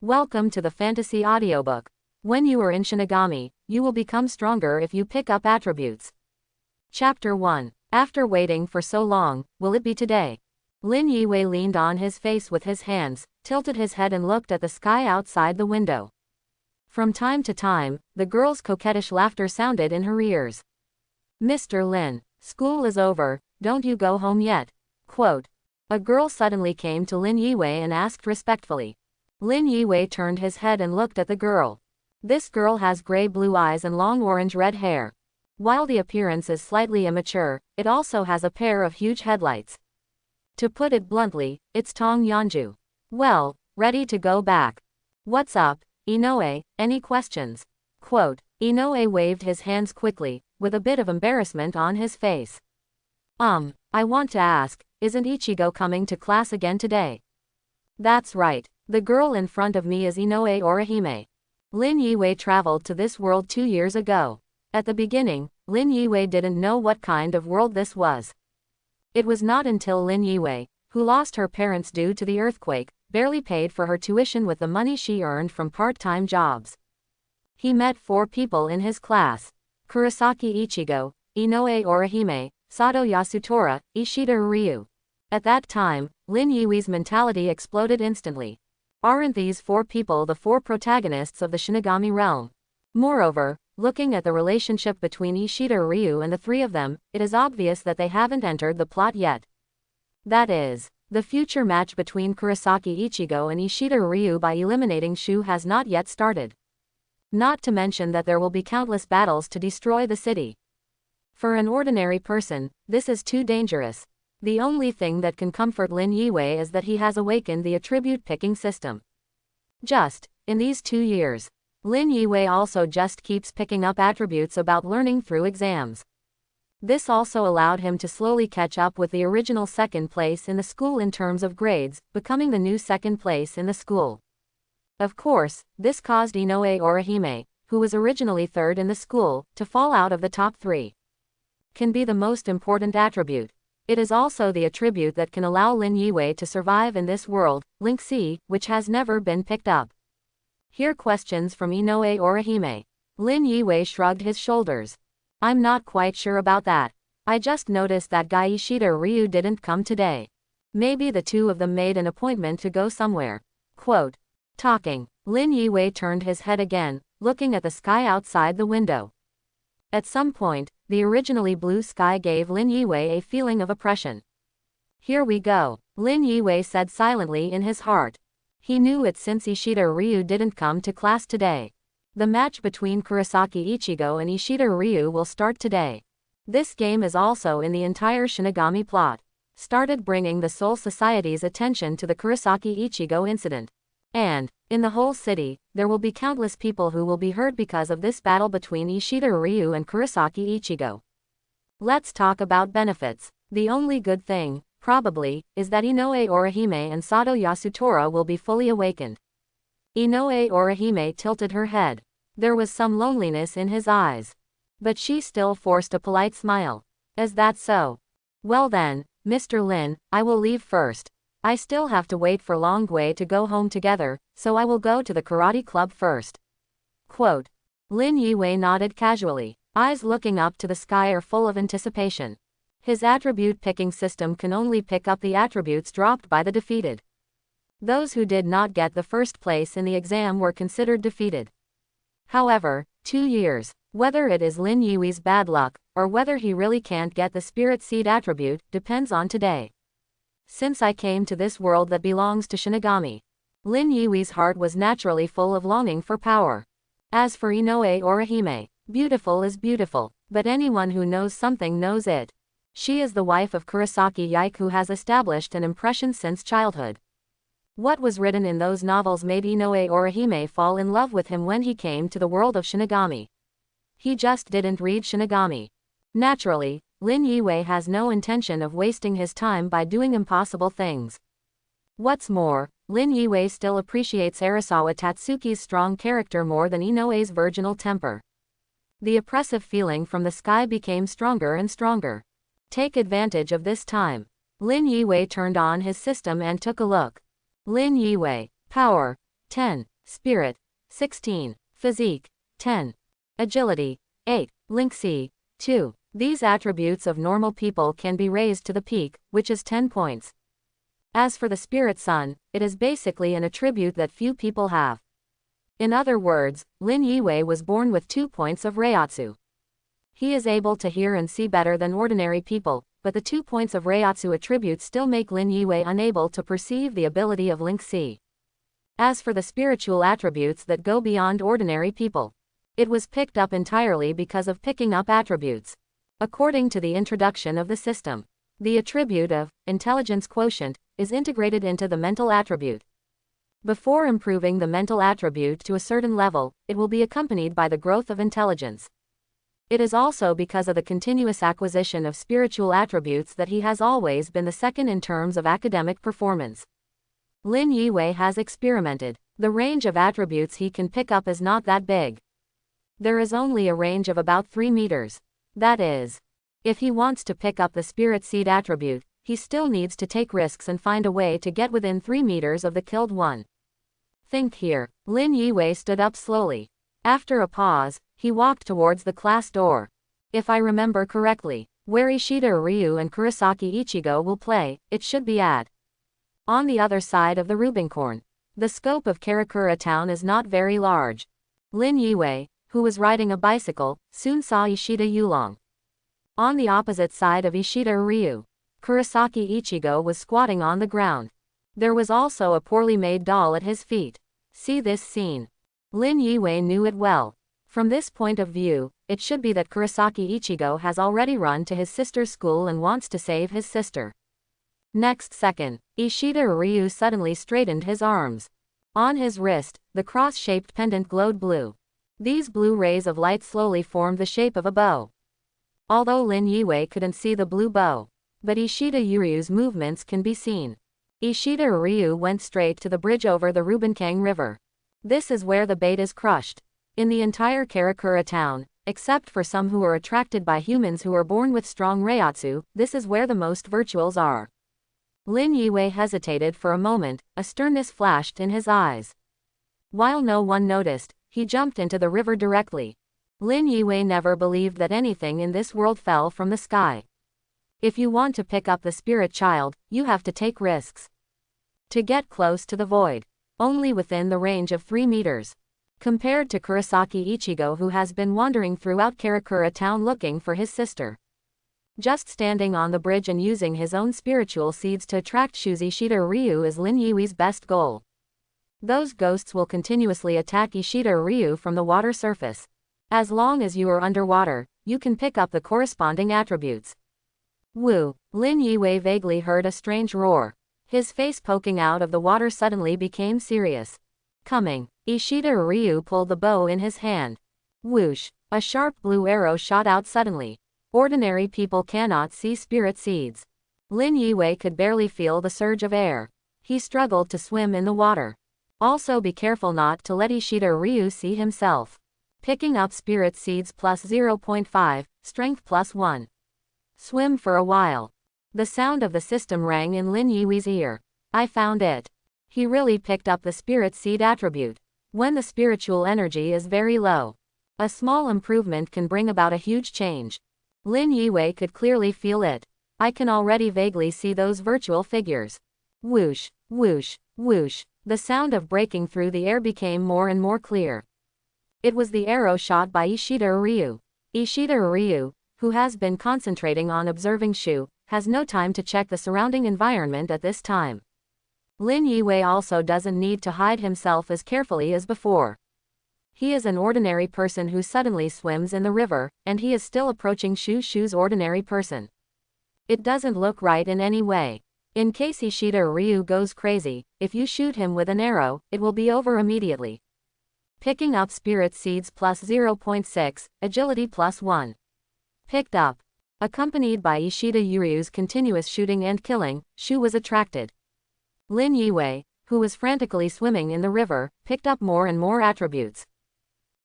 Welcome to the Fantasy Audiobook. When you are in Shinigami, you will become stronger if you pick up attributes. Chapter 1. After waiting for so long, will it be today? Lin Yiwei leaned on his face with his hands, tilted his head and looked at the sky outside the window. From time to time, the girl's coquettish laughter sounded in her ears. Mr. Lin, school is over, don't you go home yet? Quote. A girl suddenly came to Lin Yiwei and asked respectfully. Lin Yiwei turned his head and looked at the girl. This girl has gray-blue eyes and long orange-red hair. While the appearance is slightly immature, it also has a pair of huge headlights. To put it bluntly, it's Tong Yanju. Well, ready to go back. What's up, Inoue, any questions? Quote. Inoue waved his hands quickly, with a bit of embarrassment on his face. I want to ask, isn't Ichigo coming to class again today? That's right. The girl in front of me is Inoue Orihime. Lin Yiwei traveled to this world 2 years ago. At the beginning, Lin Yiwei didn't know what kind of world this was. It was not until Lin Yiwei, who lost her parents due to the earthquake, barely paid for her tuition with the money she earned from part-time jobs. He met 4 people in his class: Kurosaki Ichigo, Inoue Orihime, Sato Yasutora, Ishida Ryu. At that time, Lin Yiwei's mentality exploded instantly. Aren't these 4 people the 4 protagonists of the Shinigami realm? Moreover, looking at the relationship between Ishida Ryu and the 3 of them, it is obvious that they haven't entered the plot yet. That is, the future match between Kurosaki Ichigo and Ishida Ryu by eliminating Shu has not yet started. Not to mention that there will be countless battles to destroy the city. For an ordinary person, this is too dangerous. The only thing that can comfort Lin Yiwei is that he has awakened the attribute-picking system. In these 2 years, Lin Yiwei also just keeps picking up attributes about learning through exams. This also allowed him to slowly catch up with the original 2nd place in the school in terms of grades, becoming the new 2nd place in the school. Of course, this caused Inoue Orihime, who was originally 3rd in the school, to fall out of the top 3. Can be the most important attribute. It is also the attribute that can allow Lin Yiwei to survive in this world, Link C, which has never been picked up. Here questions from Inoue Orihime. Lin Yiwei shrugged his shoulders. I'm not quite sure about that. I just noticed that guy Ishida Ryu didn't come today. Maybe the 2 of them made an appointment to go somewhere. Quote. Talking. Lin Yiwei turned his head again, looking at the sky outside the window. At some point, the originally blue sky gave Lin Yiwei a feeling of oppression. Here we go, Lin Yiwei said silently in his heart. He knew it since Ishida Ryu didn't come to class today. The match between Kurosaki Ichigo and Ishida Ryu will start today. This game is also in the entire Shinigami plot. Started bringing the Soul Society's attention to the Kurosaki Ichigo incident. And, in the whole city, there will be countless people who will be hurt because of this battle between Ishida Ryu and Kurosaki Ichigo. Let's talk about benefits. The only good thing, probably, is that Inoue Orihime and Sato Yasutora will be fully awakened. Inoue Orihime tilted her head. There was some loneliness in his eyes. But she still forced a polite smile. Is that so? Well then, Mr. Lin, I will leave first. I still have to wait for Longwei to go home together, so I will go to the karate club first. Quote. Lin Yiwei nodded casually, eyes looking up to the sky are full of anticipation. His attribute-picking system can only pick up the attributes dropped by the defeated. Those who did not get the 1st place in the exam were considered defeated. However, 2 years, whether it is Lin Yiwei's bad luck, or whether he really can't get the Spirit Seed attribute, depends on today. Since I came to this world that belongs to Shinigami, Lin Yiwei's heart was naturally full of longing for power. As for Inoue Orihime, beautiful is beautiful, but anyone who knows something knows it. She is the wife of Kurosaki Yaik who has established an impression since childhood. What was written in those novels made Inoue Orihime fall in love with him when he came to the world of Shinigami. He just didn't read Shinigami. Naturally, Lin Yiwei has no intention of wasting his time by doing impossible things. What's more, Lin Yiwei still appreciates Arasawa Tatsuki's strong character more than Inoue's virginal temper. The oppressive feeling from the sky became stronger and stronger. Take advantage of this time. Lin Yiwei turned on his system and took a look. Lin Yiwei, power, 10. Spirit. 16. Physique. 10. Agility. 8. Link C. 2. These attributes of normal people can be raised to the peak, which is 10 points. As for the Spirit Son, it is basically an attribute that few people have. In other words, Lin Yiwei was born with 2 points of Reiatsu. He is able to hear and see better than ordinary people, but the 2 points of Reiatsu attributes still make Lin Yiwei unable to perceive the ability of Link C. As for the spiritual attributes that go beyond ordinary people, it was picked up entirely because of picking up attributes. According to the introduction of the system, the attribute of intelligence quotient is integrated into the mental attribute. Before improving the mental attribute to a certain level, it will be accompanied by the growth of intelligence. It is also because of the continuous acquisition of spiritual attributes that he has always been the second in terms of academic performance. Lin Yiwei has experimented. The range of attributes he can pick up is not that big. There is only a range of about 3 meters. That is, if he wants to pick up the spirit seed attribute, he still needs to take risks and find a way to get within 3 meters of the killed one. Think here. Lin Yiwei stood up slowly. After a pause, he walked towards the class door. If I remember correctly, where Ishida Ryu and Kurosaki Ichigo will play, it should be at. On the other side of the Rubincorn. The scope of Karakura town is not very large. Lin Yiwei, who was riding a bicycle, soon saw Ishida Yulong. On the opposite side of Ishida Ryu, Kurosaki Ichigo was squatting on the ground. There was also a poorly made doll at his feet. See this scene. Lin Yiwei knew it well. From this point of view, it should be that Kurosaki Ichigo has already run to his sister's school and wants to save his sister. Next second, Ishida Ryu suddenly straightened his arms. On his wrist, the cross-shaped pendant glowed blue. These blue rays of light slowly formed the shape of a bow. Although Lin Yiwei couldn't see the blue bow, but Ishida Ryu's movements can be seen. Ishida Ryu went straight to the bridge over the Rubinkang River. This is where the bait is crushed. In the entire Karakura town, except for some who are attracted by humans who are born with strong Reiatsu, this is where the most virtuals are. Lin Yiwei hesitated for a moment, a sternness flashed in his eyes. While no one noticed, he jumped into the river directly. Lin Yiwei never believed that anything in this world fell from the sky. If you want to pick up the spirit child, you have to take risks. To get close to the void, only within the range of 3 meters. Compared to Kurosaki Ichigo, who has been wandering throughout Karakura town looking for his sister. Just standing on the bridge and using his own spiritual seeds to attract Ishida Ryu is Lin Yiwei's best goal. Those ghosts will continuously attack Ishida Ryu from the water surface. As long as you are underwater, you can pick up the corresponding attributes. Woo! Lin Yiwei vaguely heard a strange roar. His face poking out of the water suddenly became serious. Coming, Ishida Ryu pulled the bow in his hand. Whoosh! A sharp blue arrow shot out suddenly. Ordinary people cannot see spirit seeds. Lin Yiwei could barely feel the surge of air. He struggled to swim in the water. Also be careful not to let Ishida Ryu see himself. Picking up spirit seeds plus 0.5, strength plus 1. Swim for a while. The sound of the system rang in Lin Yiwei's ear. I found it. He really picked up the spirit seed attribute. When the spiritual energy is very low, a small improvement can bring about a huge change. Lin Yiwei could clearly feel it. I can already vaguely see those virtual figures. Whoosh, whoosh, whoosh. The sound of breaking through the air became more and more clear. It was the arrow shot by Ishida Ryu. Ishida Ryu, who has been concentrating on observing Shu, has no time to check the surrounding environment at this time. Lin Yiwei also doesn't need to hide himself as carefully as before. He is an ordinary person who suddenly swims in the river, and he is still approaching Shu's ordinary person. It doesn't look right in any way. In case Ishida Ryu goes crazy, if you shoot him with an arrow, it will be over immediately. Picking up spirit seeds plus 0.6, agility plus 1. Picked up. Accompanied by Ishida Ryu's continuous shooting and killing, Shu was attracted. Lin Yiwei, who was frantically swimming in the river, picked up more and more attributes.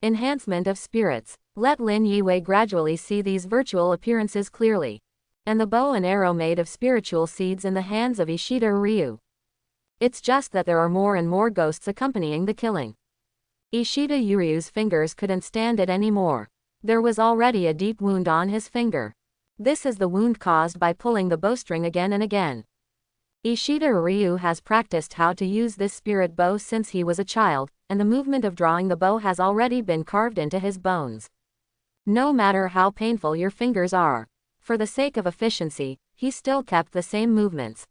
Enhancement of spirits. Let Lin Yiwei gradually see these virtual appearances clearly. And the bow and arrow made of spiritual seeds in the hands of Ishida Ryu. It's just that there are more and more ghosts accompanying the killing. Ishida Yuryu's fingers couldn't stand it anymore. There was already a deep wound on his finger. This is the wound caused by pulling the bowstring again and again. Ishida Ryu has practiced how to use this spirit bow since he was a child, and the movement of drawing the bow has already been carved into his bones. No matter how painful your fingers are, for the sake of efficiency, he still kept the same movements.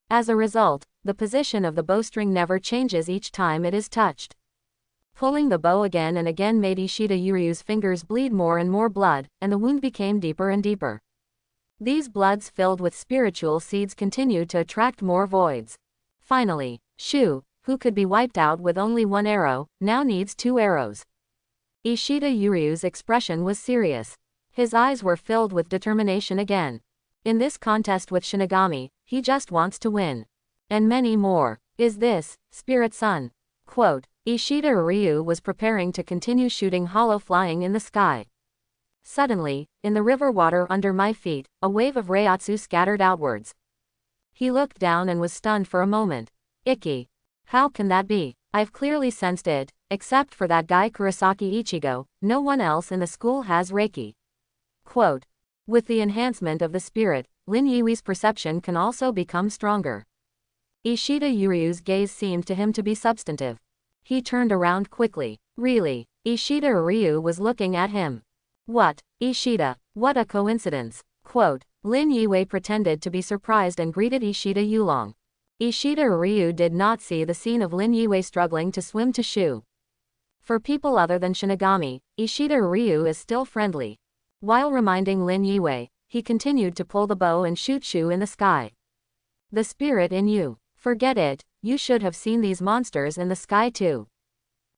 As a result, the position of the bowstring never changes each time it is touched. Pulling the bow again and again made Ishida Yuryu's fingers bleed more and more blood, and the wound became deeper and deeper. These bloods filled with spiritual seeds continued to attract more voids. Finally, Shu, who could be wiped out with only one arrow, now needs 2 arrows. Ishida Yuryu's expression was serious. His eyes were filled with determination again. In this contest with Shinigami, he just wants to win. And many more. Is this, Spirit Son? Quote, Ishida Ryu was preparing to continue shooting hollow flying in the sky. Suddenly, in the river water under my feet, a wave of Reiatsu scattered outwards. He looked down and was stunned for a moment. Icky. How can that be? I've clearly sensed it, except for that guy Kurosaki Ichigo, no one else in the school has Reiki. Quote. With the enhancement of the spirit, Lin Yiwei's perception can also become stronger. Ishida Yuryu's gaze seemed to him to be substantive. He turned around quickly. Really? Ishida Ryu was looking at him. What? Ishida, what a coincidence. Quote, Lin Yiwei pretended to be surprised and greeted Ishida Yulong. Ishida Ryu did not see the scene of Lin Yiwei struggling to swim to Shu. For people other than Shinigami, Ishida Ryu is still friendly. While reminding Lin Yiwei, he continued to pull the bow and shoot Shu in the sky. The spirit in you. Forget it, you should have seen these monsters in the sky too.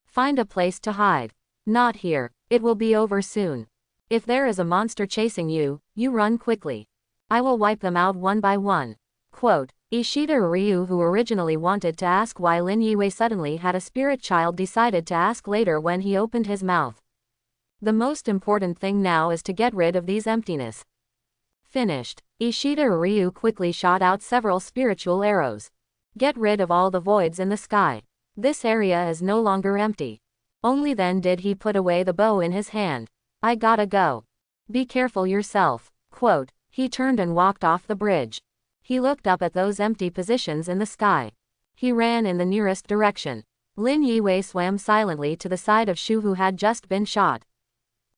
Find a place to hide. Not here, it will be over soon. If there is a monster chasing you, you run quickly. I will wipe them out one by one. Quote, Ishida Ryu, who originally wanted to ask why Lin Yiwei suddenly had a spirit child, decided to ask later when he opened his mouth. The most important thing now is to get rid of these emptiness. Finished. Ishida Ryu quickly shot out several spiritual arrows. Get rid of all the voids in the sky. This area is no longer empty. Only then did he put away the bow in his hand. I gotta go. Be careful yourself. Quote, he turned and walked off the bridge. He looked up at those empty positions in the sky. He ran in the nearest direction. Lin Yiwei swam silently to the side of Shu, who had just been shot.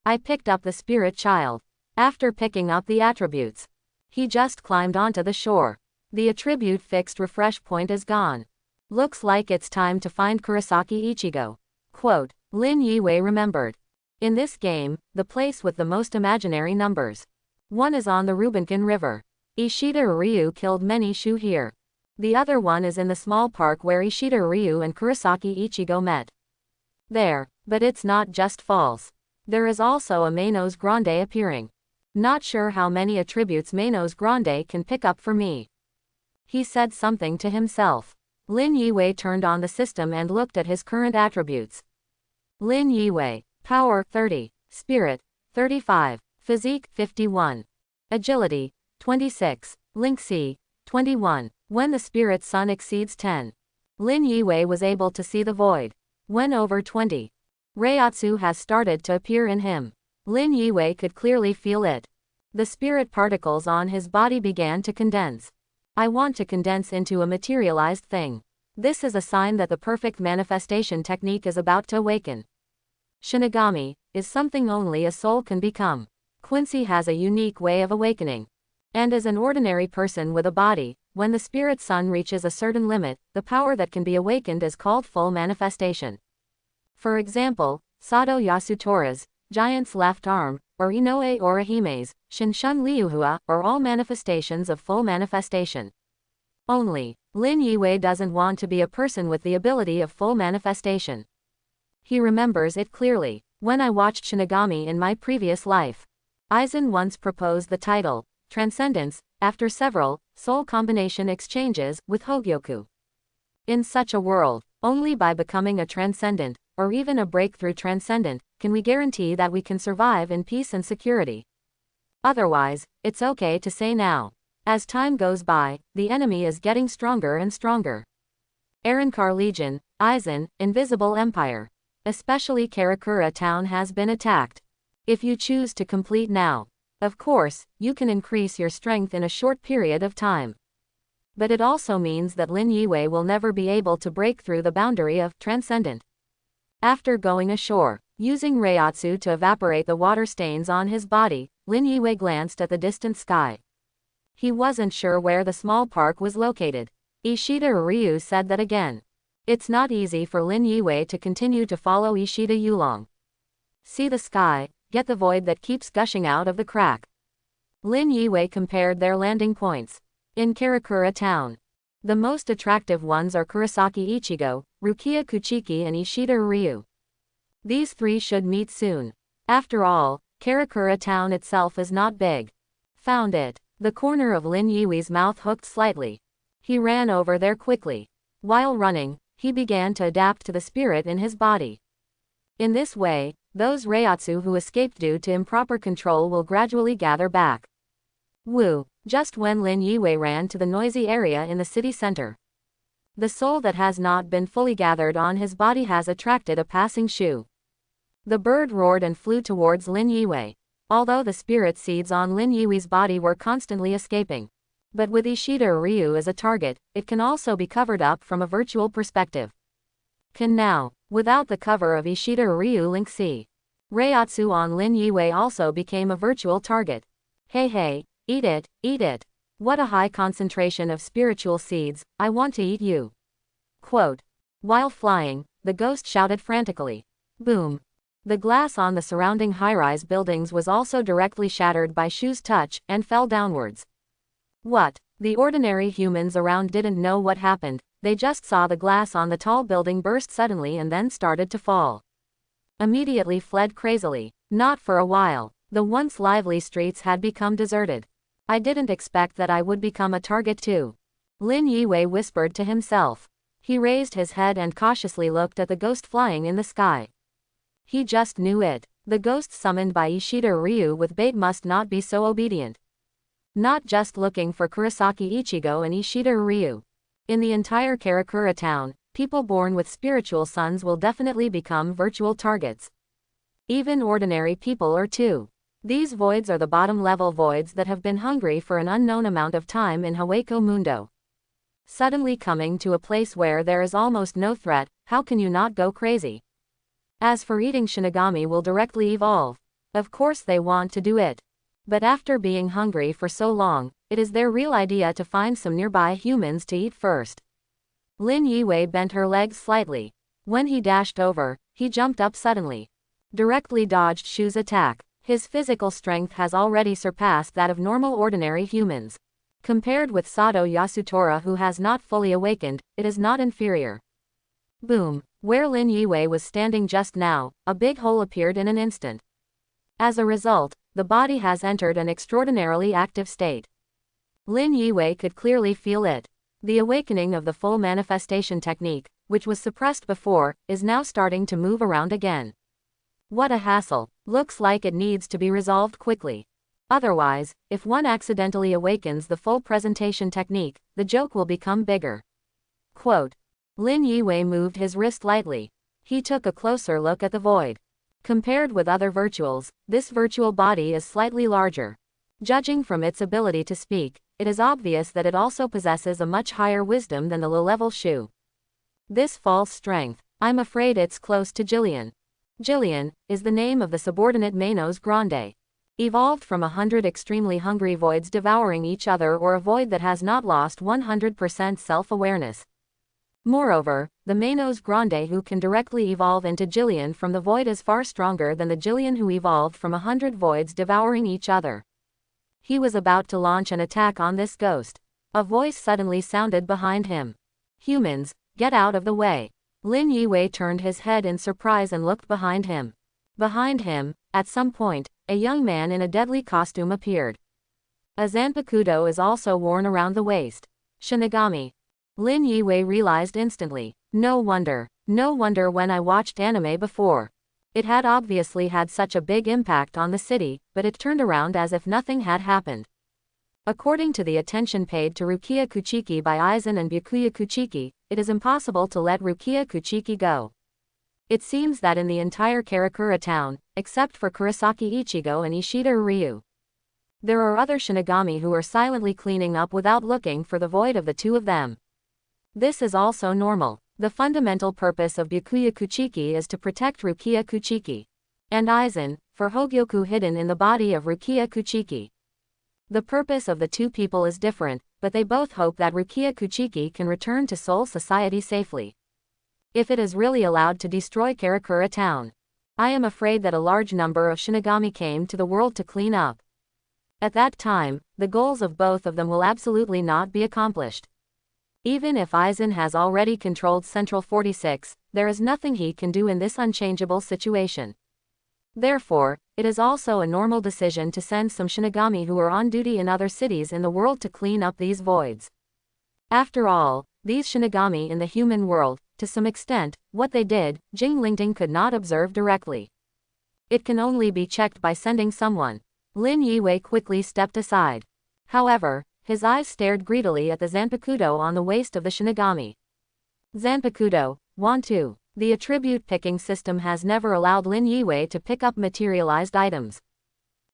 I picked up the spirit child. After picking up the attributes, he just climbed onto the shore. The attribute fixed refresh point is gone. Looks like it's time to find Kurosaki Ichigo. Quote, Lin Yiwei remembered. In this game, the place with the most imaginary numbers. One is on the Rubinkin River. Ishida Ryu killed many Shu here. The other one is in the small park where Ishida Ryu and Kurosaki Ichigo met. There, but it's not just false. There is also a Manos Grande appearing. Not sure how many attributes Manos Grande can pick up for me. He said something to himself. Lin Yiwei turned on the system and looked at his current attributes. Lin Yiwei. Power 30, Spirit 35, Physique 51, Agility 26, Link C 21. When the Spirit Sun exceeds 10, Lin Yiwei was able to see the void. When over 20, Reiatsu has started to appear in him. Lin Yiwei could clearly feel it. The spirit particles on his body began to condense. I want to condense into a materialized thing. This is a sign that the perfect manifestation technique is about to awaken. Shinigami is something only a soul can become. Quincy has a unique way of awakening. And as an ordinary person with a body, when the spirit sun reaches a certain limit, the power that can be awakened is called full manifestation. For example, Sado Yasutora's giant's left arm, or Inoue Orahime's Shinshin Liuhua, are all manifestations of full manifestation. Only, Lin Yiwei doesn't want to be a person with the ability of full manifestation. He remembers it clearly. When I watched Shinigami in my previous life, Aizen once proposed the title, Transcendence, after several, soul combination exchanges, with Hogyoku. In such a world, only by becoming a transcendent, or even a breakthrough transcendent, can we guarantee that we can survive in peace and security. Otherwise, it's okay to say now. As time goes by, the enemy is getting stronger and stronger. Arankar Legion, Aizen, Invisible Empire. Especially Karakura town has been attacked. If you choose to complete now, of course, you can increase your strength in a short period of time. But it also means that Lin Yue will never be able to break through the boundary of transcendent. After going ashore, using Reiatsu to evaporate the water stains on his body, Lin Yue glanced at the distant sky. He wasn't sure where the small park was located. Ishida Ryu said that again. It's not easy for Lin Yue to continue to follow Ishida Yulong. See the sky, get the void that keeps gushing out of the crack. Lin Yue compared their landing points. In Karakura town, the most attractive ones are Kurosaki Ichigo, Rukia Kuchiki and Ishida Ryu. These three should meet soon. After all, Karakura town itself is not big. Found it. The corner of Lin Yue's mouth hooked slightly. He ran over there quickly. While running, he began to adapt to the spirit in his body. In this way, those Reiatsu who escaped due to improper control will gradually gather back. Woo! Just when Lin Yue ran to the noisy area in the city center. The soul that has not been fully gathered on his body has attracted a passing shoe. The bird roared and flew towards Lin Yue. Although the spirit seeds on Lin Yue's body were constantly escaping. But with Ishida Ryu as a target, it can also be covered up from a virtual perspective. Can now, without the cover of Ishida Ryu link C. Reiatsu on Lin Yue also became a virtual target. Hey, eat it, eat it. What a high concentration of spiritual seeds, I want to eat you. Quote. While flying, the ghost shouted frantically. Boom. The glass on the surrounding high-rise buildings was also directly shattered by Shu's touch, and fell downwards. What? The ordinary humans around didn't know what happened, they just saw the glass on the tall building burst suddenly and then started to fall. Immediately fled crazily. Not for a while. The once lively streets had become deserted. I didn't expect that I would become a target too. Lin Yue whispered to himself. He raised his head and cautiously looked at the ghost flying in the sky. He just knew it. The ghost summoned by Ishida Ryu with bait must not be so obedient. Not just looking for Kurosaki Ichigo and Ishida Ryu. In the entire Karakura town, people born with spiritual sons will definitely become virtual targets. Even ordinary people are too. These voids are the bottom-level voids that have been hungry for an unknown amount of time in Hueco Mundo. Suddenly coming to a place where there is almost no threat, how can you not go crazy? As for eating, Shinigami will directly evolve. Of course they want to do it. But after being hungry for so long, it is their real idea to find some nearby humans to eat first. Lin Yue bent her legs slightly. When he dashed over, he jumped up suddenly. Directly dodged Shu's attack. His physical strength has already surpassed that of normal ordinary humans. Compared with Sato Yasutora who has not fully awakened, it is not inferior. Boom! Where Lin Yue was standing just now, a big hole appeared in an instant. As a result, the body has entered an extraordinarily active state. Lin Yue could clearly feel it. The awakening of the full manifestation technique, which was suppressed before, is now starting to move around again. What a hassle. Looks like it needs to be resolved quickly. Otherwise, if one accidentally awakens the full presentation technique, the joke will become bigger. Quote. Lin Yue moved his wrist lightly. He took a closer look at the void. Compared with other virtuals, this virtual body is slightly larger. Judging from its ability to speak, it is obvious that it also possesses a much higher wisdom than the low-level Shu. This false strength, I'm afraid it's close to Jillian. Jillian is the name of the subordinate Manos Grande. Evolved from 100 extremely hungry voids devouring each other or a void that has not lost 100% self-awareness. Moreover, the Manos Grande who can directly evolve into Jillian from the void is far stronger than the Jillian who evolved from 100 voids devouring each other. He was about to launch an attack on this ghost. A voice suddenly sounded behind him. Humans, get out of the way. Lin Yue turned his head in surprise and looked behind him. Behind him, at some point, a young man in a deadly costume appeared. A Zanpakudo is also worn around the waist. Shinigami. Lin Yue realized instantly. No wonder when I watched anime before. It had obviously had such a big impact on the city, but it turned around as if nothing had happened. According to the attention paid to Rukia Kuchiki by Aizen and Byakuya Kuchiki, it is impossible to let Rukia Kuchiki go. It seems that in the entire Karakura town, except for Kurosaki Ichigo and Ishida Ryu, there are other Shinigami who are silently cleaning up without looking for the void of the two of them. This is also normal. The fundamental purpose of Byakuya Kuchiki is to protect Rukia Kuchiki. And Aizen, for Hogyoku hidden in the body of Rukia Kuchiki. The purpose of the two people is different, but they both hope that Rukia Kuchiki can return to Soul Society safely. If it is really allowed to destroy Karakura town, I am afraid that a large number of Shinigami came to the world to clean up. At that time, the goals of both of them will absolutely not be accomplished. Even if Aizen has already controlled Central 46, there is nothing he can do in this unchangeable situation. Therefore, it is also a normal decision to send some Shinigami who are on duty in other cities in the world to clean up these voids. After all, these Shinigami in the human world, to some extent, what they did, Jing Lingting could not observe directly. It can only be checked by sending someone. Lin Yiwei quickly stepped aside. However, his eyes stared greedily at the Zanpakuto on the waist of the Shinigami. Zanpakuto, Wantu. The attribute picking system has never allowed Lin Yiwei to pick up materialized items.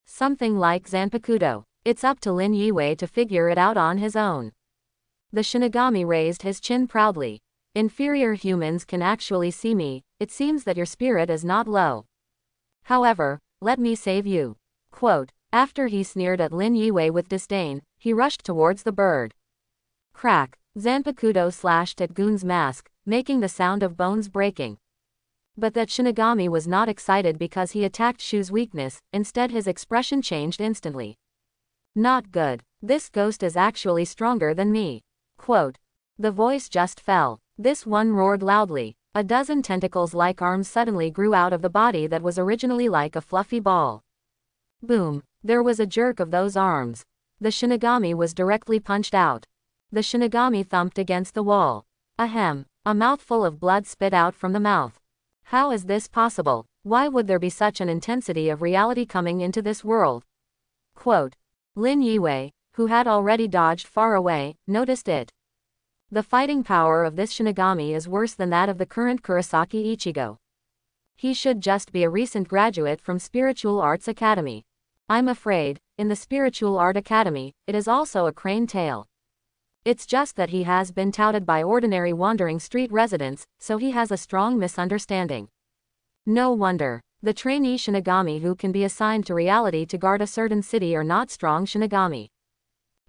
Something like Zanpakuto. It's up to Lin Yiwei to figure it out on his own. The Shinigami raised his chin proudly. Inferior humans can actually see me, it seems that your spirit is not low. However, let me save you. Quote, after he sneered at Lin Yiwei with disdain, he rushed towards the bird. Crack. Zanpakuto slashed at Goon's mask, making the sound of bones breaking. But that Shinigami was not excited because he attacked Shu's weakness, instead his expression changed instantly. Not good. This ghost is actually stronger than me. Quote. The voice just fell. This one roared loudly. A dozen tentacles-like arms suddenly grew out of the body that was originally like a fluffy ball. Boom. There was a jerk of those arms. The Shinigami was directly punched out. The Shinigami thumped against the wall. Ahem. A mouthful of blood spit out from the mouth. How is this possible? Why would there be such an intensity of reality coming into this world? Quote. Lin Yiwei, who had already dodged far away, noticed it. The fighting power of this Shinigami is worse than that of the current Kurosaki Ichigo. He should just be a recent graduate from Spiritual Arts Academy. I'm afraid, in the Spiritual Art Academy, it is also a crane tail. It's just that he has been touted by ordinary wandering street residents, so he has a strong misunderstanding. No wonder. The trainee Shinigami who can be assigned to reality to guard a certain city are not strong Shinigami.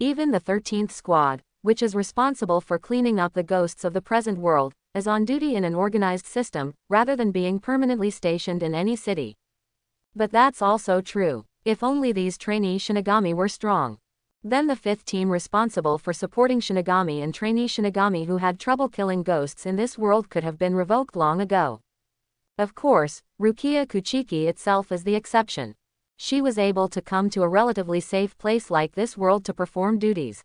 Even the 13th Squad, which is responsible for cleaning up the ghosts of the present world, is on duty in an organized system, rather than being permanently stationed in any city. But that's also true. If only these trainee Shinigami were strong. Then the 5th team responsible for supporting Shinigami and trainee Shinigami who had trouble killing ghosts in this world could have been revoked long ago. Of course, Rukia Kuchiki itself is the exception. She was able to come to a relatively safe place like this world to perform duties.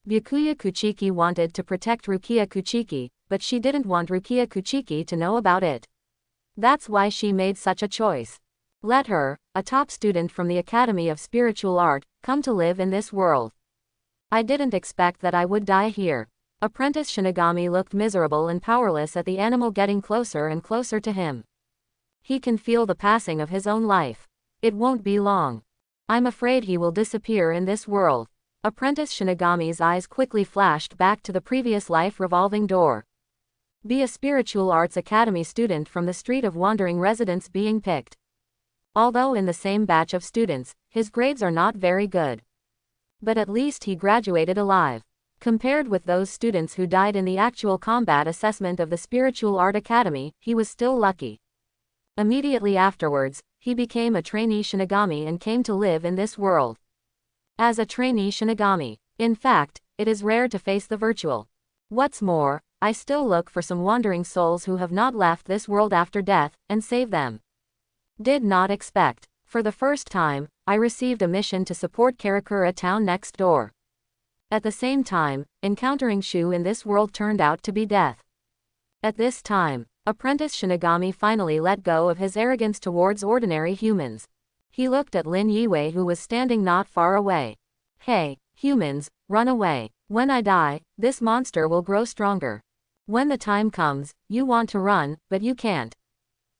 Byakuya Kuchiki wanted to protect Rukia Kuchiki, but she didn't want Rukia Kuchiki to know about it. That's why she made such a choice. Let her, a top student from the Academy of Spiritual Art, come to live in this world. I didn't expect that I would die here. Apprentice Shinigami looked miserable and powerless at the animal getting closer and closer to him. He can feel the passing of his own life. It won't be long. I'm afraid he will disappear in this world. Apprentice Shinigami's eyes quickly flashed back to the previous life revolving door. Be a Spiritual Arts Academy student from the street of wandering residents being picked. Although in the same batch of students, his grades are not very good. But at least he graduated alive. Compared with those students who died in the actual combat assessment of the Spiritual Art Academy, he was still lucky. Immediately afterwards, he became a trainee Shinigami and came to live in this world. As a trainee Shinigami, in fact, it is rare to face the virtual. What's more, I still look for some wandering souls who have not left this world after death, and save them. Did not expect. For the first time, I received a mission to support Karakura town next door. At the same time, encountering Shu in this world turned out to be death. At this time, Apprentice Shinigami finally let go of his arrogance towards ordinary humans. He looked at Lin Yiwei who was standing not far away. Hey, Humans, run away. When I die, this monster will grow stronger. When the time comes, you want to run, but you can't.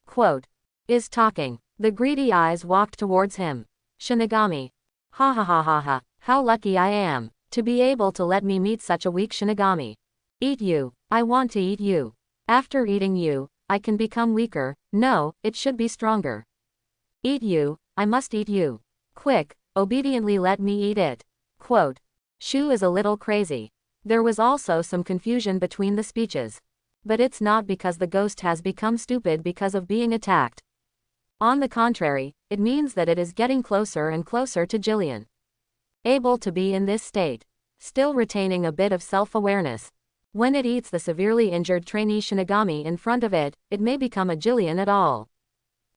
Quote. Is talking. The greedy eyes walked towards him. Shinigami. Ha ha ha ha ha, how lucky I am, to be able to let me meet such a weak Shinigami. Eat you. I want to eat you. After eating you, I can become weaker. No, it should be stronger. Eat you, I must eat you. Quick, obediently let me eat it. Quote. Shu is a little crazy. There was also some confusion between the speeches. But it's not because the ghost has become stupid because of being attacked. On the contrary, it means that it is getting closer and closer to Jillian. Able to be in this state. Still retaining a bit of self-awareness. When it eats the severely injured trainee Shinigami in front of it, it may become a Jillian at all.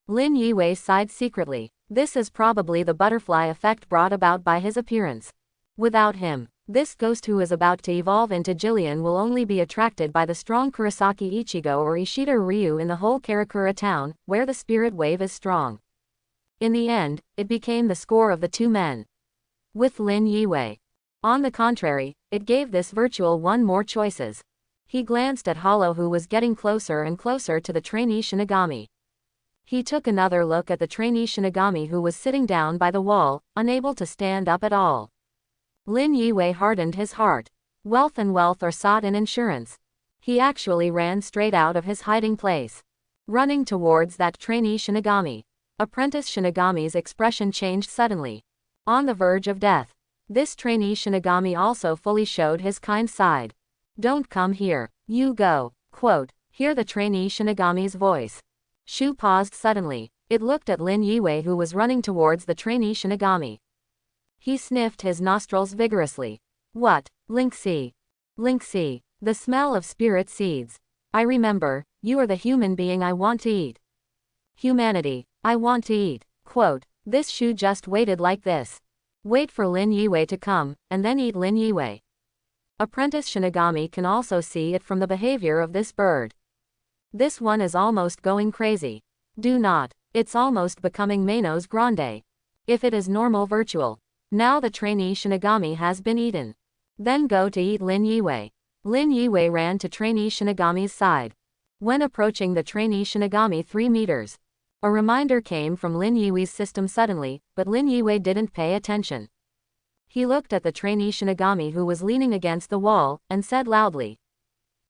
Lin Yiwei sighed secretly. This is probably the butterfly effect brought about by his appearance. Without him, this ghost who is about to evolve into Jillian will only be attracted by the strong Kurosaki Ichigo or Ishida Ryu in the whole Karakura town, where the spirit wave is strong. In the end, it became the score of the two men. With Lin Yiwei. On the contrary, it gave this virtual one more choices. He glanced at Hollow, who was getting closer and closer to the trainee Shinigami. He took another look at the trainee Shinigami, who was sitting down by the wall, unable to stand up at all. Lin Yiwei hardened his heart. Wealth are sought in insurance. He actually ran straight out of his hiding place. Running towards that trainee Shinigami. Apprentice Shinigami's expression changed suddenly. On the verge of death. This trainee Shinigami also fully showed his kind side. Don't come here. You go. Quote. Hear the trainee Shinigami's voice. Shu paused suddenly. It looked at Lin Yiwei, who was running towards the trainee Shinigami. He sniffed his nostrils vigorously. What? Linksy. Linksy. The smell of spirit seeds. I remember, you are the human being I want to eat. Humanity. I want to eat. Quote. This Shu just waited like this. Wait for Lin Yiwei to come, and then eat Lin Yiwei. Apprentice Shinigami can also see it from the behavior of this bird. This one is almost going crazy. Do not. It's almost becoming Manos Grande. If it is normal virtual. Now the trainee Shinigami has been eaten. Then go to eat Lin Yiwei. Lin Yiwei ran to trainee Shinigami's side. When approaching the trainee Shinigami 3 meters. A reminder came from Lin Yiwei's system suddenly, but Lin Yiwei didn't pay attention. He looked at the trainee Shinigami, who was leaning against the wall, and said loudly.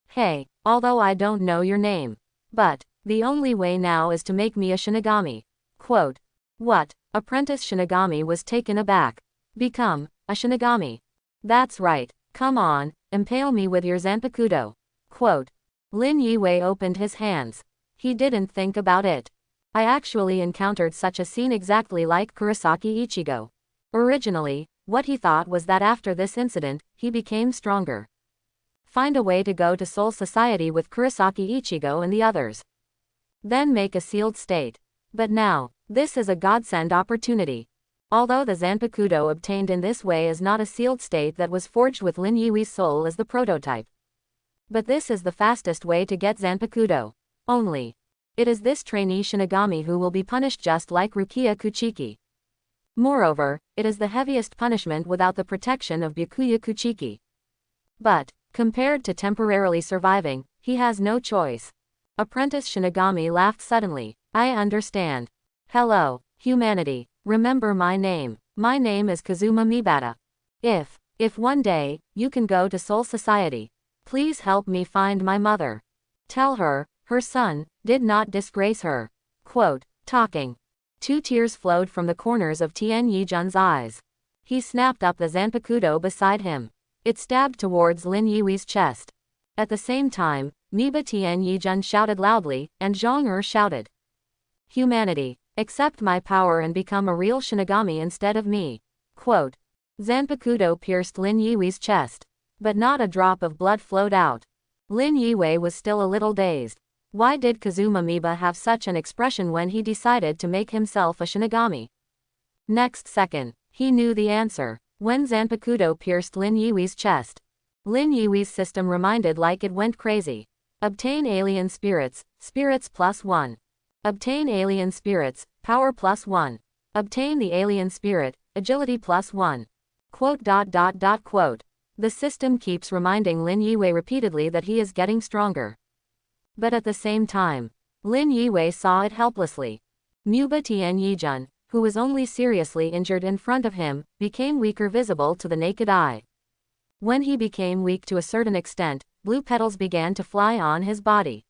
Hey, although I don't know your name. But, the only way now is to make me a Shinigami. Quote. What? Apprentice Shinigami was taken aback. Become a Shinigami. That's right. Come on, impale me with your Zanpakuto. Quote. Lin Yiwei opened his hands. He didn't think about it. I actually encountered such a scene exactly like Kurosaki Ichigo. Originally, what he thought was that after this incident, he became stronger. Find a way to go to Soul Society with Kurosaki Ichigo and the others. Then make a sealed state. But now, this is a godsend opportunity. Although the Zanpakuto obtained in this way is not a sealed state that was forged with Lin Yiwei's soul as the prototype. But this is the fastest way to get Zanpakuto. Only. It is this trainee Shinigami who will be punished just like Rukia Kuchiki. Moreover, it is the heaviest punishment without the protection of Byakuya Kuchiki. But, compared to temporarily surviving, he has no choice. Apprentice Shinigami laughed suddenly. I understand. Hello, humanity. Remember my name. My name is Kazuma Mibata. If one day, you can go to Soul Society, please help me find my mother. Tell her, her son, did not disgrace her. Quote. Talking. 2 tears flowed from the corners of Tien Yijun's eyes. He snapped up the Zanpakuto beside him. It stabbed towards Lin Yiwei's chest. At the same time, Miba Tien Yijun shouted loudly, and Zhong shouted. Humanity. Accept my power and become a real Shinigami instead of me. Quote. Zanpakuto pierced Lin Yiwei's chest. But not a drop of blood flowed out. Lin Yiwei was still a little dazed. Why did Kazuma Miba have such an expression when he decided to make himself a Shinigami? Next second, he knew the answer. When Zanpakuto pierced Lin Yiwei's chest. Lin Yiwei's system reminded like it went crazy. Obtain alien spirits, spirits +1. Obtain alien spirits, power +1. Obtain the alien spirit, agility +1. Quote. The system keeps reminding Lin Yiwei repeatedly that he is getting stronger. But at the same time, Lin Yiwei saw it helplessly. Muba Tian Yijun, who was only seriously injured in front of him, became weaker visible to the naked eye. When he became weak to a certain extent, blue petals began to fly on his body.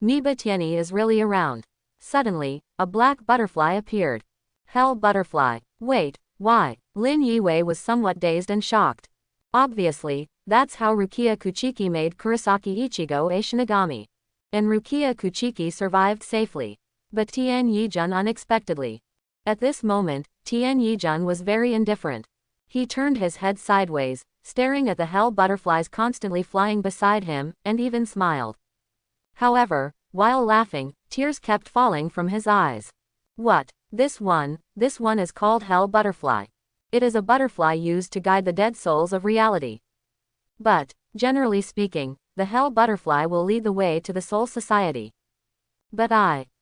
Muba Tianyi is really around. Suddenly, a black butterfly appeared. Hell butterfly. Wait, why? Lin Yiwei was somewhat dazed and shocked. Obviously, that's how Rukia Kuchiki made Kurosaki Ichigo a Shinigami. And Rukia Kuchiki survived safely. But Tian Yijun unexpectedly. At this moment, Tian Yijun was very indifferent. He turned his head sideways, staring at the hell butterflies constantly flying beside him, and even smiled. However, while laughing, tears kept falling from his eyes. What? This one is called hell butterfly. It is a butterfly used to guide the dead souls of reality. But, generally speaking, the hell butterfly will lead the way to the soul society. But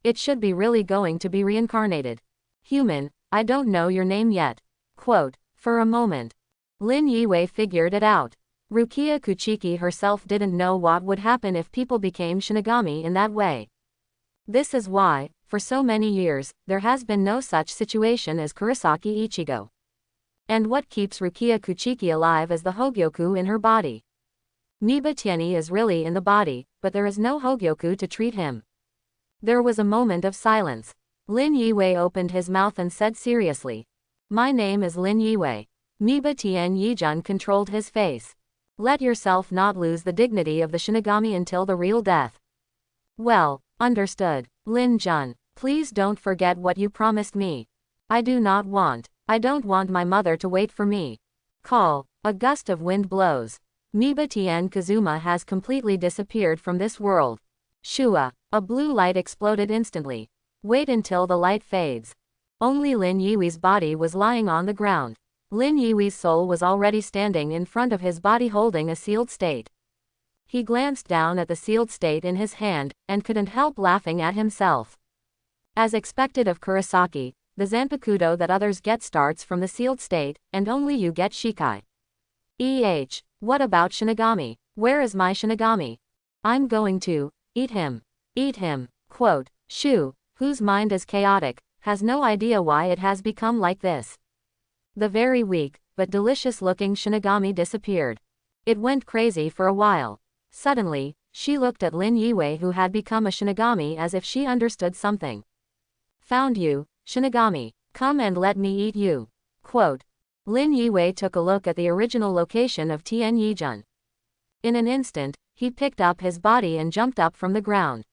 it should be really going to be reincarnated. Human, I don't know your name yet. Quote, for a moment. Lin Yiwei figured it out. Rukia Kuchiki herself didn't know what would happen if people became Shinigami in that way. This is why, for so many years, there has been no such situation as Kurosaki Ichigo. And what keeps Rukia Kuchiki alive is the Hogyoku in her body. Miba Tianyi is really in the body, but there is no Hogyoku to treat him. There was a moment of silence. Lin Yiwei opened his mouth and said seriously. My name is Lin Yiwei. Miba Tian Yijun controlled his face. Let yourself not lose the dignity of the Shinigami until the real death. Well, understood. Lin Jun, please don't forget what you promised me. I don't want my mother to wait for me. Call. A gust of wind blows. Miba Tian Kazuma has completely disappeared from this world. Shua. A blue light exploded instantly. Wait until the light fades. Only Lin Yiwei's body was lying on the ground. Lin Yiwei's soul was already standing in front of his body holding a sealed state. He glanced down at the sealed state in his hand, and couldn't help laughing at himself. As expected of Kurosaki, the Zanpakuto that others get starts from the sealed state, and only you get Shikai. What about Shinigami? Where is my Shinigami? I'm going to eat him. Eat him. Quote, Shu, whose mind is chaotic, has no idea why it has become like this. The very weak, but delicious-looking Shinigami disappeared. It went crazy for a while. Suddenly, she looked at Lin Yiwei who had become a Shinigami as if she understood something. Found you, Shinigami. Come and let me eat you. Quote. Lin Yiwei took a look at the original location of Tian Yijun. In an instant, he picked up his body and jumped up from the ground.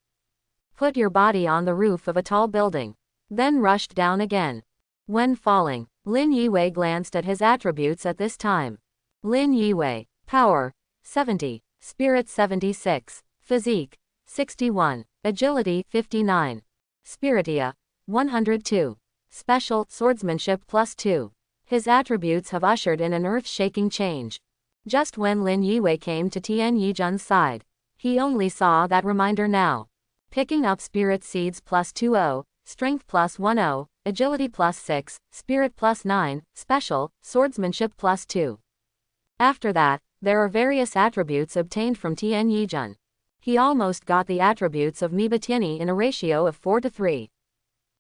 Put your body on the roof of a tall building. Then rushed down again. When falling, Lin Yiwei glanced at his attributes at this time. Lin Yiwei. Power. 70. Spirit 76. Physique. 61. Agility 59. Spiritia. 102. Special swordsmanship +2. His attributes have ushered in an earth-shaking change. Just when Lin Yiwei came to Tian Yijun's side, he only saw that reminder now. Picking up spirit seeds +20, strength +10, agility +6, spirit +9, special, swordsmanship +2. After that, there are various attributes obtained from Tian Yijun. He almost got the attributes of Miba Tianyi in a ratio of 4:3.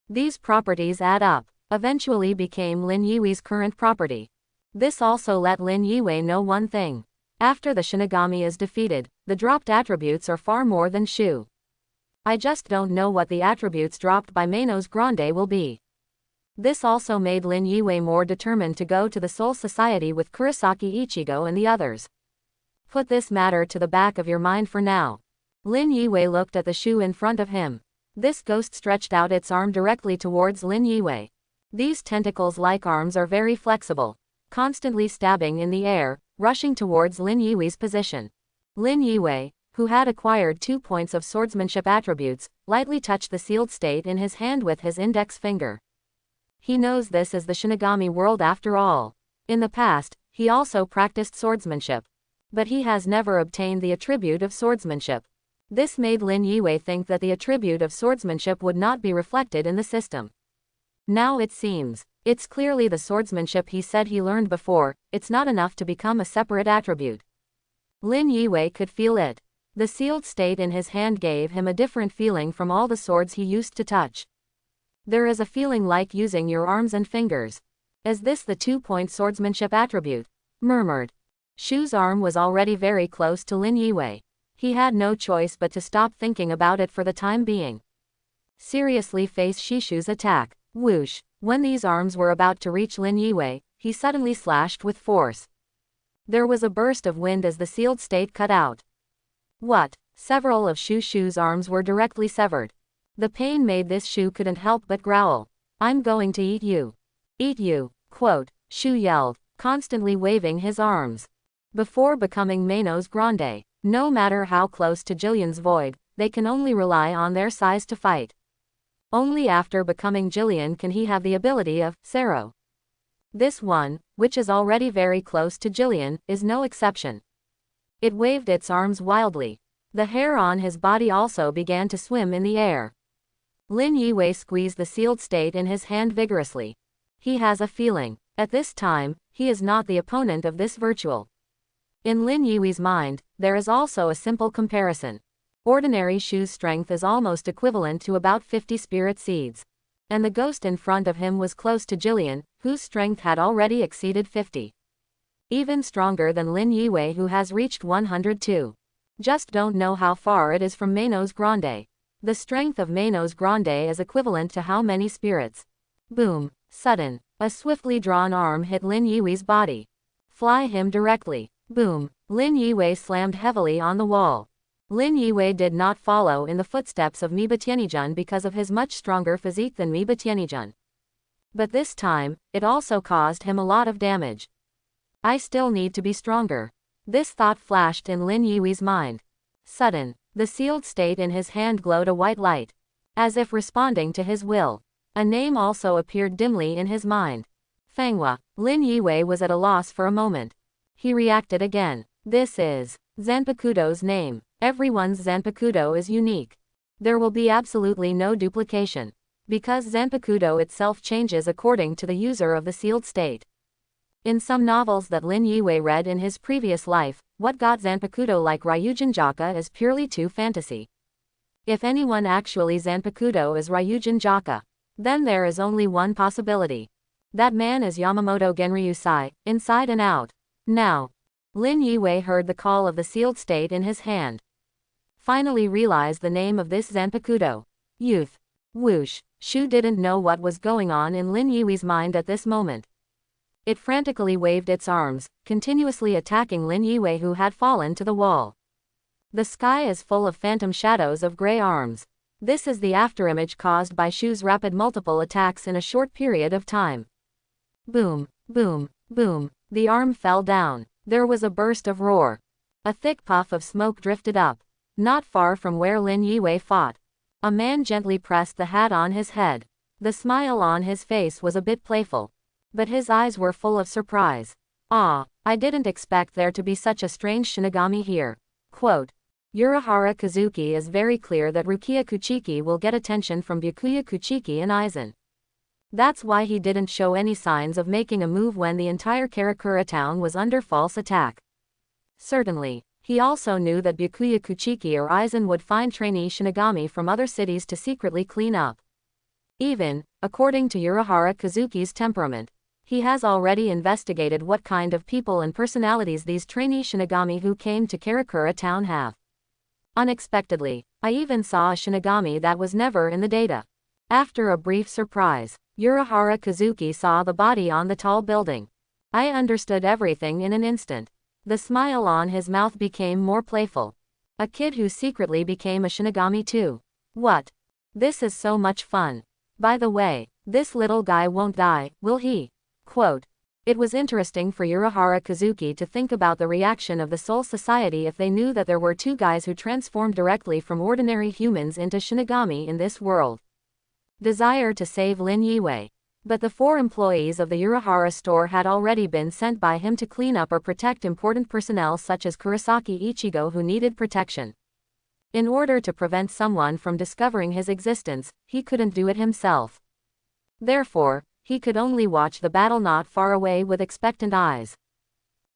These properties add up, eventually became Lin Yiwei's current property. This also let Lin Yiwei know one thing. After the Shinigami is defeated, the dropped attributes are far more than Shu. I just don't know what the attributes dropped by Manos Grande will be. This also made Lin Yiwei more determined to go to the Soul Society with Kurosaki Ichigo and the others. Put this matter to the back of your mind for now. Lin Yiwei looked at the Shu in front of him. This ghost stretched out its arm directly towards Lin Yiwei. These tentacles-like arms are very flexible, constantly stabbing in the air, rushing towards Lin Yiwei's position. Lin Yiwei, who had acquired 2 points of swordsmanship attributes, lightly touched the sealed state in his hand with his index finger. He knows this is the Shinigami world after all. In the past, he also practiced swordsmanship. But he has never obtained the attribute of swordsmanship. This made Lin Yiwei think that the attribute of swordsmanship would not be reflected in the system. Now it seems. It's clearly the swordsmanship he said he learned before, it's not enough to become a separate attribute. Lin Yiwei could feel it. The sealed state in his hand gave him a different feeling from all the swords he used to touch. There is a feeling like using your arms and fingers. Is this the 2-point swordsmanship attribute? Murmured. Shu's arm was already very close to Lin Yiwei. He had no choice but to stop thinking about it for the time being. Seriously face Shishu's attack. Whoosh. When these arms were about to reach Lin Yiwei, he suddenly slashed with force. There was a burst of wind as the sealed state cut out. What? Several of Shu's arms were directly severed. The pain made this Shu couldn't help but growl. I'm going to eat you. Eat you, quote, Shu yelled, constantly waving his arms. Before becoming Manos Grande, no matter how close to Jillian's void, they can only rely on their size to fight. Only after becoming Jillian can he have the ability of Zero. This one, which is already very close to Jillian, is no exception. It waved its arms wildly. The hair on his body also began to swim in the air. Lin Yiwei squeezed the sealed state in his hand vigorously. He has a feeling. At this time, he is not the opponent of this virtual. In Lin Yiwei's mind, there is also a simple comparison. Ordinary Shu's strength is almost equivalent to about 50 spirit seeds. And the ghost in front of him was close to Jillian, whose strength had already exceeded 50. Even stronger than Lin Yiwei, who has reached 102. Just don't know how far it is from Manos Grande. The strength of Manos Grande is equivalent to how many spirits? Boom. Sudden. A swiftly drawn arm hit Lin Yiwei's body. Fly him directly. Boom. Lin Yiwei slammed heavily on the wall. Lin Yiwei did not follow in the footsteps of Miba Tianjun because of his much stronger physique than Miba Tianjun. But this time, it also caused him a lot of damage. I still need to be stronger. This thought flashed in Lin Yiwei's mind. Sudden, the sealed state in his hand glowed a white light. As if responding to his will. A name also appeared dimly in his mind. Fanghua. Lin Yiwei was at a loss for a moment. He reacted again. This is Zanpakudo's name. Everyone's Zanpakudo is unique. There will be absolutely no duplication. Because Zanpakudo itself changes according to the user of the sealed state. In some novels that Lin Yiwei read in his previous life, what got Zanpakudo like Ryujin Jaka is purely too fantasy. If anyone actually Zanpakudo is Ryujin Jaka, then there is only one possibility. That man is Yamamoto Genryusai, inside and out. Now, Lin Yiwei heard the call of the sealed state in his hand. Finally realized the name of this Zanpakudo. Youth. Whoosh. Shu didn't know what was going on in Lin Yiwei's mind at this moment. It frantically waved its arms, continuously attacking Lin Yiwei, who had fallen to the wall. The sky is full of phantom shadows of gray arms. This is the afterimage caused by Shu's rapid multiple attacks in a short period of time. Boom, boom, boom. The arm fell down. There was a burst of roar. A thick puff of smoke drifted up. Not far from where Lin Yiwei fought. A man gently pressed the hat on his head. The smile on his face was a bit playful. But his eyes were full of surprise. Ah, I didn't expect there to be such a strange Shinigami here. Quote. Urahara Kazuki is very clear that Rukia Kuchiki will get attention from Byakuya Kuchiki and Aizen. That's why he didn't show any signs of making a move when the entire Karakura town was under false attack. Certainly, he also knew that Byakuya Kuchiki or Aizen would find trainee Shinigami from other cities to secretly clean up. Even, according to Urahara Kazuki's temperament, he has already investigated what kind of people and personalities these trainee Shinigami who came to Karakura town have. Unexpectedly, I even saw a Shinigami that was never in the data. After a brief surprise, Urahara Kazuki saw the body on the tall building. I understood everything in an instant. The smile on his mouth became more playful. A kid who secretly became a Shinigami too. What? This is so much fun. By the way, this little guy won't die, will he? Quote. It was interesting for Urahara Kazuki to think about the reaction of the Soul Society if they knew that there were two guys who transformed directly from ordinary humans into Shinigami in this world. Desire to save Lin Yiwei. But the 4 employees of the Urahara store had already been sent by him to clean up or protect important personnel such as Kurosaki Ichigo who needed protection. In order to prevent someone from discovering his existence, he couldn't do it himself. Therefore, he could only watch the battle not far away with expectant eyes.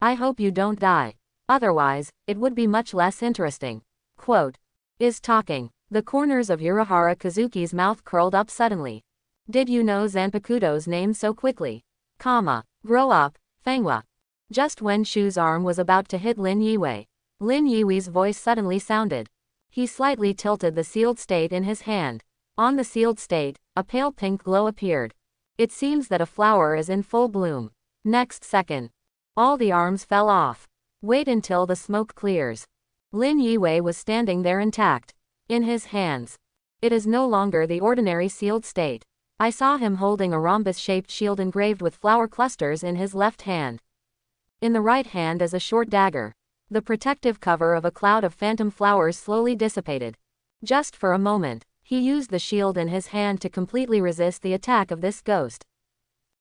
I hope you don't die. Otherwise, it would be much less interesting. Quote. Is talking. The corners of Urahara Kazuki's mouth curled up suddenly. Did you know Zanpakuto's name so quickly? Grow up, Fanghua. Just when Shu's arm was about to hit Lin Yiwei, Lin Yiwei's voice suddenly sounded. He slightly tilted the sealed state in his hand. On the sealed state, a pale pink glow appeared. It seems that a flower is in full bloom. Next second, all the arms fell off. Wait until the smoke clears. Lin Yiwei was standing there intact. In his hands. It is no longer the ordinary sealed state. I saw him holding a rhombus-shaped shield engraved with flower clusters in his left hand. In the right hand is a short dagger. The protective cover of a cloud of phantom flowers slowly dissipated. Just for a moment, he used the shield in his hand to completely resist the attack of this ghost.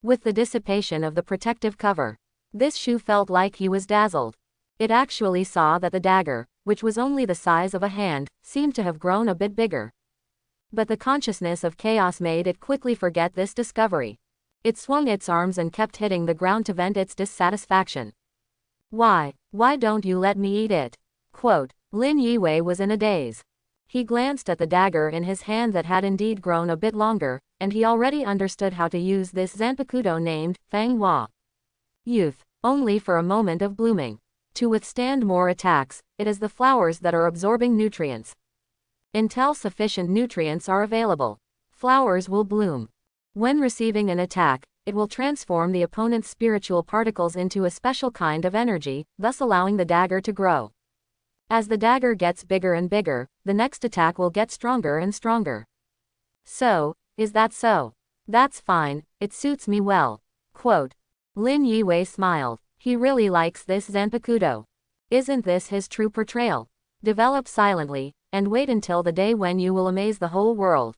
With the dissipation of the protective cover, this Shu felt like he was dazzled. It actually saw that the dagger, which was only the size of a hand, seemed to have grown a bit bigger. But the consciousness of chaos made it quickly forget this discovery. It swung its arms and kept hitting the ground to vent its dissatisfaction. Why don't you let me eat it? Quote. Lin Yiwei was in a daze. He glanced at the dagger in his hand that had indeed grown a bit longer, and he already understood how to use this Zanpakuto named Fanghua. Youth, only for a moment of blooming. To withstand more attacks, it is the flowers that are absorbing nutrients. Until sufficient nutrients are available, flowers will bloom. When receiving an attack, it will transform the opponent's spiritual particles into a special kind of energy, thus allowing the dagger to grow. As the dagger gets bigger and bigger, the next attack will get stronger and stronger. So, is that so? That's fine, it suits me well. Quote. Lin Yiwei smiled. He really likes this Zanpakuto. Isn't this his true portrayal? Develop silently, and wait until the day when you will amaze the whole world.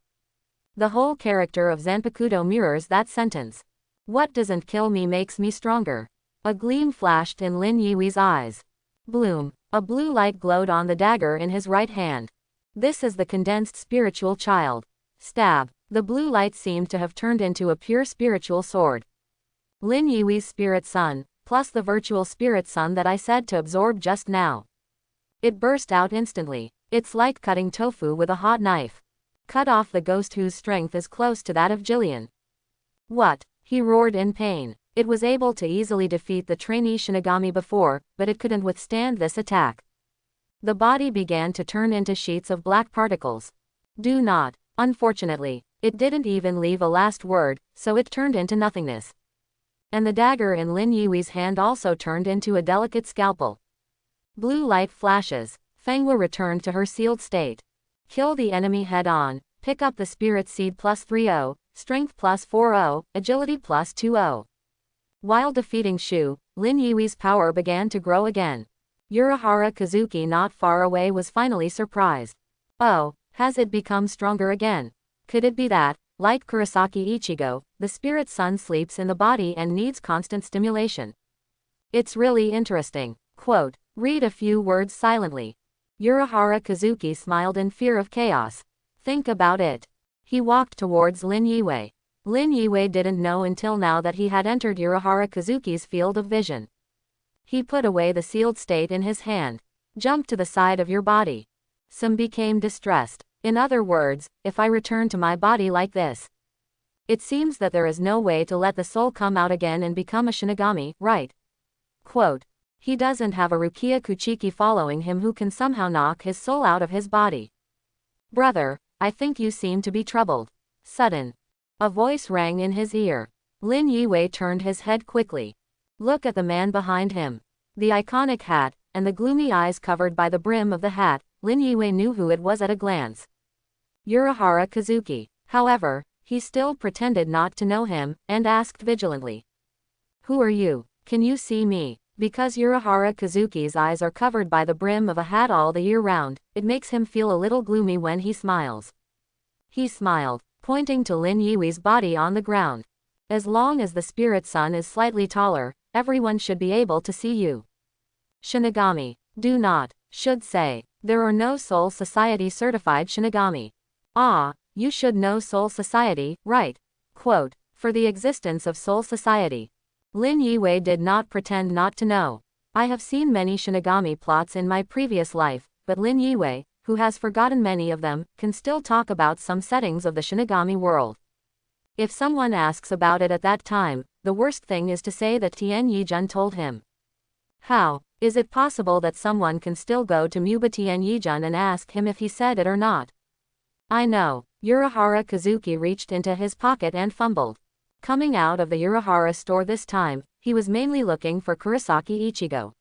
The whole character of Zanpakuto mirrors that sentence. What doesn't kill me makes me stronger. A gleam flashed in Lin Yiwei's eyes. Bloom. A blue light glowed on the dagger in his right hand. This is the condensed spiritual child. Stab. The blue light seemed to have turned into a pure spiritual sword. Lin Yiwei's spirit sun, plus the virtual spirit sun that I said to absorb just now. It burst out instantly. It's like cutting tofu with a hot knife. Cut off the ghost whose strength is close to that of Jillian. What? He roared in pain. It was able to easily defeat the trainee Shinigami before, but it couldn't withstand this attack. The body began to turn into sheets of black particles. Do not. Unfortunately, it didn't even leave a last word, so it turned into nothingness. And the dagger in Lin Yiwei's hand also turned into a delicate scalpel. Blue light flashes. Fanghua returned to her sealed state. Kill the enemy head on. Pick up the spirit seed plus 3-0, strength plus 4-0, agility plus 2-0. While defeating Shu, Lin Yiwei's power began to grow again. Urahara Kazuki not far away was finally surprised. Oh, has it become stronger again? Could it be that, like Kurosaki Ichigo, the spirit sun sleeps in the body and needs constant stimulation? It's really interesting. Quote. Read a few words silently. Urahara Kazuki smiled in fear of chaos. Think about it. He walked towards Lin Yiwei. Lin Yiwei didn't know until now that he had entered Urahara Kazuki's field of vision. He put away the sealed state in his hand. Jump to the side of your body. Some became distressed. In other words, if I return to my body like this, it seems that there is no way to let the soul come out again and become a Shinigami, right? Quote. He doesn't have a Rukia Kuchiki following him who can somehow knock his soul out of his body. Brother, I think you seem to be troubled. Sudden. A voice rang in his ear. Lin Yiwei turned his head quickly. Look at the man behind him. The iconic hat, and the gloomy eyes covered by the brim of the hat, Lin Yiwei knew who it was at a glance. Urahara Kazuki. However, he still pretended not to know him, and asked vigilantly. Who are you? Can you see me? Because Urahara Kazuki's eyes are covered by the brim of a hat all the year round, it makes him feel a little gloomy when he smiles. He smiled, pointing to Lin Yiwei's body on the ground. As long as the spirit sun is slightly taller, everyone should be able to see you. Shinigami. Do not. Should say. There are no Soul Society certified Shinigami. Ah, you should know Soul Society, right? Quote, for the existence of Soul Society. Lin Yiwei did not pretend not to know. I have seen many Shinigami plots in my previous life, but Lin Yiwei, who has forgotten many of them, can still talk about some settings of the Shinigami world. If someone asks about it at that time, the worst thing is to say that Tian Yijun told him. How is it possible that someone can still go to Muba Tian Yijun and ask him if he said it or not? I know. Urahara Kazuki reached into his pocket and fumbled. Coming out of the Urahara store this time, he was mainly looking for Kurosaki Ichigo.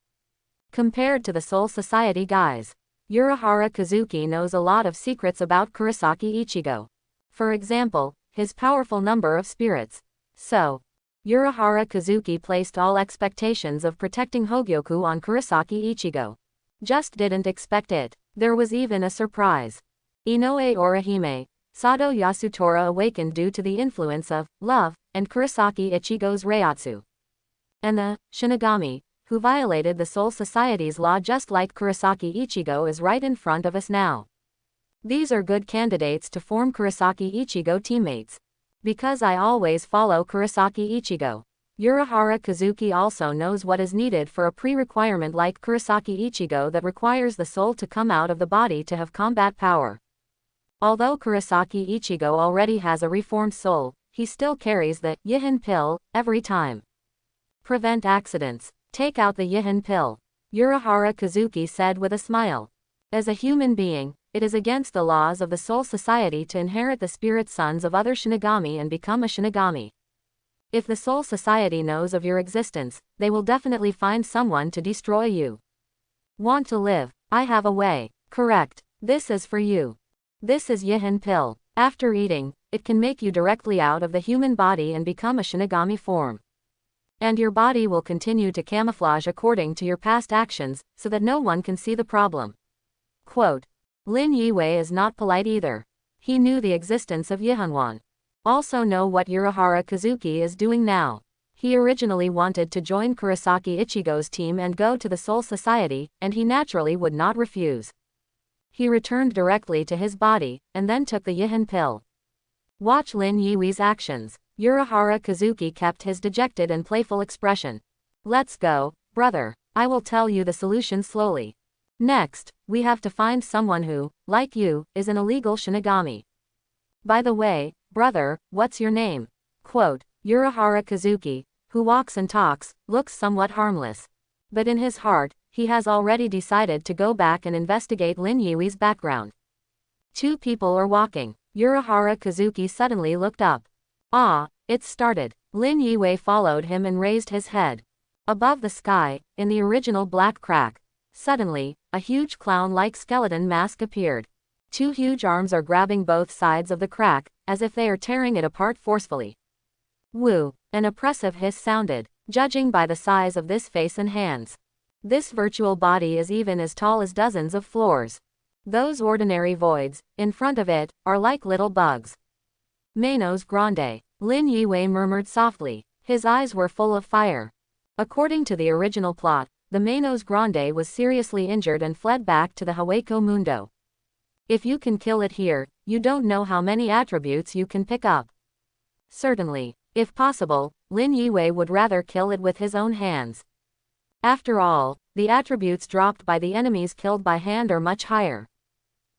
Compared to the Soul Society guys, Urahara Kazuki knows a lot of secrets about Kurosaki Ichigo. For example, his powerful number of spirits. So, Urahara Kazuki placed all expectations of protecting Hogyoku on Kurosaki Ichigo. Just didn't expect it. There was even a surprise. Inoue Orihime, Sado Yasutora awakened due to the influence of love and Kurosaki Ichigo's Reiatsu. And the Shinigami, who violated the Soul Society's law just like Kurosaki Ichigo, is right in front of us now. These are good candidates to form Kurosaki Ichigo teammates. Because I always follow Kurosaki Ichigo. Urahara Kazuki also knows what is needed for a pre-requirement like Kurosaki Ichigo that requires the soul to come out of the body to have combat power. Although Kurosaki Ichigo already has a reformed soul, he still carries the Yihin pill every time. Prevent accidents. Take out the Yihin pill. Urahara Kazuki said with a smile. As a human being, it is against the laws of the Soul Society to inherit the spirit sons of other Shinigami and become a Shinigami. If the Soul Society knows of your existence, they will definitely find someone to destroy you. Want to live? I have a way. Correct. This is for you. This is Yihin pill. After eating, it can make you directly out of the human body and become a Shinigami form. And your body will continue to camouflage according to your past actions, so that no one can see the problem. Quote, Lin Yiwei is not polite either. He knew the existence of Yihanwan. Also know what Urahara Kazuki is doing now. He originally wanted to join Kurosaki Ichigo's team and go to the Soul Society, and he naturally would not refuse. He returned directly to his body, and then took the Yihin pill. Watch Lin Yiwei's actions. Urahara Kazuki kept his dejected and playful expression. Let's go, brother. I will tell you the solution slowly. Next, we have to find someone who, like you, is an illegal Shinigami. By the way, brother, what's your name? Quote, Urahara Kazuki, who walks and talks, looks somewhat harmless. But in his heart, he has already decided to go back and investigate Lin Yiwei's background. Two people are walking. Urahara Kazuki suddenly looked up. Ah, it's started. Lin Yiwei followed him and raised his head. Above the sky, in the original black crack, suddenly, a huge clown-like skeleton mask appeared. Two huge arms are grabbing both sides of the crack, as if they are tearing it apart forcefully. Woo! An oppressive hiss sounded, judging by the size of this face and hands. This virtual body is even as tall as dozens of floors. Those ordinary voids, in front of it, are like little bugs. Manos Grande. Lin Yiwei murmured softly. His eyes were full of fire. According to the original plot, the Manos Grande was seriously injured and fled back to the Hueco Mundo. If you can kill it here, you don't know how many attributes you can pick up. Certainly, if possible, Lin Yiwei would rather kill it with his own hands. After all, the attributes dropped by the enemies killed by hand are much higher.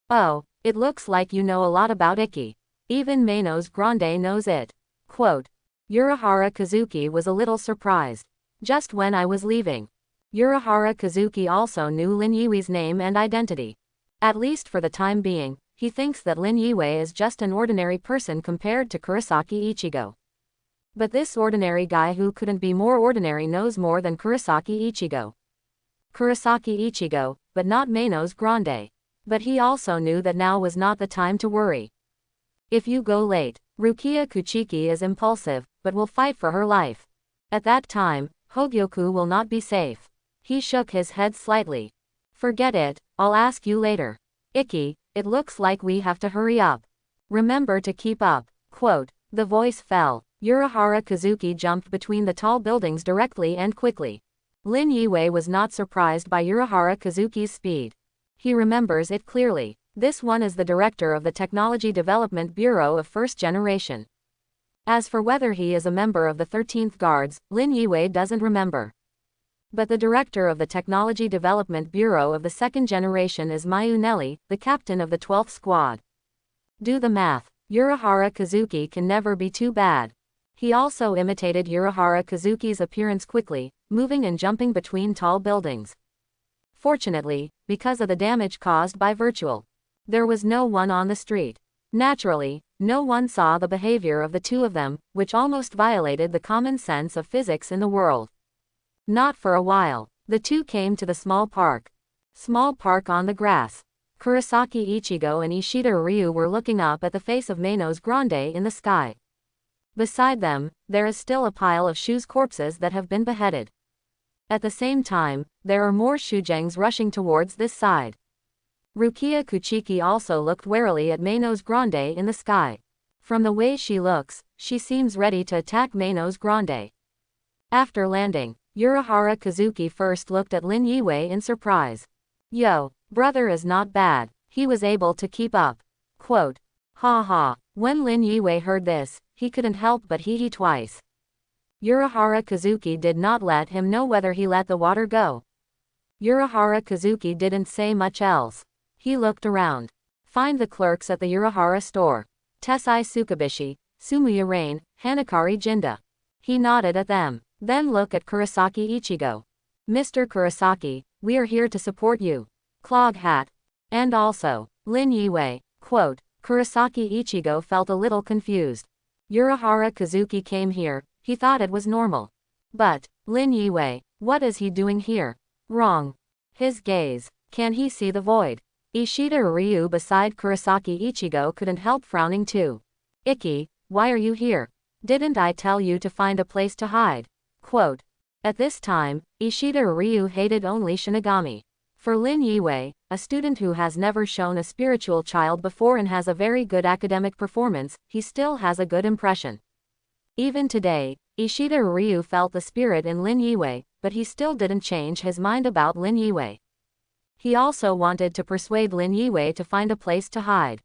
Oh, it looks like you know a lot about Ikki. Even Manos Grande knows it. Quote, Urahara Kazuki was a little surprised. Just when I was leaving. Urahara Kazuki also knew Lin Yiwei's name and identity. At least for the time being, he thinks that Lin Yiwei is just an ordinary person compared to Kurosaki Ichigo. But this ordinary guy who couldn't be more ordinary knows more than Kurosaki Ichigo. Kurosaki Ichigo, but not Manos Grande. But he also knew that now was not the time to worry. If you go late, Rukia Kuchiki is impulsive, but will fight for her life. At that time, Hogyoku will not be safe. He shook his head slightly. Forget it, I'll ask you later. Ikki, it looks like we have to hurry up. Remember to keep up. Quote, the voice fell. Urahara Kazuki jumped between the tall buildings directly and quickly. Lin Yiwei was not surprised by Urahara Kazuki's speed. He remembers it clearly. This one is the director of the Technology Development Bureau of First Generation. As for whether he is a member of the 13th Guards, Lin Yiwei doesn't remember. But the director of the Technology Development Bureau of the second generation is Mayu Nelly, the captain of the 12th Squad. Do the math. Urahara Kazuki can never be too bad. He also imitated Urahara Kazuki's appearance quickly, moving and jumping between tall buildings. Fortunately, because of the damage caused by virtual, there was no one on the street. Naturally, no one saw the behavior of the two of them, which almost violated the common sense of physics in the world. Not for a while. The two came to the small park. Small park on the grass. Kurosaki Ichigo and Ishida Ryu were looking up at the face of Manos Grande in the sky. Beside them, there is still a pile of Shu's corpses that have been beheaded. At the same time, there are more Shujengs rushing towards this side. Rukia Kuchiki also looked warily at Manos Grande in the sky. From the way she looks, she seems ready to attack Manos Grande. After landing, Urahara Kazuki first looked at Lin Yiwei in surprise. Yo, brother is not bad, he was able to keep up. Quote. Ha ha. When Lin Yiwei heard this, he couldn't help but hee twice. Urahara Kazuki did not let him know whether he let the water go. Urahara Kazuki didn't say much else. He looked around. Find the clerks at the Urahara store. Tessai Tsukabishi, Sumuya Rain, Hanakari Jinda. He nodded at them. Then look at Kurosaki Ichigo. Mr. Kurosaki, we are here to support you. Clog hat. And also, Lin Yiwei. Quote. Kurosaki Ichigo felt a little confused. Urahara Kazuki came here, he thought it was normal. But, Lin Yiwei, what is he doing here? Wrong. His gaze. Can he see the void? Ishida Ryu beside Kurosaki Ichigo couldn't help frowning too. Ikki, why are you here? Didn't I tell you to find a place to hide? Quote. At this time, Ishida Ryu hated only Shinigami. For Lin Yiwei, a student who has never shown a spiritual child before and has a very good academic performance, he still has a good impression. Even today, Ishida Ryu felt the spirit in Lin Yiwei, but he still didn't change his mind about Lin Yiwei. He also wanted to persuade Lin Yiwei to find a place to hide.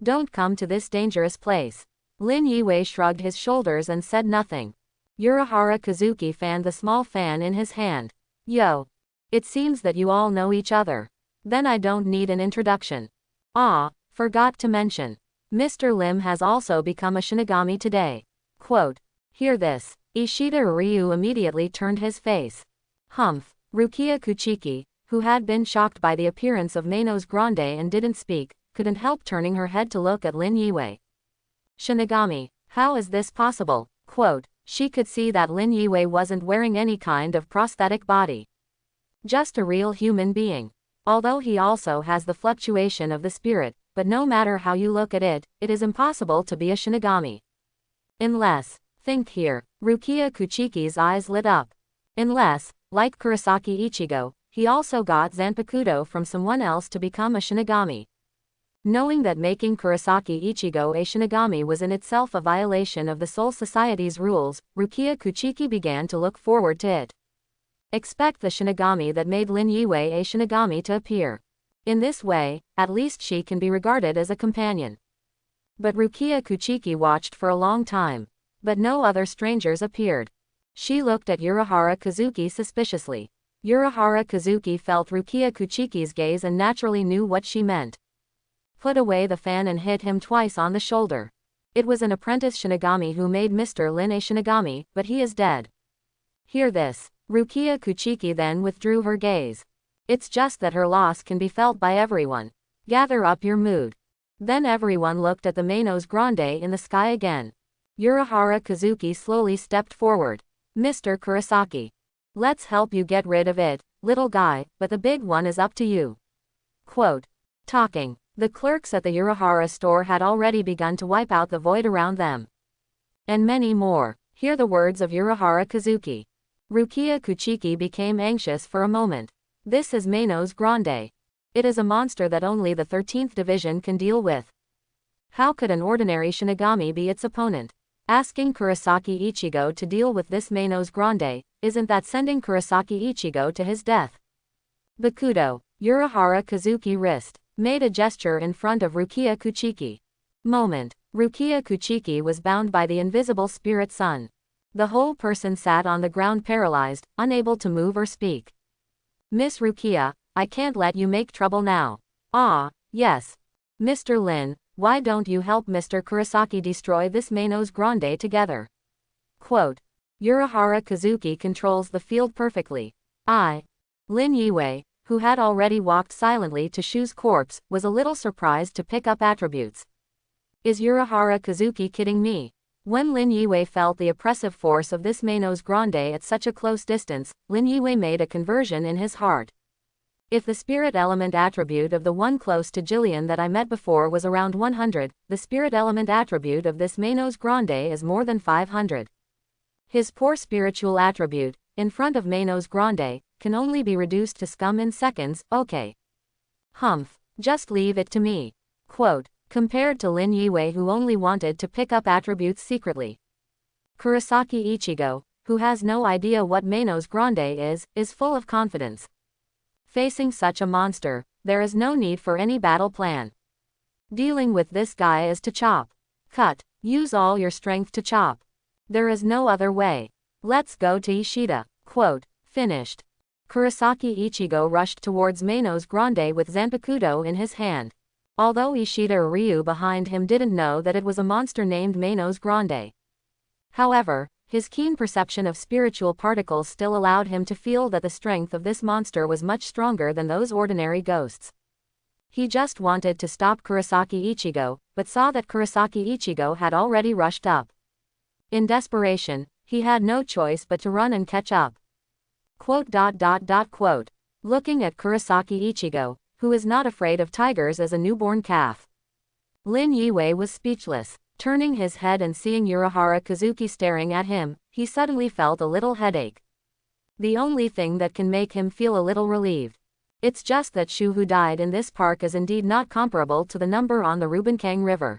Don't come to this dangerous place. Lin Yiwei shrugged his shoulders and said nothing. Urahara Kazuki fanned the small fan in his hand. Yo. It seems that you all know each other. Then I don't need an introduction. Ah, forgot to mention. Mr. Lim has also become a Shinigami today. Quote. Hear this. Ishida Ryu immediately turned his face. Humph. Rukia Kuchiki, who had been shocked by the appearance of Manos Grande and didn't speak, couldn't help turning her head to look at Lin Yiwei. Shinigami, how is this possible? Quote. She could see that Lin Yiwei wasn't wearing any kind of prosthetic body. Just a real human being. Although he also has the fluctuation of the spirit, but no matter how you look at it, it is impossible to be a Shinigami. Unless, think here, Rukia Kuchiki's eyes lit up. Unless, like Kurosaki Ichigo, he also got Zanpakuto from someone else to become a Shinigami. Knowing that making Kurosaki Ichigo a Shinigami was in itself a violation of the Soul Society's rules, Rukia Kuchiki began to look forward to it. Expect the Shinigami that made Lin Yiwei a Shinigami to appear. In this way, at least she can be regarded as a companion. But Rukia Kuchiki watched for a long time. But no other strangers appeared. She looked at Urahara Kazuki suspiciously. Urahara Kazuki felt Rukia Kuchiki's gaze and naturally knew what she meant. Put away the fan and hit him twice on the shoulder. It was an apprentice Shinigami who made Mr. Lin a Shinigami, but he is dead. Hear this. Rukia Kuchiki then withdrew her gaze. It's just that her loss can be felt by everyone. Gather up your mood. Then everyone looked at the Manos Grande in the sky again. Urahara Kazuki slowly stepped forward. Mr. Kurosaki. Let's help you get rid of it, little guy, but the big one is up to you. Quote. Talking. The clerks at the Urahara store had already begun to wipe out the void around them. And many more. Hear the words of Urahara Kazuki. Rukia Kuchiki became anxious for a moment. This is Manos Grande. It is a monster that only the 13th Division can deal with. How could an ordinary Shinigami be its opponent? Asking Kurosaki Ichigo to deal with this Manos Grande, isn't that sending Kurosaki Ichigo to his death? Bakudo. Urahara Kazuki wrist. Made a gesture in front of Rukia Kuchiki. Moment. Rukia Kuchiki was bound by the invisible spirit sun. The whole person sat on the ground paralyzed, unable to move or speak. Miss Rukia, I can't let you make trouble now. Ah, yes. Mr. Lin, why don't you help Mr. Kurosaki destroy this Manos Grande together? Quote. Urahara Kazuki controls the field perfectly. Lin Yue, who had already walked silently to Shu's corpse, was a little surprised to pick up attributes. Is Urahara Kazuki kidding me? When Lin Yue felt the oppressive force of this Manos Grande at such a close distance, Lin Yue made a conversion in his heart. If the spirit element attribute of the one close to Jillian that I met before was around 100, the spirit element attribute of this Manos Grande is more than 500. His poor spiritual attribute, in front of Manos Grande, can only be reduced to scum in seconds. Okay. Humph. Just leave it to me. Quote. Compared to Lin Yue, who only wanted to pick up attributes secretly. Kurosaki Ichigo, who has no idea what Manos Grande is full of confidence. Facing such a monster, there is no need for any battle plan. Dealing with this guy is to chop. Cut. Use all your strength to chop. There is no other way. Let's go to Ishida. Quote. Finished. Kurosaki Ichigo rushed towards Manos Grande with Zanpakuto in his hand. Although Ishida Ryu behind him didn't know that it was a monster named Manos Grande. However, his keen perception of spiritual particles still allowed him to feel that the strength of this monster was much stronger than those ordinary ghosts. He just wanted to stop Kurosaki Ichigo, but saw that Kurosaki Ichigo had already rushed up. In desperation, he had no choice but to run and catch up. Quote. Looking at Kurosaki Ichigo, who is not afraid of tigers as a newborn calf. Lin Yue was speechless. Turning his head and seeing Urahara Kazuki staring at him, he suddenly felt a little headache. The only thing that can make him feel a little relieved. It's just that Shu who died in this park is indeed not comparable to the number on the Rubenkang River.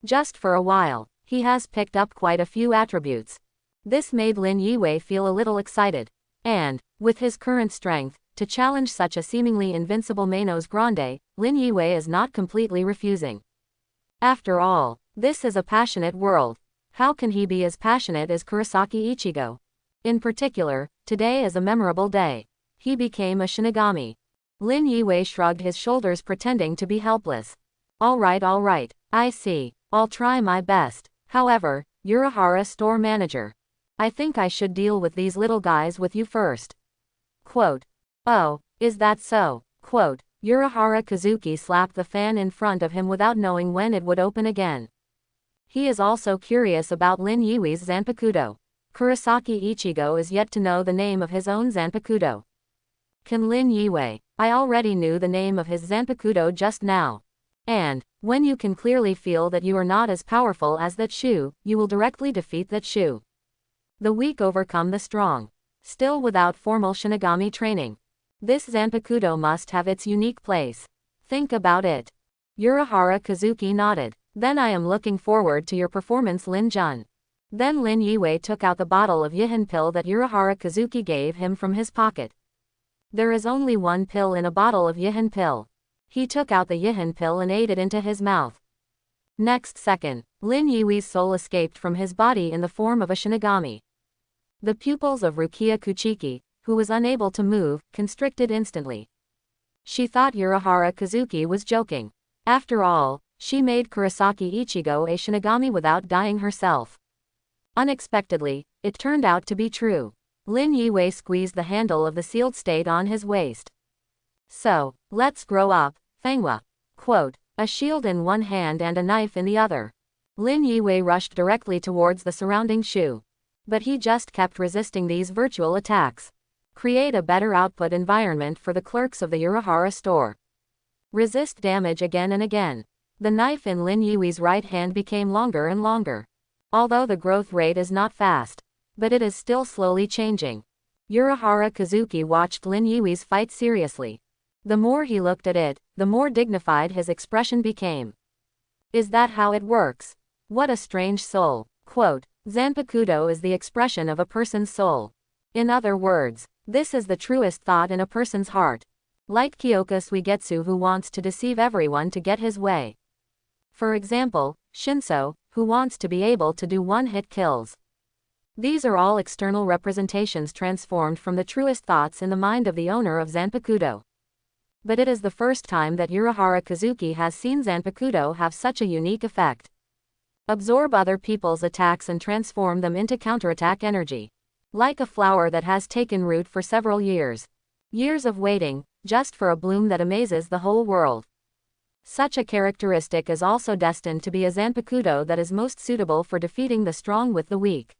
Just for a while, he has picked up quite a few attributes. This made Lin Yue feel a little excited. And, with his current strength, to challenge such a seemingly invincible Manos Grande, Lin Yue is not completely refusing. After all, this is a passionate world. How can he be as passionate as Kurosaki Ichigo? In particular, today is a memorable day. He became a Shinigami. Lin Yue shrugged his shoulders pretending to be helpless. All right, I see. I'll try my best. However, Urahara store manager. I think I should deal with these little guys with you first. Quote. Oh, is that so? Quote. Urahara Kazuki slapped the fan in front of him without knowing when it would open again. He is also curious about Lin Yue's Zanpakuto. Kurosaki Ichigo is yet to know the name of his own Zanpakuto. Can Lin Yue? I already knew the name of his Zanpakuto just now. And, when you can clearly feel that you are not as powerful as that Shu, you will directly defeat that Shu. The weak overcome the strong. Still without formal Shinigami training. This Zanpakuto must have its unique place. Think about it. Urahara Kazuki nodded. Then I am looking forward to your performance, Lin Jun. Then Lin Yue took out the bottle of Yihan pill that Urahara Kazuki gave him from his pocket. There is only one pill in a bottle of Yihan pill. He took out the Yihan pill and ate it into his mouth. Next second, Lin Yue's soul escaped from his body in the form of a Shinigami. The pupils of Rukia Kuchiki, who was unable to move, constricted instantly. She thought Urahara Kazuki was joking. After all, she made Kurosaki Ichigo a Shinigami without dying herself. Unexpectedly, it turned out to be true. Lin Yue squeezed the handle of the sealed state on his waist. So, let's grow up, Fanghua. Quote. A shield in one hand and a knife in the other. Lin Yue rushed directly towards the surrounding Shu. But he just kept resisting these virtual attacks. Create a better output environment for the clerks of the Urahara store. Resist damage again and again. The knife in Lin Yue's right hand became longer and longer. Although the growth rate is not fast. But it is still slowly changing. Urahara Kazuki watched Lin Yue's fight seriously. The more he looked at it, the more dignified his expression became. Is that how it works? What a strange soul. Quote. Zanpakuto is the expression of a person's soul. In other words, this is the truest thought in a person's heart. Like Kyoka Suigetsu, who wants to deceive everyone to get his way. For example, Shinso, who wants to be able to do one-hit kills. These are all external representations transformed from the truest thoughts in the mind of the owner of Zanpakuto. But it is the first time that Urahara Kazuki has seen Zanpakuto have such a unique effect. Absorb other people's attacks and transform them into counterattack energy. Like a flower that has taken root for several years. Years of waiting, just for a bloom that amazes the whole world. Such a characteristic is also destined to be a Zanpakuto that is most suitable for defeating the strong with the weak.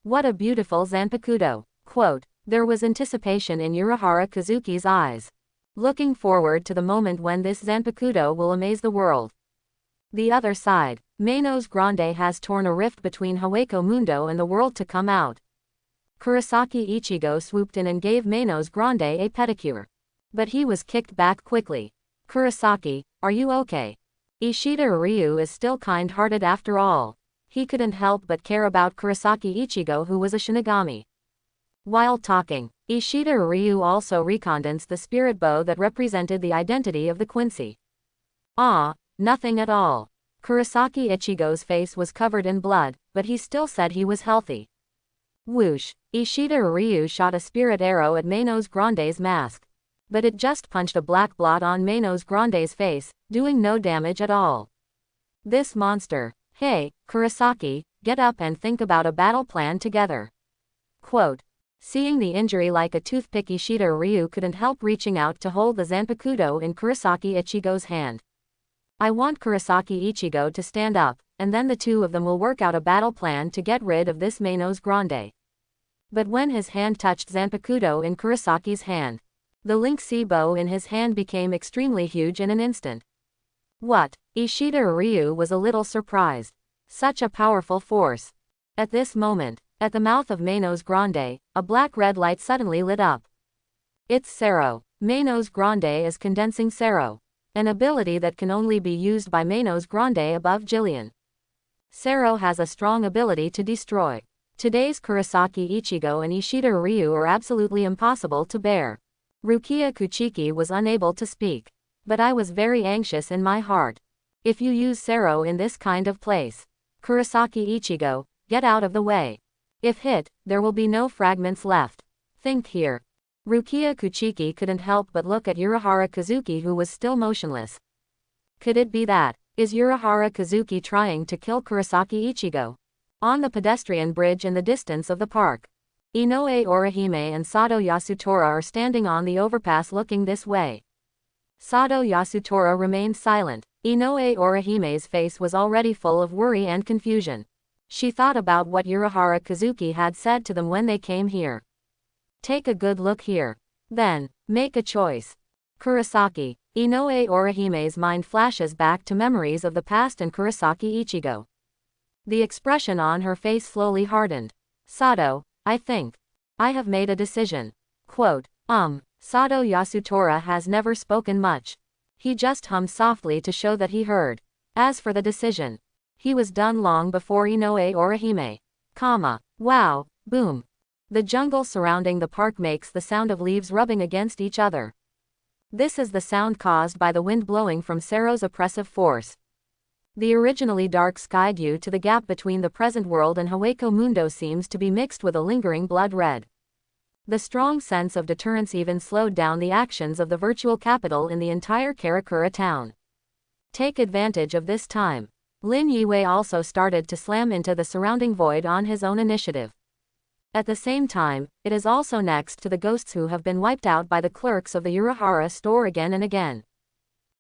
What a beautiful Zanpakuto. Quote, there was anticipation in Urahara Kazuki's eyes. Looking forward to the moment when this Zanpakuto will amaze the world. The other side, Manos Grande has torn a rift between Haweko Mundo and the world to come out. Kurosaki Ichigo swooped in and gave Manos Grande a pedicure. But he was kicked back quickly. Kurosaki, are you okay? Ishida Ryu is still kind-hearted after all. He couldn't help but care about Kurosaki Ichigo, who was a Shinigami. While talking, Ishida Ryu also recondensed the spirit bow that represented the identity of the Quincy. Nothing at all. Kurosaki Ichigo's face was covered in blood, but he still said he was healthy. Whoosh! Ishida Ryu shot a spirit arrow at Manos Grande's mask. But it just punched a black blot on Manos Grande's face, doing no damage at all. This monster. Hey, Kurosaki, get up and think about a battle plan together. Quote. Seeing the injury like a toothpick, Ishida Ryu couldn't help reaching out to hold the Zanpakuto in Kurosaki Ichigo's hand. I want Kurosaki Ichigo to stand up, and then the two of them will work out a battle plan to get rid of this Manos Grande. But when his hand touched Zanpakuto in Kurosaki's hand, the link C bow in his hand became extremely huge in an instant. What? Ishida Ryu was a little surprised. Such a powerful force. At this moment, at the mouth of Manos Grande, a black-red light suddenly lit up. It's Sero. Manos Grande is condensing Sero. An ability that can only be used by Manos Grande above Jillian. Sero has a strong ability to destroy. Today's Kurosaki Ichigo and Ishida Ryu are absolutely impossible to bear. Rukia Kuchiki was unable to speak. But I was very anxious in my heart. If you use Sero in this kind of place, Kurosaki Ichigo, get out of the way. If hit, there will be no fragments left. Think here. Rukia Kuchiki couldn't help but look at Urahara Kazuki, who was still motionless. Could it be that? Is Urahara Kazuki trying to kill Kurosaki Ichigo? On the pedestrian bridge in the distance of the park, Inoue Orihime and Sato Yasutora are standing on the overpass looking this way. Sato Yasutora remained silent. Inoue Orihime's face was already full of worry and confusion. She thought about what Urahara Kazuki had said to them when they came here. Take a good look here. Then, make a choice. Kurosaki. Inoue Orihime's mind flashes back to memories of the past and Kurosaki Ichigo. The expression on her face slowly hardened. Sato, I think I have made a decision. Quote, Sato Yasutora has never spoken much. He just hummed softly to show that he heard. As for the decision, he was done long before Inoue Orihime. Wow, boom. The jungle surrounding the park makes the sound of leaves rubbing against each other. This is the sound caused by the wind blowing from Sero's oppressive force. The originally dark sky due to the gap between the present world and Haweko Mundo seems to be mixed with a lingering blood red. The strong sense of deterrence even slowed down the actions of the virtual capital in the entire Karakura town. Take advantage of this time. Lin Yue also started to slam into the surrounding void on his own initiative. At the same time, it is also next to the ghosts who have been wiped out by the clerks of the Urahara store again and again.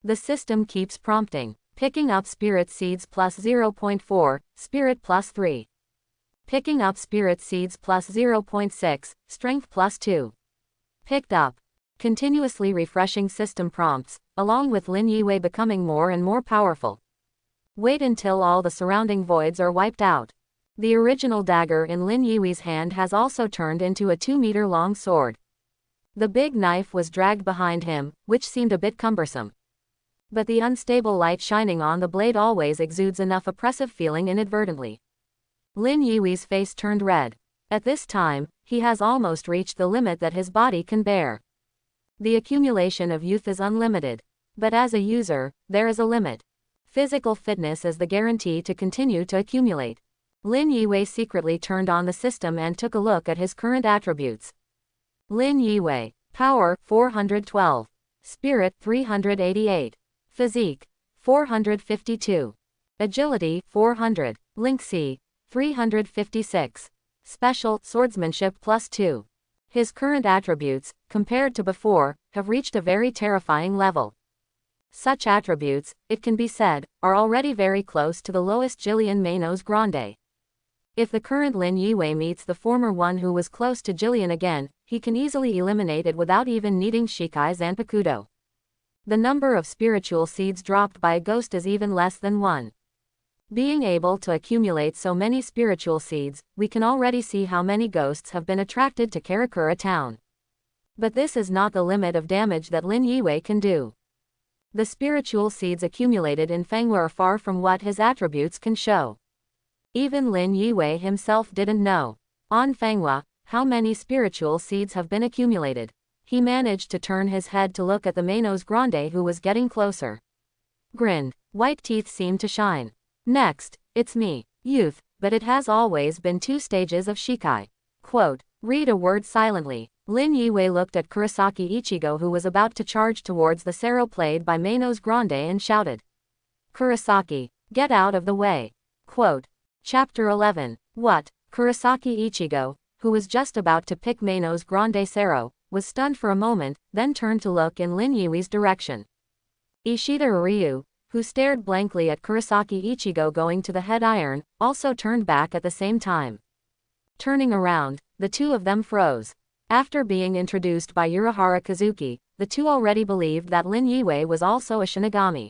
The system keeps prompting. Picking up spirit seeds plus 0.4, spirit plus 3. Picking up spirit seeds plus 0.6, strength plus 2. Picked up. Continuously refreshing system prompts, along with Lin Yue becoming more and more powerful. Wait until all the surrounding voids are wiped out. The original dagger in Lin Yue's hand has also turned into a 2-meter-long sword. The big knife was dragged behind him, which seemed a bit cumbersome. But the unstable light shining on the blade always exudes enough oppressive feeling inadvertently. Lin Yue's face turned red. At this time, he has almost reached the limit that his body can bear. The accumulation of youth is unlimited. But as a user, there is a limit. Physical fitness is the guarantee to continue to accumulate. Lin Yiwei secretly turned on the system and took a look at his current attributes. Lin Yiwei. Power, 412. Spirit, 388. Physique, 452. Agility, 400. Lingxi, 356. Special, swordsmanship +2. His current attributes, compared to before, have reached a very terrifying level. Such attributes, it can be said, are already very close to the lowest Jillian Manos Grande. If the current Lin Yiwei meets the former one who was close to Jillian again, he can easily eliminate it without even needing Shikai Zanpakuto. The number of spiritual seeds dropped by a ghost is even less than 1. Being able to accumulate so many spiritual seeds, we can already see how many ghosts have been attracted to Karakura town. But this is not the limit of damage that Lin Yiwei can do. The spiritual seeds accumulated in Fengwa are far from what his attributes can show. Even Lin Yiwei himself didn't know, on Fengwa, how many spiritual seeds have been accumulated. He managed to turn his head to look at the Manos Grande who was getting closer. Grinned. White teeth seemed to shine. Next, it's me, youth, but it has always been 2 stages of Shikai. Quote, read a word silently. Lin Yiwei looked at Kurosaki Ichigo who was about to charge towards the Sero played by Manos Grande and shouted. Kurosaki, get out of the way. Quote. Chapter 11. What? Kurosaki Ichigo, who was just about to pick Manos Grande Sero, was stunned for a moment, then turned to look in Lin Yiwei's direction. Ishida Ryu, who stared blankly at Kurosaki Ichigo going to the head iron, also turned back at the same time. Turning around, the two of them froze. After being introduced by Urahara Kazuki, the two already believed that Lin Yiwei was also a Shinigami.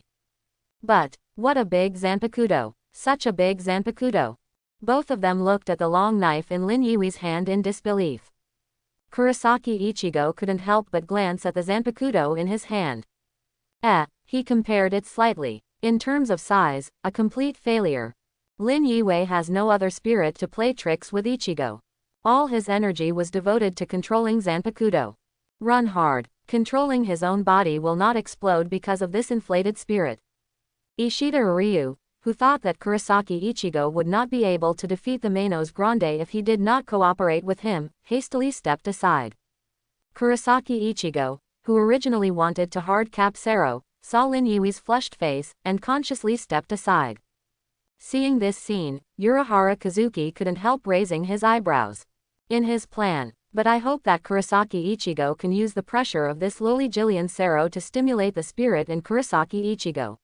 But, what a big Zanpakuto! Such a big Zanpakuto! Both of them looked at the long knife in Lin Yiwei's hand in disbelief. Kurosaki Ichigo couldn't help but glance at the Zanpakuto in his hand. He compared it slightly. In terms of size, a complete failure. Lin Yiwei has no other spirit to play tricks with Ichigo. All his energy was devoted to controlling Zanpakuto. Run hard. Controlling his own body will not explode because of this inflated spirit. Ishida Ryu, who thought that Kurosaki Ichigo would not be able to defeat the Manos Grande if he did not cooperate with him, hastily stepped aside. Kurosaki Ichigo, who originally wanted to hard cap Sero, saw Lin Yiwei's flushed face, and consciously stepped aside. Seeing this scene, Urahara Kazuki couldn't help raising his eyebrows. In his plan, but I hope that Kurosaki Ichigo can use the pressure of this lowly Jillian Sero to stimulate the spirit in Kurosaki Ichigo.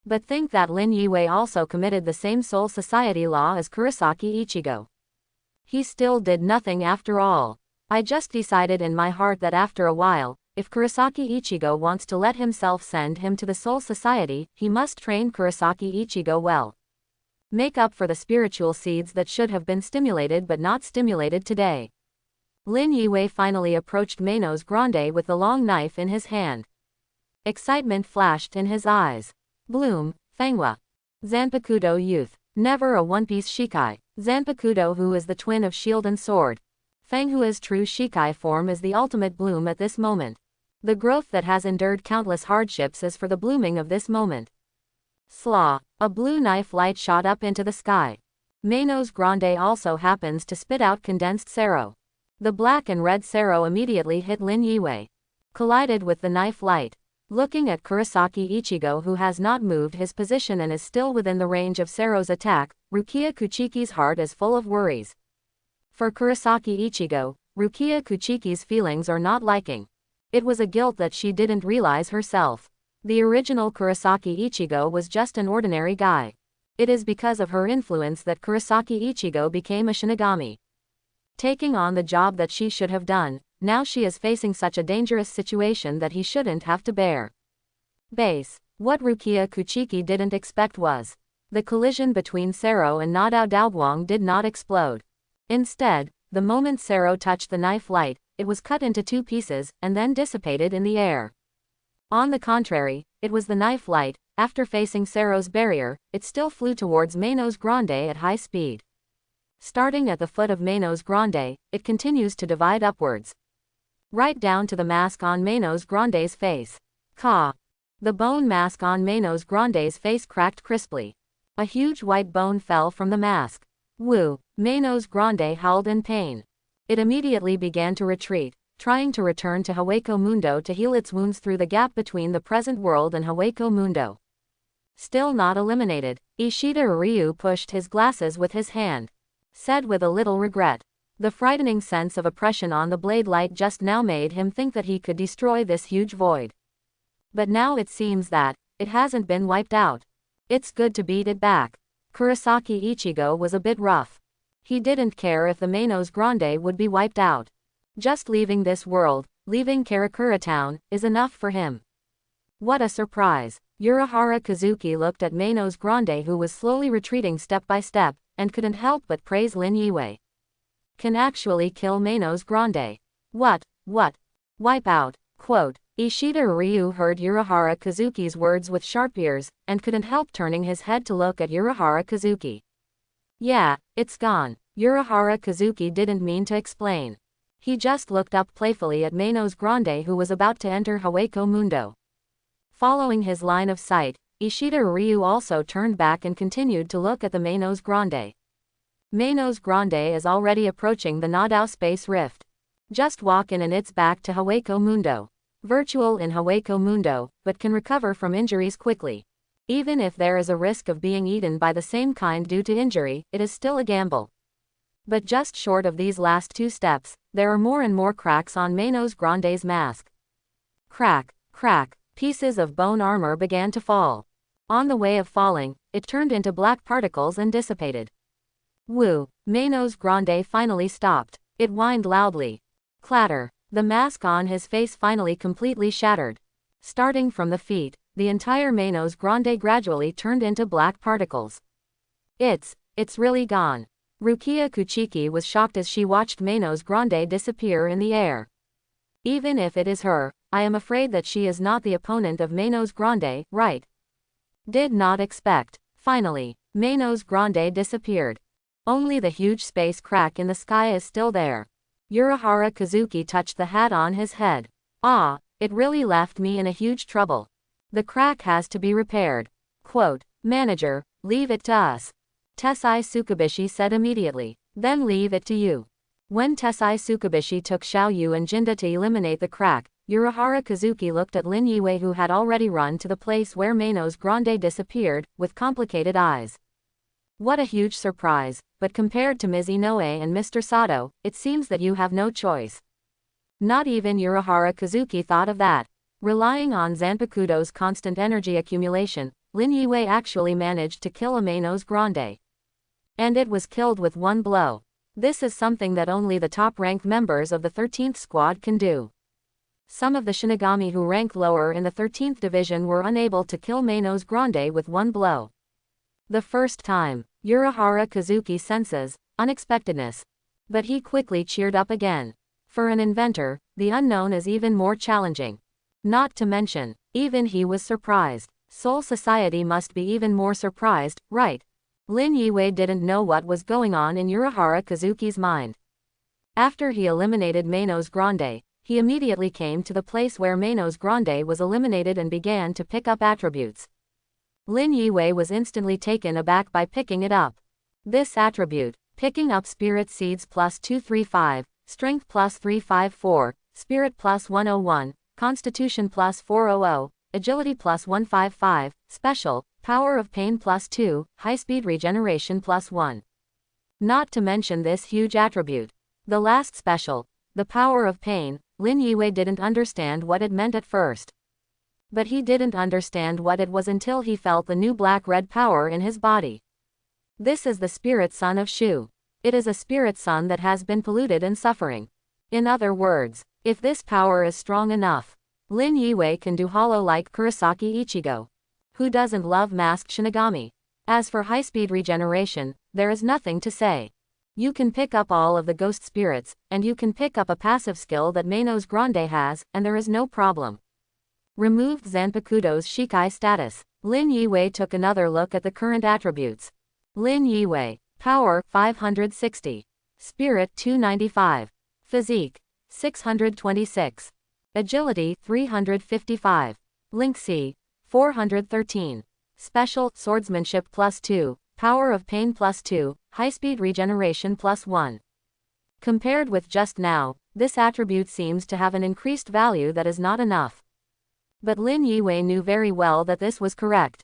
But think that Lin Yiwei also committed the same soul society law as Kurosaki Ichigo. He still did nothing after all. I just decided in my heart that after a while, if Kurosaki Ichigo wants to let himself send him to the Soul Society, he must train Kurosaki Ichigo well. Make up for the spiritual seeds that should have been stimulated but not stimulated today. Lin Yiwei finally approached Manos Grande with the long knife in his hand. Excitement flashed in his eyes. Bloom, Fengwa. Zanpakuto youth. Never a one-piece Shikai. Zanpakuto who is the twin of shield and sword. Fenghua's true Shikai form is the ultimate bloom at this moment. The growth that has endured countless hardships is for the blooming of this moment. Slaw. A blue knife light shot up into the sky. Manos Grande also happens to spit out condensed Sero. The black and red Sero immediately hit Lin Yiwei. Collided with the knife light. Looking at Kurosaki Ichigo who has not moved his position and is still within the range of Sero's attack, Rukia Kuchiki's heart is full of worries. For Kurosaki Ichigo, Rukia Kuchiki's feelings are not liking. It was a guilt that she didn't realize herself. The original Kurosaki Ichigo was just an ordinary guy. It is because of her influence that Kurosaki Ichigo became a Shinigami. Taking on the job that she should have done, now she is facing such a dangerous situation that he shouldn't have to bear. Base. What Rukia Kuchiki didn't expect was the collision between Sero and Nadao Daoguang did not explode. Instead, the moment Sero touched the knife light, it was cut into 2 pieces, and then dissipated in the air. On the contrary, it was the knife light, after facing Sero's barrier, it still flew towards Manos Grande at high speed. Starting at the foot of Manos Grande, it continues to divide upwards. Right down to the mask on Manos Grande's face. Ka. The bone mask on Manos Grande's face cracked crisply. A huge white bone fell from the mask. Woo! Manos Grande howled in pain. It immediately began to retreat, trying to return to Hueco Mundo to heal its wounds through the gap between the present world and Hueco Mundo. Still not eliminated, Ishida Ryu pushed his glasses with his hand. Said with a little regret. The frightening sense of oppression on the blade light just now made him think that he could destroy this huge void. But now it seems that it hasn't been wiped out. It's good to beat it back. Kurosaki Ichigo was a bit rough. He didn't care if the Manos Grande would be wiped out. Just leaving this world, leaving Karakura Town, is enough for him. What a surprise. Urahara Kazuki looked at Manos Grande, who was slowly retreating step by step, and couldn't help but praise Lin Yue. Can actually kill Manos Grande. What? Wipe out. Quote. Ishida Ryu heard Urahara Kazuki's words with sharp ears, and couldn't help turning his head to look at Urahara Kazuki. Yeah, it's gone. Urahara Kazuki didn't mean to explain. He just looked up playfully at Manos Grande, who was about to enter Hueco Mundo. Following his line of sight, Ishida Ryu also turned back and continued to look at the Manos Grande. Manos Grande is already approaching the Nadao space rift. Just walk in and it's back to Hueco Mundo. Virtual in Hueco Mundo, but can recover from injuries quickly. Even if there is a risk of being eaten by the same kind due to injury, it is still a gamble. But just short of these last two steps, there are more and more cracks on Manos Grande's mask. Crack, crack, pieces of bone armor began to fall. On the way of falling, it turned into black particles and dissipated. Woo! Manos Grande finally stopped. It whined loudly. Clatter. The mask on his face finally completely shattered. Starting from the feet, the entire Manos Grande gradually turned into black particles. It's really gone. Rukia Kuchiki was shocked as she watched Manos Grande disappear in the air. Even if it is her, I am afraid that she is not the opponent of Manos Grande, right? Did not expect. Finally, Manos Grande disappeared. Only the huge space crack in the sky is still there. Urahara Kazuki touched the hat on his head. Ah, it really left me in a huge trouble. The crack has to be repaired. Quote, Manager, leave it to us. Tessai Tsukubishi said immediately. Then leave it to you. When Tessai Tsukubishi took Xiaoyu and Jinda to eliminate the crack, Urahara Kazuki looked at Lin Yue, who had already run to the place where Manos Grande disappeared, with complicated eyes. What a huge surprise, but compared to Ms. Inoue and Mr. Sato, it seems that you have no choice. Not even Urahara Kazuki thought of that. Relying on Zanpakuto's constant energy accumulation, Lin Yue actually managed to kill a Manos Grande. And it was killed with one blow. This is something that only the top-ranked members of the 13th squad can do. Some of the Shinigami who rank lower in the 13th division were unable to kill Manos Grande with one blow. The first time, Urahara Kazuki senses unexpectedness. But he quickly cheered up again. For an inventor, the unknown is even more challenging. Not to mention, even he was surprised. Soul Society must be even more surprised, right? Lin Yue didn't know what was going on in Urahara Kazuki's mind. After he eliminated Manos Grande, he immediately came to the place where Manos Grande was eliminated and began to pick up attributes. Lin Yue was instantly taken aback by picking it up. This attribute, picking up Spirit Seeds plus 235, Strength plus 354, Spirit plus 101, Constitution plus 400, Agility plus 155, Special, Power of Pain plus 2, High Speed Regeneration plus 1. Not to mention this huge attribute. The last special, the Power of Pain, Lin Yue didn't understand what it meant at first. But he didn't understand what it was until he felt the new black-red power in his body. This is the Spirit Sun of Shu. It is a Spirit Sun that has been polluted and suffering. In other words, if this power is strong enough, Lin Yue can do hollow like Kurosaki Ichigo. Who doesn't love masked Shinigami? As for high-speed regeneration, there is nothing to say. You can pick up all of the ghost spirits, and you can pick up a passive skill that Manos Grande has, and there is no problem. Removed Zanpakuto's Shikai status. Lin Yue took another look at the current attributes. Lin Yue, Power, 560. Spirit, 295. Physique, 626. Agility, 355. Lingxi, 413. Special, swordsmanship +2, power of pain +2, high-speed regeneration +1. Compared with just now, this attribute seems to have an increased value that is not enough. But Lin Yiwei knew very well that this was correct.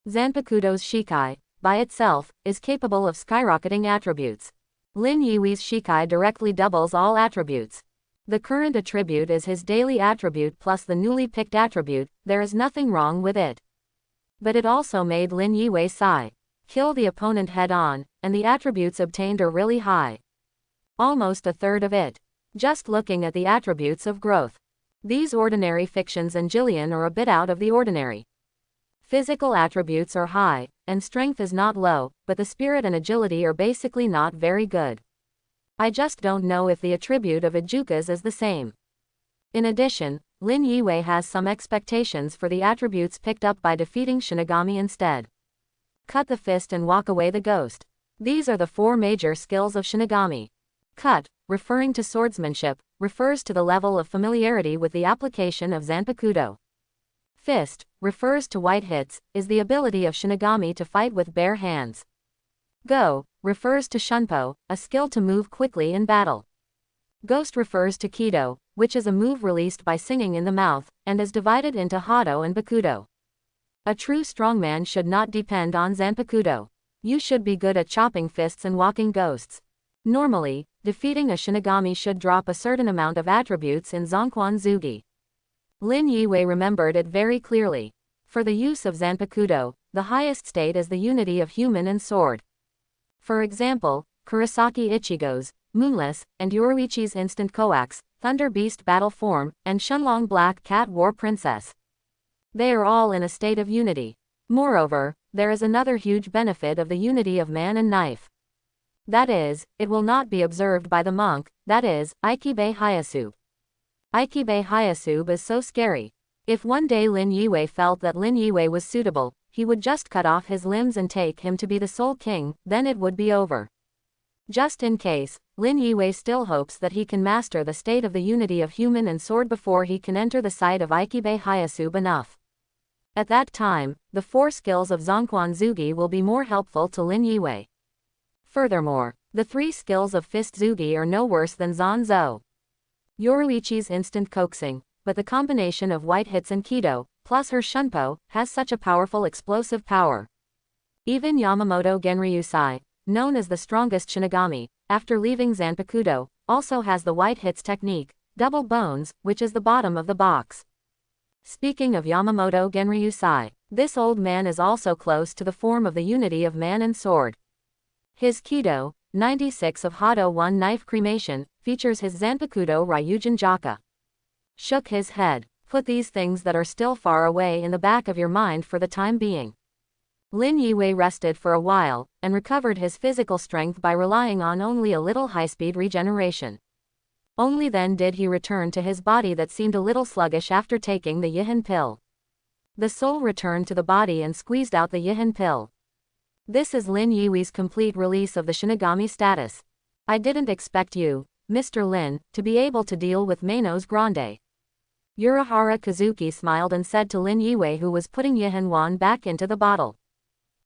Zanpakuto's Shikai, by itself, is capable of skyrocketing attributes. Lin Yiwei's Shikai directly doubles all attributes. The current attribute is his daily attribute plus the newly picked attribute, there is nothing wrong with it. But it also made Lin Yiwei sigh. Kill the opponent head-on, and the attributes obtained are really high. Almost a third of it. Just looking at the attributes of growth. These ordinary fictions and Jillian are a bit out of the ordinary. Physical attributes are high, and strength is not low, but the spirit and agility are basically not very good. I just don't know if the attribute of Ijuka's is the same. In addition, Lin Yiwei has some expectations for the attributes picked up by defeating Shinigami instead. Cut the fist and walk away the ghost. These are the 4 major skills of Shinigami. Cut, referring to swordsmanship, refers to the level of familiarity with the application of Zanpakuto. Fist, refers to white hits, is the ability of Shinigami to fight with bare hands. Go, refers to Shunpo, a skill to move quickly in battle. Ghost refers to Kido, which is a move released by singing in the mouth, and is divided into Hado and Bakudo. A true strongman should not depend on Zanpakuto. You should be good at chopping fists and walking ghosts. Normally, defeating a Shinigami should drop a certain amount of attributes in Zonquan Zugi. Lin Yiwei remembered it very clearly. For the use of Zanpakuto, the highest state is the unity of human and sword. For example, Kurosaki Ichigo's, Moonless, and Yoruichi's Instant Coax, Thunder Beast Battle Form, and Shunlong Black Cat War Princess. They are all in a state of unity. Moreover, there is another huge benefit of the unity of man and knife. That is, it will not be observed by the monk, that is, Ikibe Hyasube. Ikibe Hyasube is so scary. If one day Lin Yiwei felt that Lin Yiwei was suitable, he would just cut off his limbs and take him to be the sole king, then it would be over. Just in case, Lin Yiwei still hopes that he can master the state of the unity of human and sword before he can enter the sight of Ikibe Hyasube enough. At that time, the 4 skills of Zonquan Zugi will be more helpful to Lin Yiwei. Furthermore, the 3 skills of Fist Zugi are no worse than Zanzo. Yoruichi's instant coaxing, but the combination of white hits and Kido, plus her Shunpo, has such a powerful explosive power. Even Yamamoto Genryusai, known as the strongest Shinigami, after leaving Zanpakuto, also has the white hits technique, double bones, which is the bottom of the box. Speaking of Yamamoto Genryusai, this old man is also close to the form of the unity of man and sword. His Kido, 96 of Hado 1 Knife Cremation, features his Zanpakuto Ryujin Jaka. Shook his head. Put these things that are still far away in the back of your mind for the time being. Lin Yiwei rested for a while, and recovered his physical strength by relying on only a little high-speed regeneration. Only then did he return to his body that seemed a little sluggish after taking the Yihan pill. The soul returned to the body and squeezed out the Yihan pill. This is Lin Yiwei's complete release of the Shinigami status. I didn't expect you, Mr. Lin, to be able to deal with Manos Grande. Urahara Kazuki smiled and said to Lin Yiwei, who was putting Yihan Wan back into the bottle.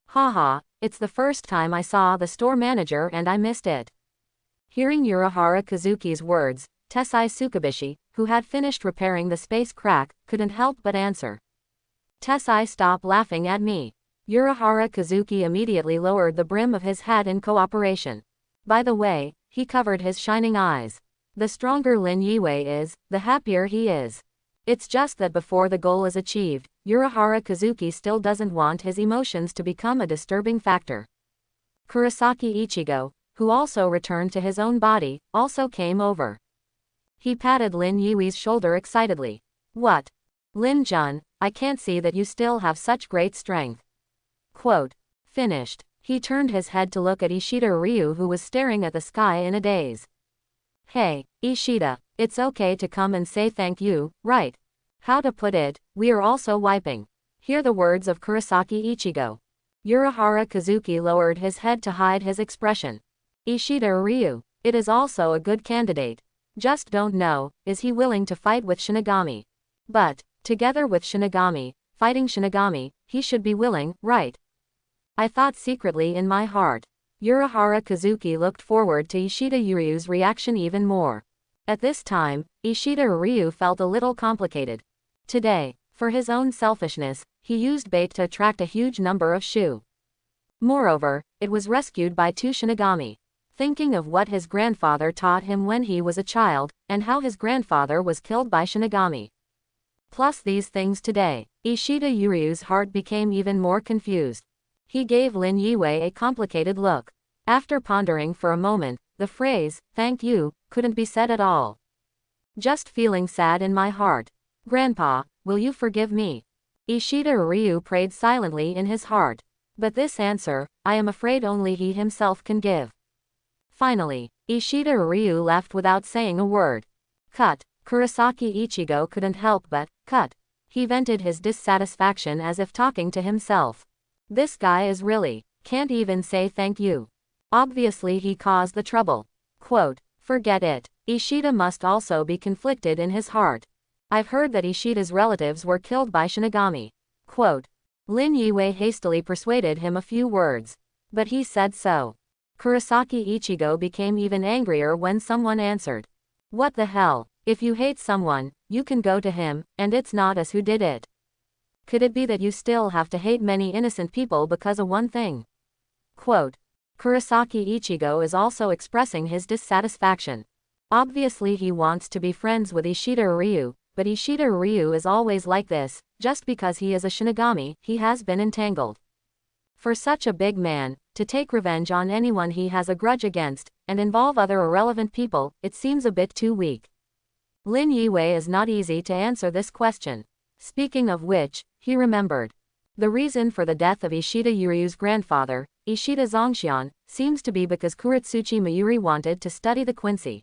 Haha, it's the first time I saw the store manager and I missed it. Hearing Urahara Kazuki's words, Tessai Tsukubishi, who had finished repairing the space crack, couldn't help but answer. Tessai, stop laughing at me. Urahara Kazuki immediately lowered the brim of his hat in cooperation. By the way, he covered his shining eyes. The stronger Lin Yiwei is, the happier he is. It's just that before the goal is achieved, Urahara Kazuki still doesn't want his emotions to become a disturbing factor. Kurosaki Ichigo, who also returned to his own body, also came over. He patted Lin Yiwei's shoulder excitedly. What? Lin-jun, I can't see that you still have such great strength. Quote. Finished. He turned his head to look at Ishida Ryu, who was staring at the sky in a daze. Hey, Ishida, it's okay to come and say thank you, right? How to put it, we are also wiping. Hear the words of Kurosaki Ichigo. Urahara Kazuki lowered his head to hide his expression. Ishida Ryu, it is also a good candidate. Just don't know, is he willing to fight with Shinigami? But, together with Shinigami, fighting Shinigami, he should be willing, right? I thought secretly in my heart. Urahara Kazuki looked forward to Ishida Yuryu's reaction even more. At this time, Ishida Uryu felt a little complicated. Today, for his own selfishness, he used bait to attract a huge number of shu. Moreover, it was rescued by two Shinigami. Thinking of what his grandfather taught him when he was a child, and how his grandfather was killed by Shinigami. Plus these things today, Ishida Yuryu's heart became even more confused. He gave Lin Yue a complicated look. After pondering for a moment, the phrase, "thank you," couldn't be said at all. Just feeling sad in my heart. Grandpa, will you forgive me? Ishida Uryu prayed silently in his heart. But this answer, I am afraid only he himself can give. Finally, Ishida Uryu left without saying a word. Cut. Kurosaki Ichigo couldn't help but, cut. He vented his dissatisfaction as if talking to himself. This guy is really, can't even say thank you. Obviously he caused the trouble. Quote, forget it. Ishida must also be conflicted in his heart. I've heard that Ishida's relatives were killed by Shinigami. Quote, Lin Yue hastily persuaded him a few words. But he said so. Kurosaki Ichigo became even angrier when someone answered. What the hell? If you hate someone, you can go to him, and it's not us who did it. Could it be that you still have to hate many innocent people because of one thing? Quote, Kurosaki Ichigo is also expressing his dissatisfaction. Obviously he wants to be friends with Ishida Uryu, but Ishida Uryu is always like this, just because he is a Shinigami, he has been entangled. For such a big man, to take revenge on anyone he has a grudge against, and involve other irrelevant people, it seems a bit too weak. Lin Yue is not easy to answer this question. Speaking of which, he remembered. The reason for the death of Ishida Yuryu's grandfather, Ishida Zongxian, seems to be because Kuretsuchi Mayuri wanted to study the Quincy.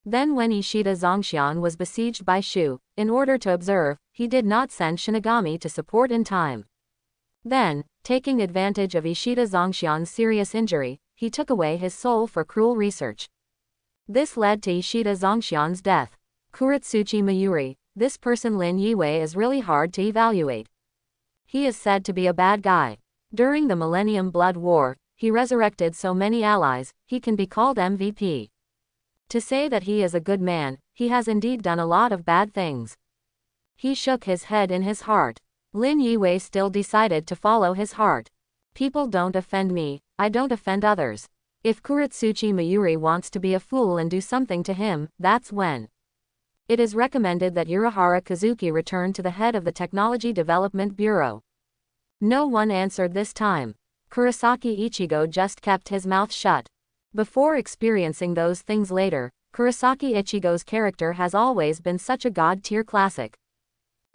Then when Ishida Zongxian was besieged by Shu, in order to observe, he did not send Shinigami to support in time. Then, taking advantage of Ishida Zongxian's serious injury, he took away his soul for cruel research. This led to Ishida Zongxian's death. Kuretsuchi Mayuri, this person Lin Yue is really hard to evaluate. He is said to be a bad guy. During the Millennium Blood War, he resurrected so many allies, he can be called MVP. To say that he is a good man, he has indeed done a lot of bad things. He shook his head in his heart. Lin Yue still decided to follow his heart. People don't offend me, I don't offend others. If Kuretsuchi Mayuri wants to be a fool and do something to him, that's when. It is recommended that Urahara Kazuki return to the head of the Technology Development Bureau. No one answered this time. Kurosaki Ichigo just kept his mouth shut. Before experiencing those things later, Kurosaki Ichigo's character has always been such a god-tier classic.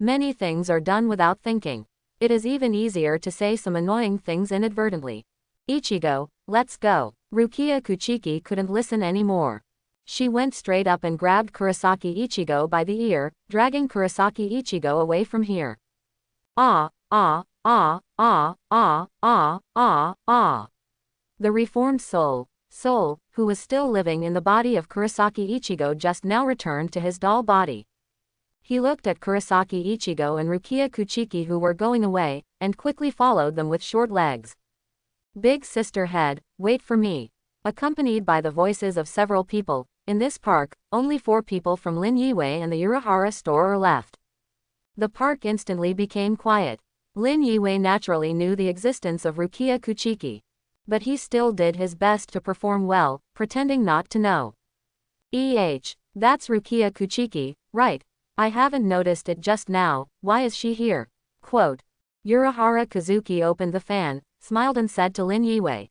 Many things are done without thinking. It is even easier to say some annoying things inadvertently. Ichigo, let's go. Rukia Kuchiki couldn't listen anymore. She went straight up and grabbed Kurosaki Ichigo by the ear, dragging Kurosaki Ichigo away from here. Ah, ah, ah, ah, ah, ah, ah, ah. The reformed soul, who was still living in the body of Kurosaki Ichigo just now returned to his doll body. He looked at Kurosaki Ichigo and Rukia Kuchiki who were going away, and quickly followed them with short legs. Big sister head, wait for me. Accompanied by the voices of several people, in this park, only 4 people from Lin Yue and the Urahara store are left. The park instantly became quiet. Lin Yue naturally knew the existence of Rukia Kuchiki. But he still did his best to perform well, pretending not to know. That's Rukia Kuchiki, right? I haven't noticed it just now, why is she here? Quote. Urahara Kazuki opened the fan, smiled and said to Lin Yue.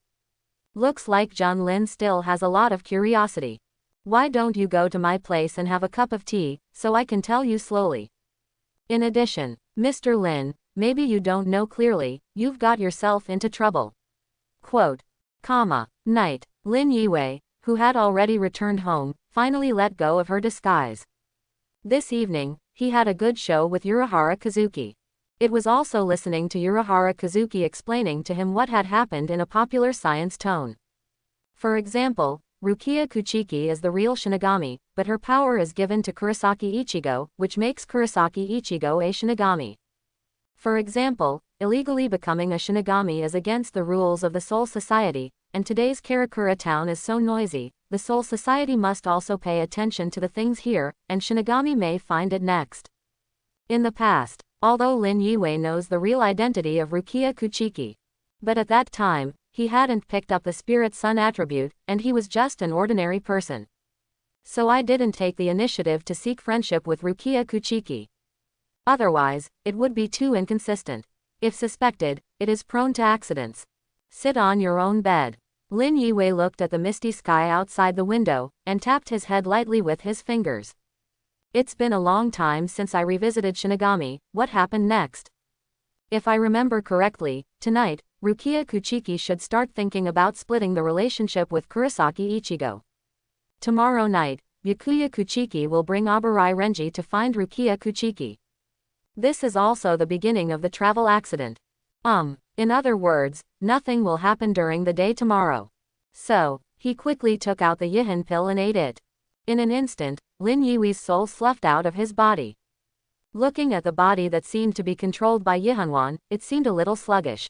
Looks like John Lin still has a lot of curiosity. Why don't you go to my place and have a cup of tea, so I can tell you slowly. In addition, Mr. Lin, maybe you don't know clearly, you've got yourself into trouble. Quote. Night. Lin Yue, who had already returned home, finally let go of her disguise. This evening, he had a good show with Urahara Kazuki. It was also listening to Urahara Kazuki explaining to him what had happened in a popular science tone. For example, Rukia Kuchiki is the real Shinigami, but her power is given to Kurosaki Ichigo, which makes Kurosaki Ichigo a Shinigami. For example, illegally becoming a Shinigami is against the rules of the Soul Society, and today's Karakura town is so noisy, the Soul Society must also pay attention to the things here, and Shinigami may find it next. In the past, although Lin Yue knows the real identity of Rukia Kuchiki. But at that time, he hadn't picked up the Spirit Sun attribute, and he was just an ordinary person. So I didn't take the initiative to seek friendship with Rukia Kuchiki. Otherwise, it would be too inconsistent. If suspected, it is prone to accidents. Sit on your own bed. Lin Yue looked at the misty sky outside the window, and tapped his head lightly with his fingers. It's been a long time since I revisited Shinigami. What happened next? If I remember correctly, tonight, Rukia Kuchiki should start thinking about splitting the relationship with Kurosaki Ichigo. Tomorrow night, Byakuya Kuchiki will bring Abarai Renji to find Rukia Kuchiki. This is also the beginning of the travel accident. In other words, nothing will happen during the day tomorrow. So, he quickly took out the Yihan pill and ate it. In an instant, Lin Yui's soul sloughed out of his body. Looking at the body that seemed to be controlled by Yihanwan, it seemed a little sluggish.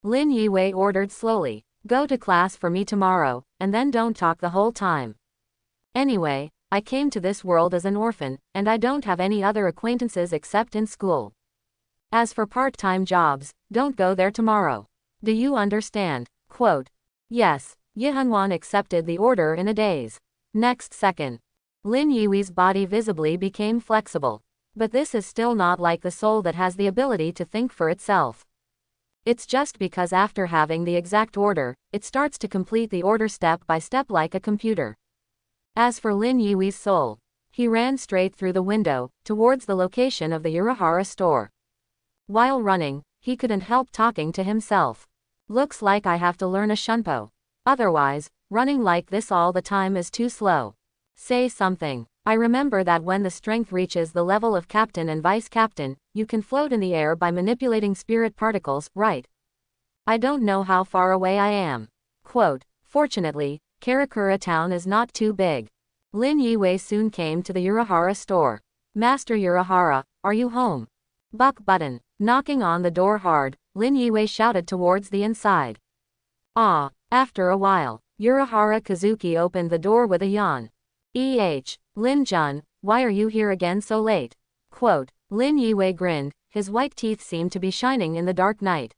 Lin Yue ordered slowly, "Go to class for me tomorrow, and then don't talk the whole time. Anyway, I came to this world as an orphan, and I don't have any other acquaintances except in school. As for part-time jobs, don't go there tomorrow. Do you understand?" Quote. Yes, Yihanwan accepted the order in a daze. Next second, Lin Yui's body visibly became flexible. But this is still not like the soul that has the ability to think for itself. It's just because after having the exact order, it starts to complete the order step by step like a computer. As for Lin Yui's soul, he ran straight through the window, towards the location of the Urahara store. While running, he couldn't help talking to himself. Looks like I have to learn a shunpo. Otherwise, running like this all the time is too slow. Say something. I remember that when the strength reaches the level of captain and vice captain, you can float in the air by manipulating spirit particles, right? I don't know how far away I am. Quote. Fortunately, Karakura town is not too big. Lin Yue soon came to the Urahara store. Master Urahara, are you home? Buck button. Knocking on the door hard, Lin Yue shouted towards the inside. Ah, after a while, Urahara Kazuki opened the door with a yawn. Lin-jun, why are you here again so late? Quote. Lin Yue grinned, his white teeth seemed to be shining in the dark night.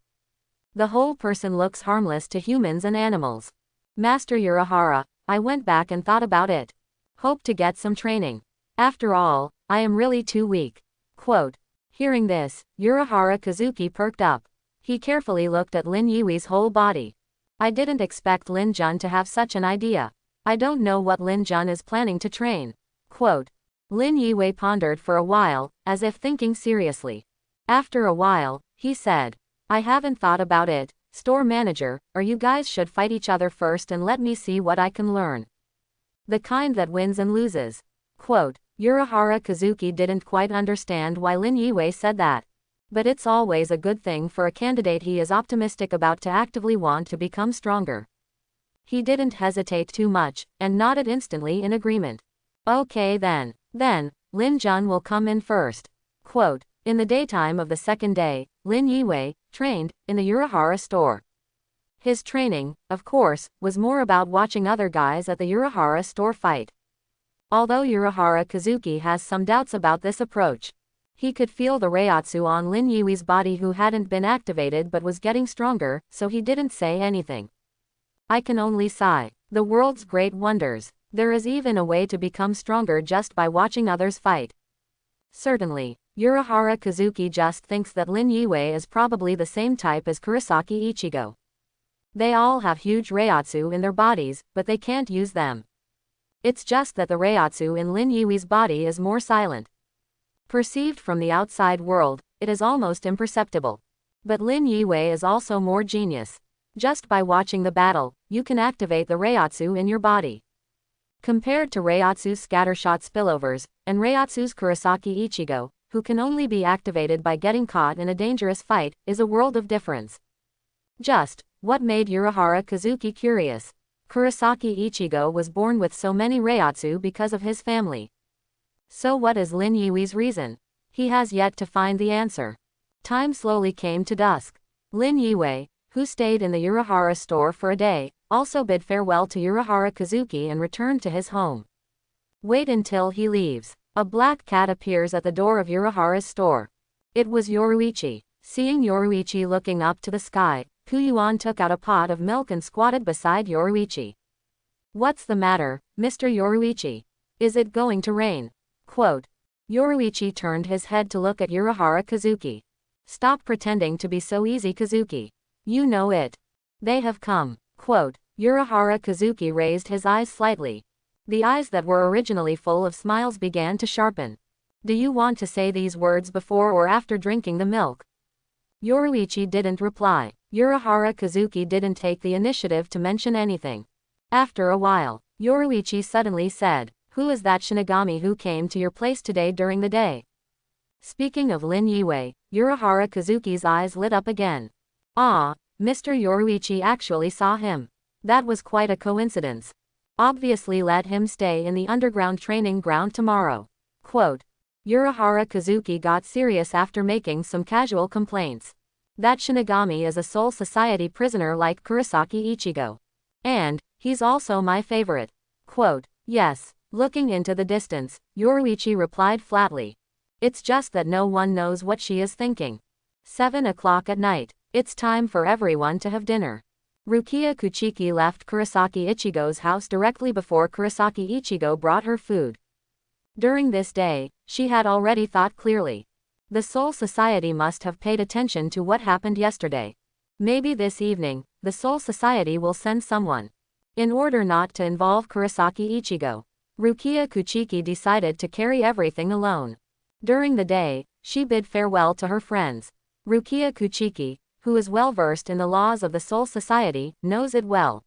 The whole person looks harmless to humans and animals. Master Urahara, I went back and thought about it. Hope to get some training. After all, I am really too weak. Quote. Hearing this, Urahara Kazuki perked up. He carefully looked at Lin Yui's whole body. I didn't expect Lin-jun to have such an idea. I don't know what Lin-jun is planning to train. Quote. Lin Yue pondered for a while, as if thinking seriously. After a while, he said, I haven't thought about it, store manager, or you guys should fight each other first and let me see what I can learn. The kind that wins and loses. Quote. Urahara Kazuki didn't quite understand why Lin Yue said that. But it's always a good thing for a candidate he is optimistic about to actively want to become stronger. He didn't hesitate too much, and nodded instantly in agreement. Okay then. Then, Lin-jun will come in first. Quote. In the daytime of the second day, Lin Yue trained in the Urahara store. His training, of course, was more about watching other guys at the Urahara store fight. Although Urahara Kazuki has some doubts about this approach, he could feel the Reiatsu on Lin Yui's body who hadn't been activated but was getting stronger, so he didn't say anything. I can only sigh. The world's great wonders. There is even a way to become stronger just by watching others fight. Certainly, Urahara Kazuki just thinks that Lin Yue is probably the same type as Kurosaki Ichigo. They all have huge Reiatsu in their bodies, but they can't use them. It's just that the Reiatsu in Lin Yui's body is more silent. Perceived from the outside world, it is almost imperceptible. But Lin Yue is also more genius. Just by watching the battle, you can activate the Reiatsu in your body. Compared to Reiatsu's scattershot spillovers, and Reiatsu's Kurosaki Ichigo, who can only be activated by getting caught in a dangerous fight, is a world of difference. Just, what made Urahara Kazuki curious? Kurosaki Ichigo was born with so many Reiatsu because of his family. So what is Lin Yui's reason? He has yet to find the answer. Time slowly came to dusk. Lin Yiwei, who stayed in the Urahara store for a day, also bid farewell to Urahara Kazuki and returned to his home. Wait until he leaves. A black cat appears at the door of Urahara's store. It was Yoruichi. Seeing Yoruichi looking up to the sky, Kuyuan took out a pot of milk and squatted beside Yoruichi. What's the matter, Mr. Yoruichi? Is it going to rain? Quote. Yoruichi turned his head to look at Urahara Kazuki. Stop pretending to be so easy, Kazuki. You know it. They have come. Quote. Urahara Kazuki raised his eyes slightly. The eyes that were originally full of smiles began to sharpen. Do you want to say these words before or after drinking the milk? Yoruichi didn't reply. Urahara Kazuki didn't take the initiative to mention anything. After a while, Yoruichi suddenly said, "Who is that Shinigami who came to your place today during the day?" Speaking of Lin Yiwei, Urahara Kazuki's eyes lit up again. Ah, Mr. Yoruichi actually saw him. That was quite a coincidence. Obviously let him stay in the underground training ground tomorrow. Quote. Urahara Kazuki got serious after making some casual complaints. That Shinigami is a Soul Society prisoner like Kurosaki Ichigo. And, he's also my favorite. Quote. Yes. Looking into the distance, Yoruichi replied flatly. It's just that no one knows what she is thinking. 7 o'clock at night. It's time for everyone to have dinner. Rukia Kuchiki left Kurosaki Ichigo's house directly before Kurosaki Ichigo brought her food. During this day, she had already thought clearly. The Soul Society must have paid attention to what happened yesterday. Maybe this evening, the Soul Society will send someone. In order not to involve Kurosaki Ichigo, Rukia Kuchiki decided to carry everything alone. During the day, she bid farewell to her friends. Rukia Kuchiki, who is well versed in the laws of the Soul Society, knows it well.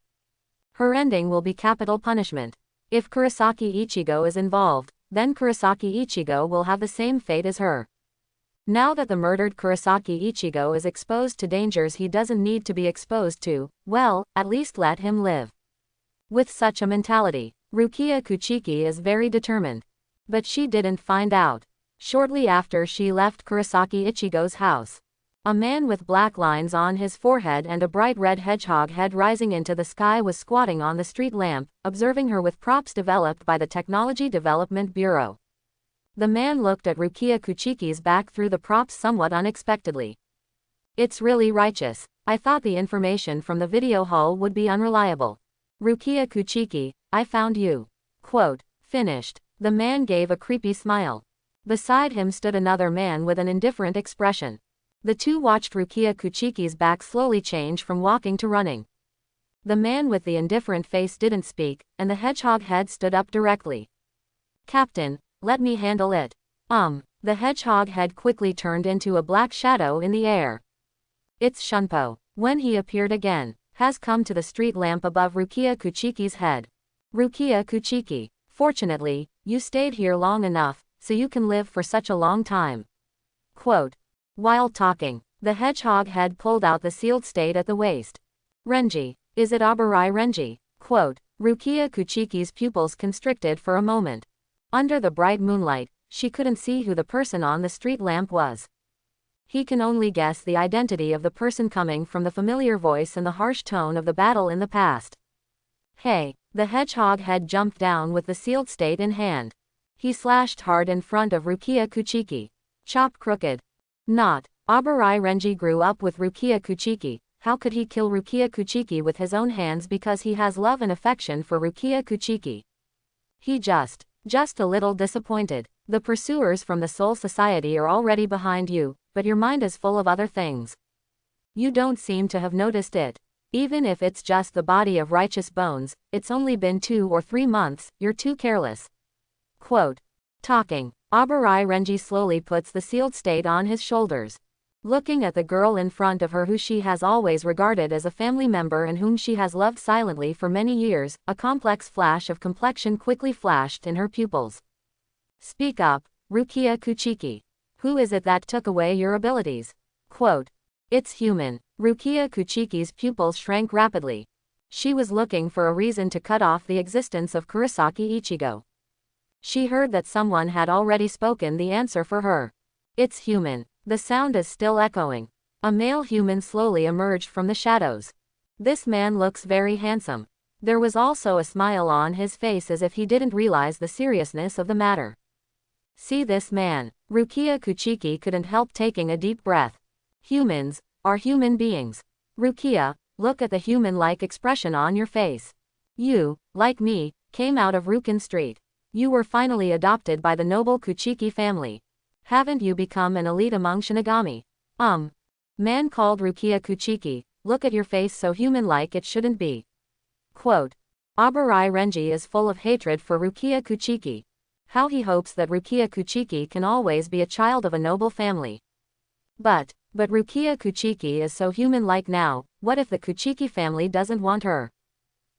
Her ending will be capital punishment. If Kurosaki Ichigo is involved, then Kurosaki Ichigo will have the same fate as her. Now that the murdered Kurosaki Ichigo is exposed to dangers he doesn't need to be exposed to, well, at least let him live. With such a mentality, Rukia Kuchiki is very determined. But she didn't find out. Shortly after she left Kurosaki Ichigo's house, a man with black lines on his forehead and a bright red hedgehog head rising into the sky was squatting on the street lamp, observing her with props developed by the Technology Development Bureau. The man looked at Rukia Kuchiki's back through the props somewhat unexpectedly. It's really righteous. I thought the information from the video hull would be unreliable. Rukia Kuchiki, I found you. Quote. Finished. The man gave a creepy smile. Beside him stood another man with an indifferent expression. The two watched Rukia Kuchiki's back slowly change from walking to running. The man with the indifferent face didn't speak, and the hedgehog head stood up directly. Captain, let me handle it. The hedgehog head quickly turned into a black shadow in the air. It's Shunpo. When he appeared again, has come to the street lamp above Rukia Kuchiki's head. Rukia Kuchiki, fortunately, you stayed here long enough, so you can live for such a long time. Quote. While talking, the hedgehog head pulled out the sealed state at the waist. Renji, is it Abarai Renji? Quote. Rukia Kuchiki's pupils constricted for a moment. Under the bright moonlight, she couldn't see who the person on the street lamp was. He can only guess the identity of the person coming from the familiar voice and the harsh tone of the battle in the past. Hey, the hedgehog head jumped down with the sealed state in hand. He slashed hard in front of Rukia Kuchiki. Chop crooked. Not. Abarai Renji grew up with Rukia Kuchiki. How could he kill Rukia Kuchiki with his own hands because he has love and affection for Rukia Kuchiki? He just a little disappointed. The pursuers from the Soul Society are already behind you, but your mind is full of other things. You don't seem to have noticed it. Even if it's just the body of righteous bones, it's only been 2 or 3 months, you're too careless. Quote. Talking. Abarai Renji slowly puts the sealed state on his shoulders. Looking at the girl in front of her who she has always regarded as a family member and whom she has loved silently for many years, a complex flash of complexion quickly flashed in her pupils. Speak up, Rukia Kuchiki. Who is it that took away your abilities? Quote. It's human. Rukia Kuchiki's pupils shrank rapidly. She was looking for a reason to cut off the existence of Kurosaki Ichigo. She heard that someone had already spoken the answer for her. It's human. The sound is still echoing. A male human slowly emerged from the shadows. This man looks very handsome. There was also a smile on his face as if he didn't realize the seriousness of the matter. See this man. Rukia Kuchiki couldn't help taking a deep breath. Humans are human beings. Rukia, look at the human-like expression on your face. You, like me, came out of Rukin Street. You were finally adopted by the noble Kuchiki family. Haven't you become an elite among Shinigami? Man called Rukia Kuchiki, look at your face so human-like it shouldn't be. Quote. Abarai Renji is full of hatred for Rukia Kuchiki. How he hopes that Rukia Kuchiki can always be a child of a noble family. But Rukia Kuchiki is so human-like now, what if the Kuchiki family doesn't want her?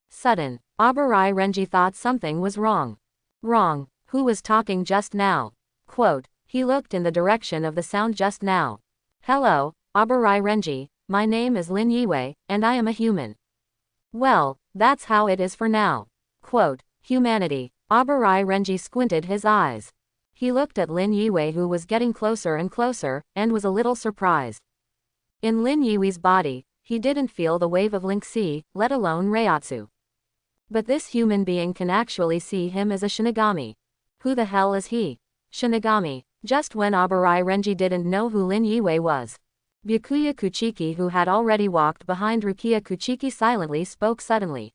Sudden, Abarai Renji thought something was wrong. Wrong, who was talking just now? Quote, he looked in the direction of the sound just now. Hello, Abarai Renji, my name is Lin Yue, and I am a human. Well, that's how it is for now. Quote, humanity. Abarai Renji squinted his eyes. He looked at Lin Yue who was getting closer and closer, and was a little surprised. In Lin Yue's body, he didn't feel the wave of Link-Si, let alone Reiatsu. But this human being can actually see him as a Shinigami. Who the hell is he? Shinigami. Just when Abarai Renji didn't know who Lin Yue was. Byakuya Kuchiki, who had already walked behind Rukia Kuchiki, silently spoke suddenly.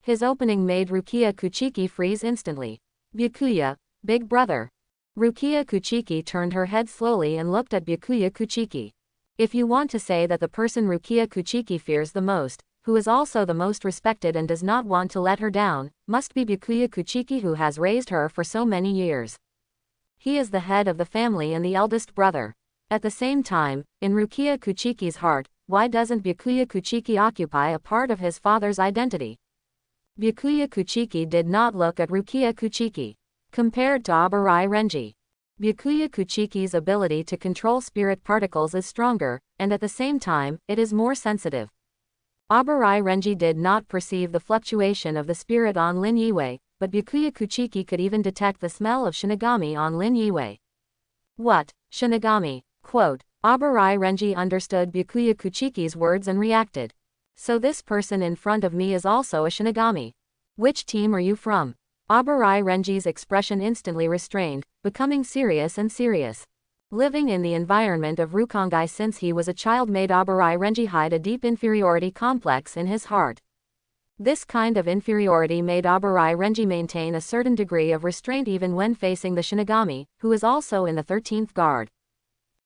His opening made Rukia Kuchiki freeze instantly. Byakuya, big brother. Rukia Kuchiki turned her head slowly and looked at Byakuya Kuchiki. If you want to say that the person Rukia Kuchiki fears the most, who is also the most respected and does not want to let her down, must be Byakuya Kuchiki, who has raised her for so many years. He is the head of the family and the eldest brother. At the same time, in Rukia Kuchiki's heart, why doesn't Byakuya Kuchiki occupy a part of his father's identity? Byakuya Kuchiki did not look at Rukia Kuchiki. Compared to Abarai Renji, Byakuya Kuchiki's ability to control spirit particles is stronger, and at the same time, it is more sensitive. Abarai Renji did not perceive the fluctuation of the spirit on Lin Yue, but Byakuya Kuchiki could even detect the smell of Shinigami on Lin Yue. What? Shinigami? Quote. Abarai Renji understood Byakuya Kuchiki's words and reacted. So this person in front of me is also a Shinigami. Which team are you from? Abarai Renji's expression instantly restrained, becoming serious and serious. Living in the environment of Rukongai since he was a child made Abarai Renji hide a deep inferiority complex in his heart. This kind of inferiority made Abarai Renji maintain a certain degree of restraint even when facing the Shinigami, who is also in the 13th guard.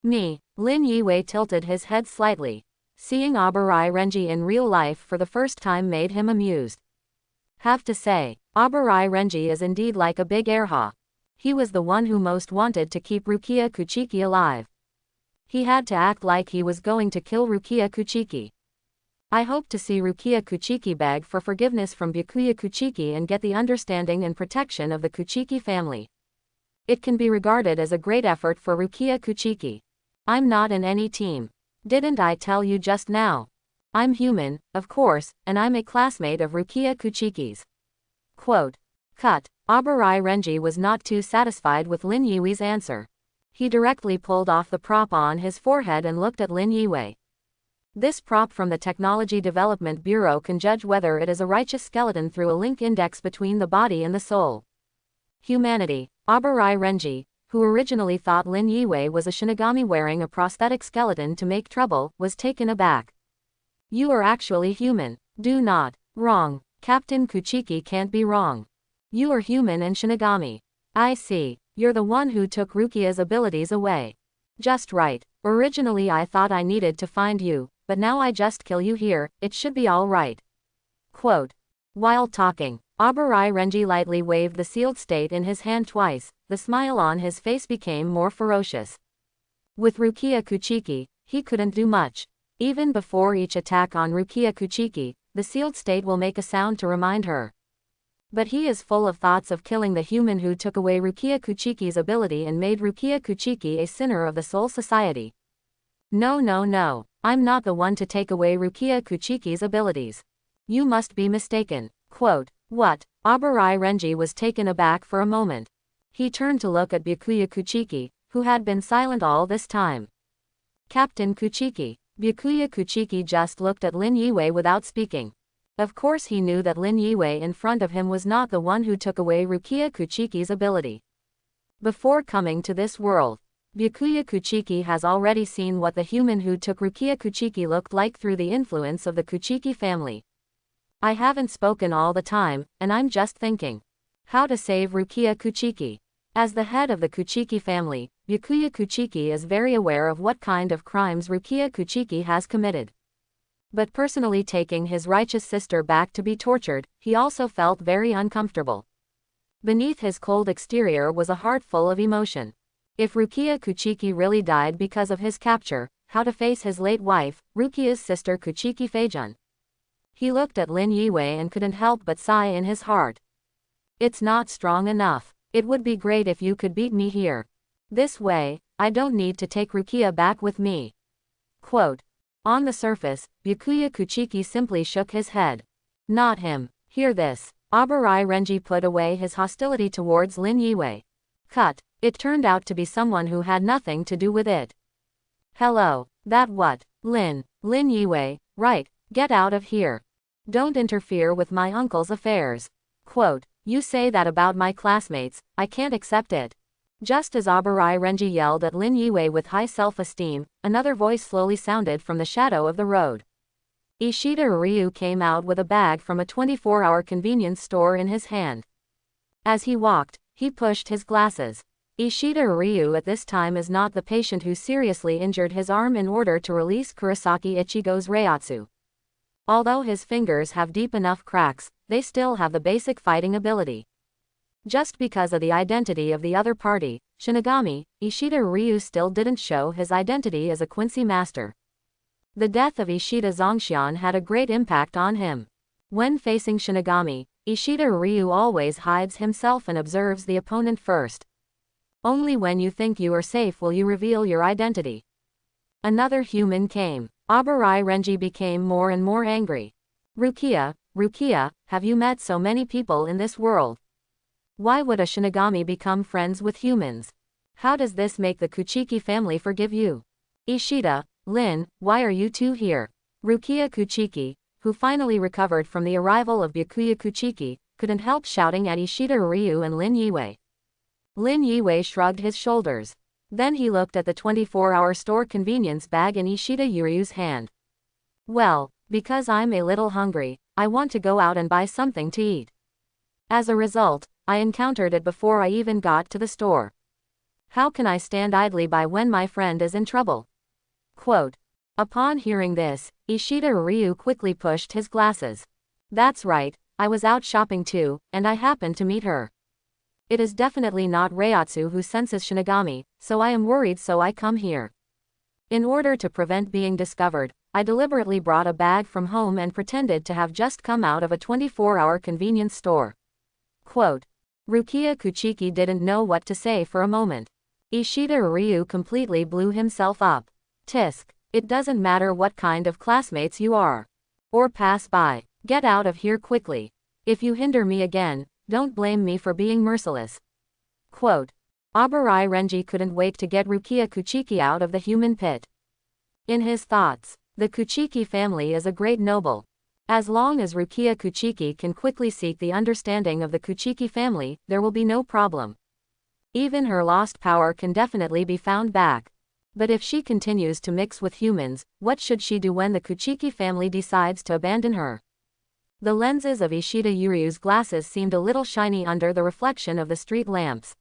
Me. Lin Yue tilted his head slightly. Seeing Abarai Renji in real life for the first time made him amused. Have to say, Abarai Renji is indeed like a big airha. He was the one who most wanted to keep Rukia Kuchiki alive. He had to act like he was going to kill Rukia Kuchiki. I hope to see Rukia Kuchiki beg for forgiveness from Byakuya Kuchiki and get the understanding and protection of the Kuchiki family. It can be regarded as a great effort for Rukia Kuchiki. I'm not in any team. Didn't I tell you just now? I'm human, of course, and I'm a classmate of Rukia Kuchiki's. Quote. Cut. Abarai Renji was not too satisfied with Lin Yue's answer. He directly pulled off the prop on his forehead and looked at Lin Yue. This prop from the Technology Development Bureau can judge whether it is a righteous skeleton through a link index between the body and the soul. Humanity. Abarai Renji, who originally thought Lin Yue was a Shinigami wearing a prosthetic skeleton to make trouble, was taken aback. You are actually human. Do not. Wrong. Captain Kuchiki can't be wrong. You are human and Shinigami. I see. You're the one who took Rukia's abilities away. Just right. Originally I thought I needed to find you, but now I just kill you here, it should be all right. Quote. While talking, Abarai Renji lightly waved the sealed state in his hand twice. The smile on his face became more ferocious. With Rukia Kuchiki, he couldn't do much. Even before each attack on Rukia Kuchiki, the sealed state will make a sound to remind her. But he is full of thoughts of killing the human who took away Rukia Kuchiki's ability and made Rukia Kuchiki a sinner of the Soul Society. No, no, no. I'm not the one to take away Rukia Kuchiki's abilities. You must be mistaken. Quote. What? Abarai Renji was taken aback for a moment. He turned to look at Byakuya Kuchiki, who had been silent all this time. Captain Kuchiki. Byakuya Kuchiki just looked at Lin Yue without speaking. Of course he knew that Lin Yue in front of him was not the one who took away Rukia Kuchiki's ability. Before coming to this world, Byakuya Kuchiki has already seen what the human who took Rukia Kuchiki looked like through the influence of the Kuchiki family. I haven't spoken all the time, and I'm just thinking. How to save Rukia Kuchiki. As the head of the Kuchiki family, Byakuya Kuchiki is very aware of what kind of crimes Rukia Kuchiki has committed. But personally taking his righteous sister back to be tortured, he also felt very uncomfortable. Beneath his cold exterior was a heart full of emotion. If Rukia Kuchiki really died because of his capture, how to face his late wife, Rukia's sister Kuchiki Feijun? He looked at Lin Yue and couldn't help but sigh in his heart. It's not strong enough. It would be great if you could beat me here. This way, I don't need to take Rukia back with me. Quote. On the surface, Byakuya Kuchiki simply shook his head. Not him. Hear this. Abarai Renji put away his hostility towards Lin Yue. Cut. It turned out to be someone who had nothing to do with it. Hello. That what? Lin Yue, right, get out of here. Don't interfere with my uncle's affairs. Quote. You say that about my classmates, I can't accept it. Just as Abarai Renji yelled at Lin Yue with high self-esteem, another voice slowly sounded from the shadow of the road. Ishida Ryu came out with a bag from a 24-hour convenience store in his hand. As he walked, he pushed his glasses. Ishida Ryu at this time is not the patient who seriously injured his arm in order to release Kurosaki Ichigo's Reiatsu. Although his fingers have deep enough cracks, they still have the basic fighting ability. Just because of the identity of the other party, Shinigami, Ishida Ryu still didn't show his identity as a Quincy master. The death of Ishida Zongxian had a great impact on him. When facing Shinigami, Ishida Ryu always hides himself and observes the opponent first. Only when you think you are safe will you reveal your identity. Another human came. Abarai Renji became more and more angry. Rukia, have you met so many people in this world? Why would a Shinigami become friends with humans? How does this make the Kuchiki family forgive you? Ishida, Lin, why are you two here? Rukia Kuchiki, who finally recovered from the arrival of Byakuya Kuchiki, couldn't help shouting at Ishida Ryu and Lin Yue. Lin Yue shrugged his shoulders. Then he looked at the 24-hour store convenience bag in Ishida Ryu's hand. Well, because I'm a little hungry, I want to go out and buy something to eat. As a result, I encountered it before I even got to the store. How can I stand idly by when my friend is in trouble? Quote. Upon hearing this, Ishida Ryu quickly pushed his glasses. That's right, I was out shopping too, and I happened to meet her. It is definitely not Reiatsu who senses Shinigami, so I am worried, so I come here. In order to prevent being discovered, I deliberately brought a bag from home and pretended to have just come out of a 24-hour convenience store. Quote. Rukia Kuchiki didn't know what to say for a moment. Ishida Ryu completely blew himself up. Tisk. It doesn't matter what kind of classmates you are. Or pass by. Get out of here quickly. If you hinder me again, don't blame me for being merciless. Quote. Abarai Renji couldn't wait to get Rukia Kuchiki out of the human pit. In his thoughts, the Kuchiki family is a great noble. As long as Rukia Kuchiki can quickly seek the understanding of the Kuchiki family, there will be no problem. Even her lost power can definitely be found back. But if she continues to mix with humans, what should she do when the Kuchiki family decides to abandon her? The lenses of Ishida Yuryu's glasses seemed a little shiny under the reflection of the street lamps.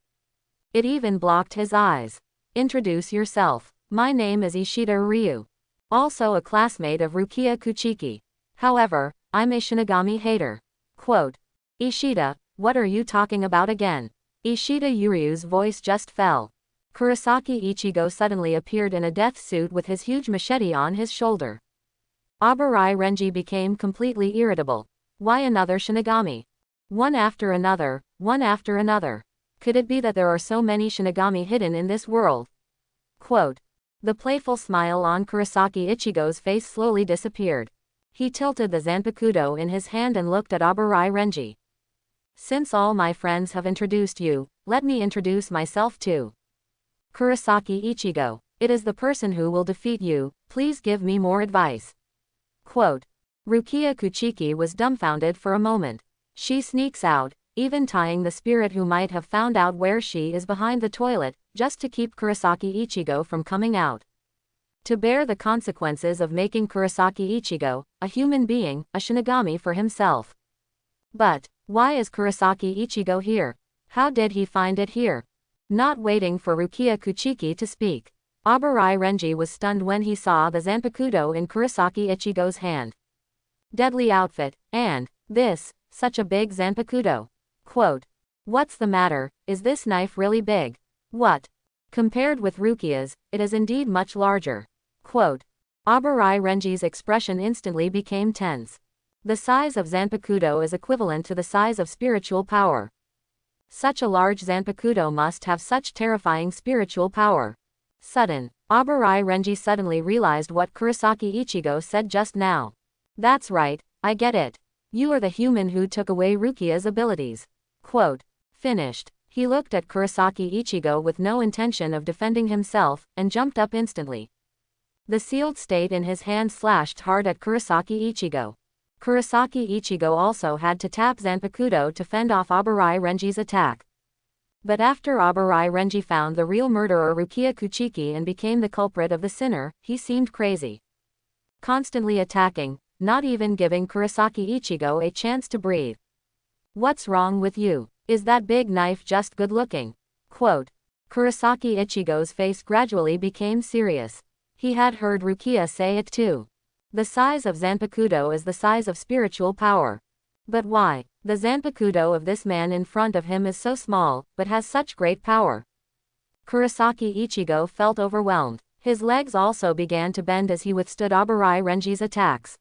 It even blocked his eyes. Introduce yourself. My name is Ishida Ryu. Also a classmate of Rukia Kuchiki. However, I'm a Shinigami hater. Quote. Ishida, what are you talking about again? Ishida Yuryu's voice just fell. Kurosaki Ichigo suddenly appeared in a death suit with his huge machete on his shoulder. Abarai Renji became completely irritable. Why another Shinigami? One after another, one after another. Could it be that there are so many Shinigami hidden in this world? Quote. The playful smile on Kurosaki Ichigo's face slowly disappeared. He tilted the Zanpakuto in his hand and looked at Abarai Renji. Since all my friends have introduced you, let me introduce myself too. Kurosaki Ichigo. It is the person who will defeat you, please give me more advice. Quote. Rukia Kuchiki was dumbfounded for a moment. She sneaks out, even tying the spirit who might have found out where she is behind the toilet, just to keep Kurosaki Ichigo from coming out. To bear the consequences of making Kurosaki Ichigo, a human being, a Shinigami for himself. But, why is Kurosaki Ichigo here? How did he find it here? Not waiting for Rukia Kuchiki to speak. Abarai Renji was stunned when he saw the Zanpakuto in Kurosaki Ichigo's hand. Deadly outfit, and, this, such a big Zanpakuto. Quote. What's the matter, is this knife really big? What? Compared with Rukia's, it is indeed much larger. Quote. Abarai Renji's expression instantly became tense. The size of Zanpakuto is equivalent to the size of spiritual power. Such a large Zanpakuto must have such terrifying spiritual power. Abarai Renji suddenly realized what Kurosaki Ichigo said just now. That's right, I get it. You are the human who took away Rukia's abilities. Quote. Finished. He looked at Kurosaki Ichigo with no intention of defending himself, and jumped up instantly. The sealed state in his hand slashed hard at Kurosaki Ichigo. Kurosaki Ichigo also had to tap Zanpakuto to fend off Abarai Renji's attack. But after Abarai Renji found the real murderer Rukia Kuchiki and became the culprit of the sinner, he seemed crazy. Constantly attacking, not even giving Kurosaki Ichigo a chance to breathe. What's wrong with you? Is that big knife just good looking? Quote. Kurosaki Ichigo's face gradually became serious. He had heard Rukia say it too. The size of Zanpakuto is the size of spiritual power. But why? The Zanpakuto of this man in front of him is so small, but has such great power. Kurosaki Ichigo felt overwhelmed. His legs also began to bend as he withstood Abarai Renji's attacks.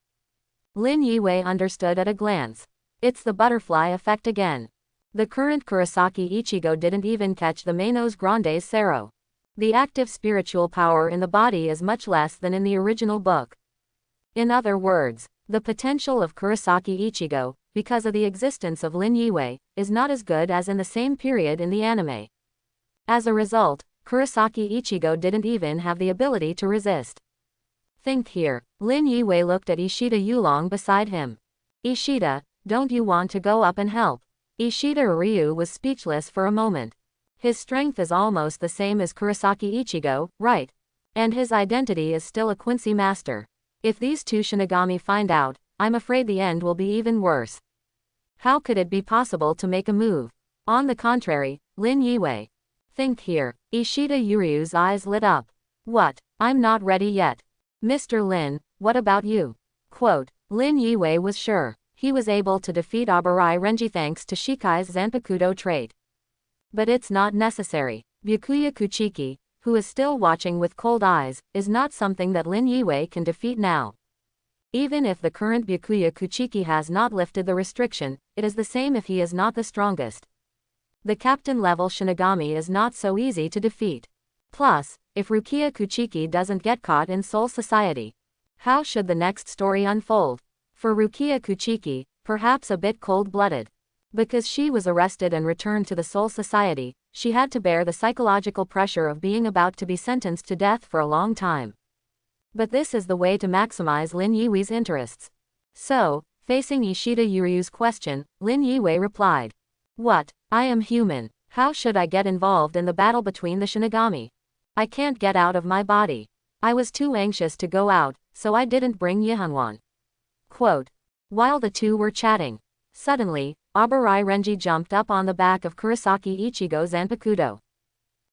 Lin Yue understood at a glance. It's the butterfly effect again. The current Kurosaki Ichigo didn't even catch the Manos Grandes Sero. The active spiritual power in the body is much less than in the original book. In other words, the potential of Kurosaki Ichigo, because of the existence of Lin Yue, is not as good as in the same period in the anime. As a result, Kurosaki Ichigo didn't even have the ability to resist. Think here. Lin Yue looked at Ishida Yulong beside him. Ishida, don't you want to go up and help? Ishida Ryu was speechless for a moment. His strength is almost the same as Kurosaki Ichigo, right? And his identity is still a Quincy master. If these two Shinigami find out, I'm afraid the end will be even worse. How could it be possible to make a move? On the contrary, Lin Yue. Think here. Ishida Yuryu's eyes lit up. What? I'm not ready yet. Mr. Lin, what about you? Quote. Lin Yue was sure. He was able to defeat Abarai Renji thanks to Shikai's Zanpakuto trait. But it's not necessary. Byakuya Kuchiki, who is still watching with cold eyes, is not something that Lin Yue can defeat now. Even if the current Byakuya Kuchiki has not lifted the restriction, it is the same if he is not the strongest. The captain-level Shinigami is not so easy to defeat. Plus, if Rukia Kuchiki doesn't get caught in Soul Society, how should the next story unfold? For Rukia Kuchiki, perhaps a bit cold-blooded. Because she was arrested and returned to the Soul Society, she had to bear the psychological pressure of being about to be sentenced to death for a long time. But this is the way to maximize Lin Yue's interests. So, facing Ishida Yuryu's question, Lin Yue replied. What? I am human. How should I get involved in the battle between the Shinigami? I can't get out of my body. I was too anxious to go out, so I didn't bring Yihanwan. Quote. While the two were chatting, suddenly, Abarai Renji jumped up on the back of Kurosaki Ichigo's Zanpakuto.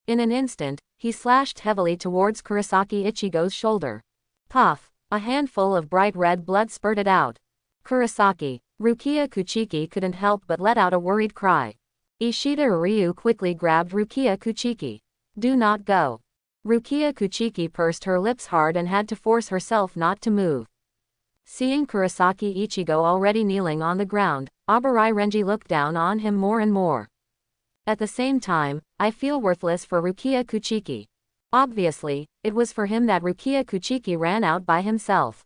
In an instant, he slashed heavily towards Kurosaki Ichigo's shoulder. Puff! A handful of bright red blood spurted out. Kurosaki. Rukia Kuchiki couldn't help but let out a worried cry. Ishida Ryu quickly grabbed Rukia Kuchiki. Do not go. Rukia Kuchiki pursed her lips hard and had to force herself not to move. Seeing Kurosaki Ichigo already kneeling on the ground, Abarai Renji looked down on him more and more. At the same time, I feel worthless for Rukia Kuchiki. Obviously, it was for him that Rukia Kuchiki ran out by himself.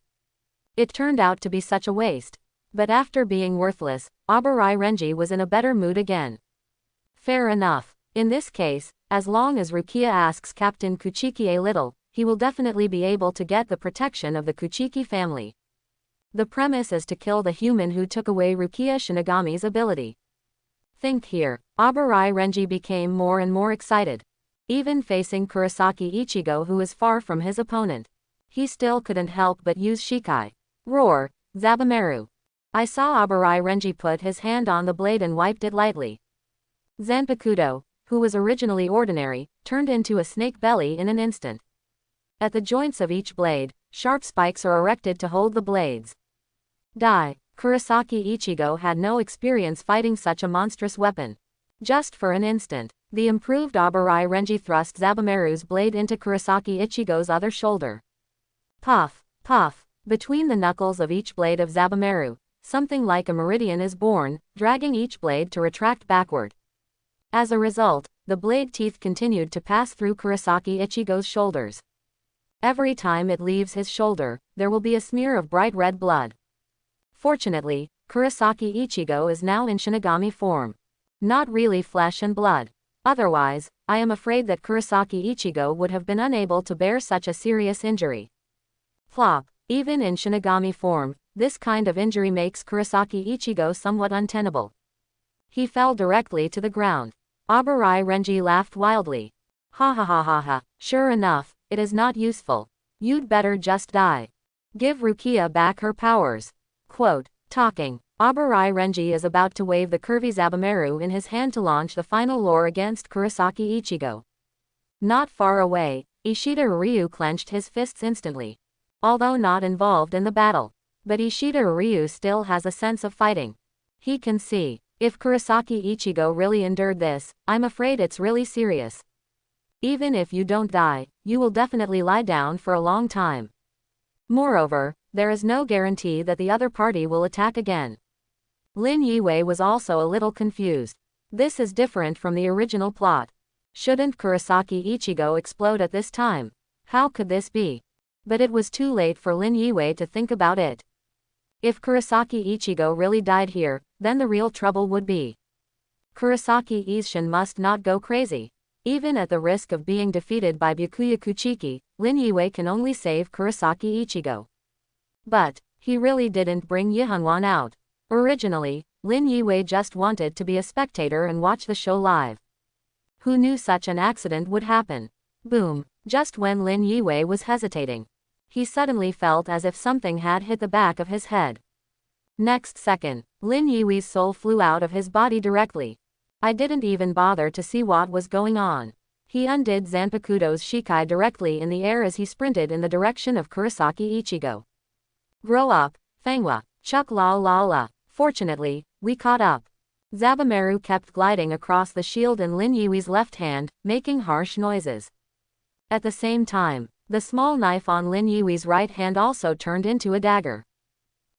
It turned out to be such a waste. But after being worthless, Abarai Renji was in a better mood again. Fair enough. In this case, as long as Rukia asks Captain Kuchiki a little, he will definitely be able to get the protection of the Kuchiki family. The premise is to kill the human who took away Rukia Shinigami's ability. Think here. Abarai Renji became more and more excited. Even facing Kurosaki Ichigo, who is far from his opponent, he still couldn't help but use Shikai. Roar, Zabumaru. I saw Abarai Renji put his hand on the blade and wiped it lightly. Zanpakuto, who was originally ordinary, turned into a snake belly in an instant. At the joints of each blade, sharp spikes are erected to hold the blades. Kurosaki Ichigo had no experience fighting such a monstrous weapon. Just for an instant, the improved Abarai Renji thrust Zabumaru's blade into Kurosaki Ichigo's other shoulder. Puff, puff, between the knuckles of each blade of Zabumaru, something like a meridian is born, dragging each blade to retract backward. As a result, the blade teeth continued to pass through Kurosaki Ichigo's shoulders. Every time it leaves his shoulder, there will be a smear of bright red blood. Fortunately, Kurosaki Ichigo is now in Shinigami form. Not really flesh and blood. Otherwise, I am afraid that Kurosaki Ichigo would have been unable to bear such a serious injury. Plop. Even in Shinigami form, this kind of injury makes Kurosaki Ichigo somewhat untenable. He fell directly to the ground. Abarai Renji laughed wildly. Ha ha ha ha ha, sure enough, it is not useful. You'd better just die. Give Rukia back her powers. Quote, talking. Abarai Renji is about to wave the curvy Zabumaru in his hand to launch the final lore against Kurosaki Ichigo. Not far away, Ishida Ryu clenched his fists instantly. Although not involved in the battle, but Ishida Ryu still has a sense of fighting. He can see, if Kurosaki Ichigo really endured this, I'm afraid it's really serious. Even if you don't die, you will definitely lie down for a long time. Moreover, there is no guarantee that the other party will attack again. Lin Yiwei was also a little confused. This is different from the original plot. Shouldn't Kurosaki Ichigo explode at this time? How could this be? But it was too late for Lin Yiwei to think about it. If Kurosaki Ichigo really died here, then the real trouble would be. Kurosaki Isshin must not go crazy. Even at the risk of being defeated by Byakuya Kuchiki, Lin Yiwei can only save Kurosaki Ichigo. But he really didn't bring Yihunwan out. Originally, Lin Yiwei just wanted to be a spectator and watch the show live. Who knew such an accident would happen? Boom, just when Lin Yiwei was hesitating, he suddenly felt as if something had hit the back of his head. Next second, Lin Yiwei's soul flew out of his body directly. I didn't even bother to see what was going on. He undid Zanpakuto's Shikai directly in the air as he sprinted in the direction of Kurosaki Ichigo. Grow up, Fanghua, Chuck la la la. Fortunately, we caught up. Zabumaru kept gliding across the shield in Lin Yiwei's left hand, making harsh noises. At the same time, the small knife on Lin Yiwei's right hand also turned into a dagger.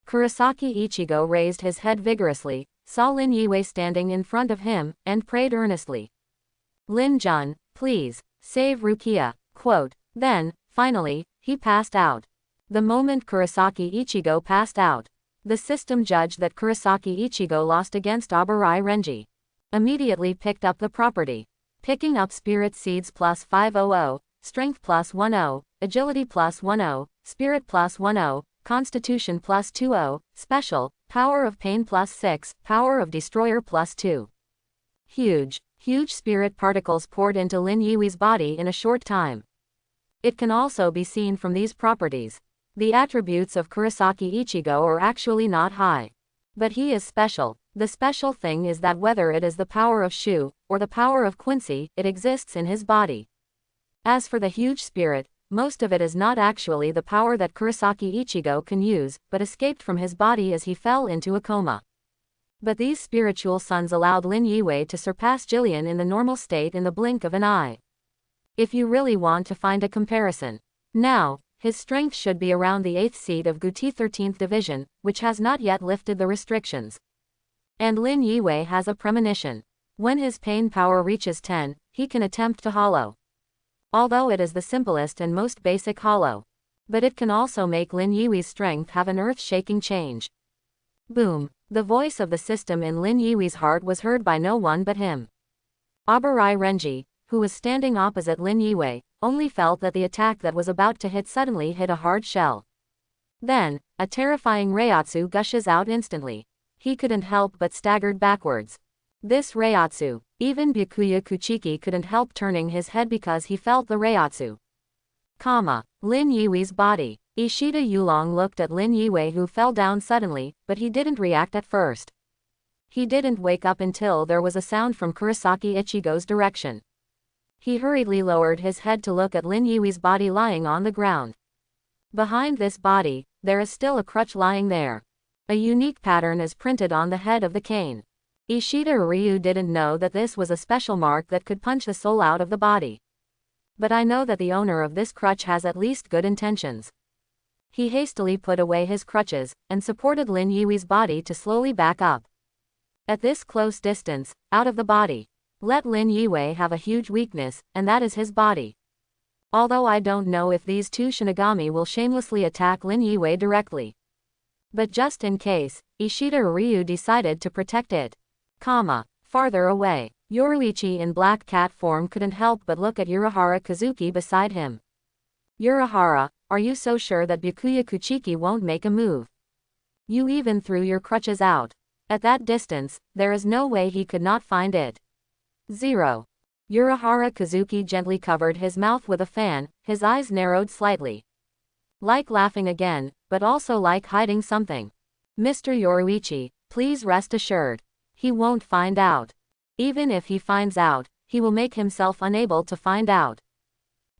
Kurosaki Ichigo raised his head vigorously, saw Lin Yiwei standing in front of him, and prayed earnestly. Lin-jun, please, save Rukia. Quote. Then, finally, he passed out. The moment Kurosaki Ichigo passed out, the system judged that Kurosaki Ichigo lost against Abarai Renji. Immediately picked up the property. Picking up Spirit Seeds plus 500, Strength plus 10, Agility plus 10, Spirit plus 10, Constitution plus 20, Special, Power of Pain plus 6, Power of Destroyer plus 2. Huge spirit particles poured into Lin Yiwei's body in a short time. It can also be seen from these properties. The attributes of Kurosaki Ichigo are actually not high. But he is special. The special thing is that whether it is the power of Shu, or the power of Quincy, it exists in his body. As for the huge spirit, most of it is not actually the power that Kurosaki Ichigo can use, but escaped from his body as he fell into a coma. But these spiritual suns allowed Lin Yiwei to surpass Jillian in the normal state in the blink of an eye. If you really want to find a comparison. Now, his strength should be around the 8th seat of Guti 13th Division, which has not yet lifted the restrictions. And Lin Yiwei has a premonition. When his pain power reaches 10, he can attempt to hollow. Although it is the simplest and most basic hollow. But it can also make Lin Yiwei's strength have an earth-shaking change. Boom. The voice of the system in Lin Yiwei's heart was heard by no one but him. Abarai Renji, who was standing opposite Lin Yiwei, only felt that the attack that was about to hit suddenly hit a hard shell. Then, a terrifying reiatsu gushes out instantly. He couldn't help but staggered backwards. This reiatsu, even Byakuya Kuchiki couldn't help turning his head because he felt the reiatsu. Lin Yiwei's body. Ishida Yulong looked at Lin Yiwei, who fell down suddenly, but he didn't react at first. He didn't wake up until there was a sound from Kurosaki Ichigo's direction. He hurriedly lowered his head to look at Lin Yiwei's body lying on the ground. Behind this body, there is still a crutch lying there. A unique pattern is printed on the head of the cane. Ishida Ryu didn't know that this was a special mark that could punch the soul out of the body. But I know that the owner of this crutch has at least good intentions. He hastily put away his crutches, and supported Lin Yiwei's body to slowly back up. At this close distance, out of the body. Let Lin Yiwei have a huge weakness, and that is his body. Although I don't know if these two Shinigami will shamelessly attack Lin Yiwei directly. But just in case, Ishida Ryu decided to protect it. Farther away, Yoruichi in black cat form couldn't help but look at Urahara Kazuki beside him. Urahara, are you so sure that Byakuya Kuchiki won't make a move? You even threw your crutches out. At that distance, there is no way he could not find it. 0. Urahara Kazuki gently covered his mouth with a fan, his eyes narrowed slightly. Like laughing again, but also like hiding something. Mr. Yoruichi, please rest assured. He won't find out. Even if he finds out, he will make himself unable to find out.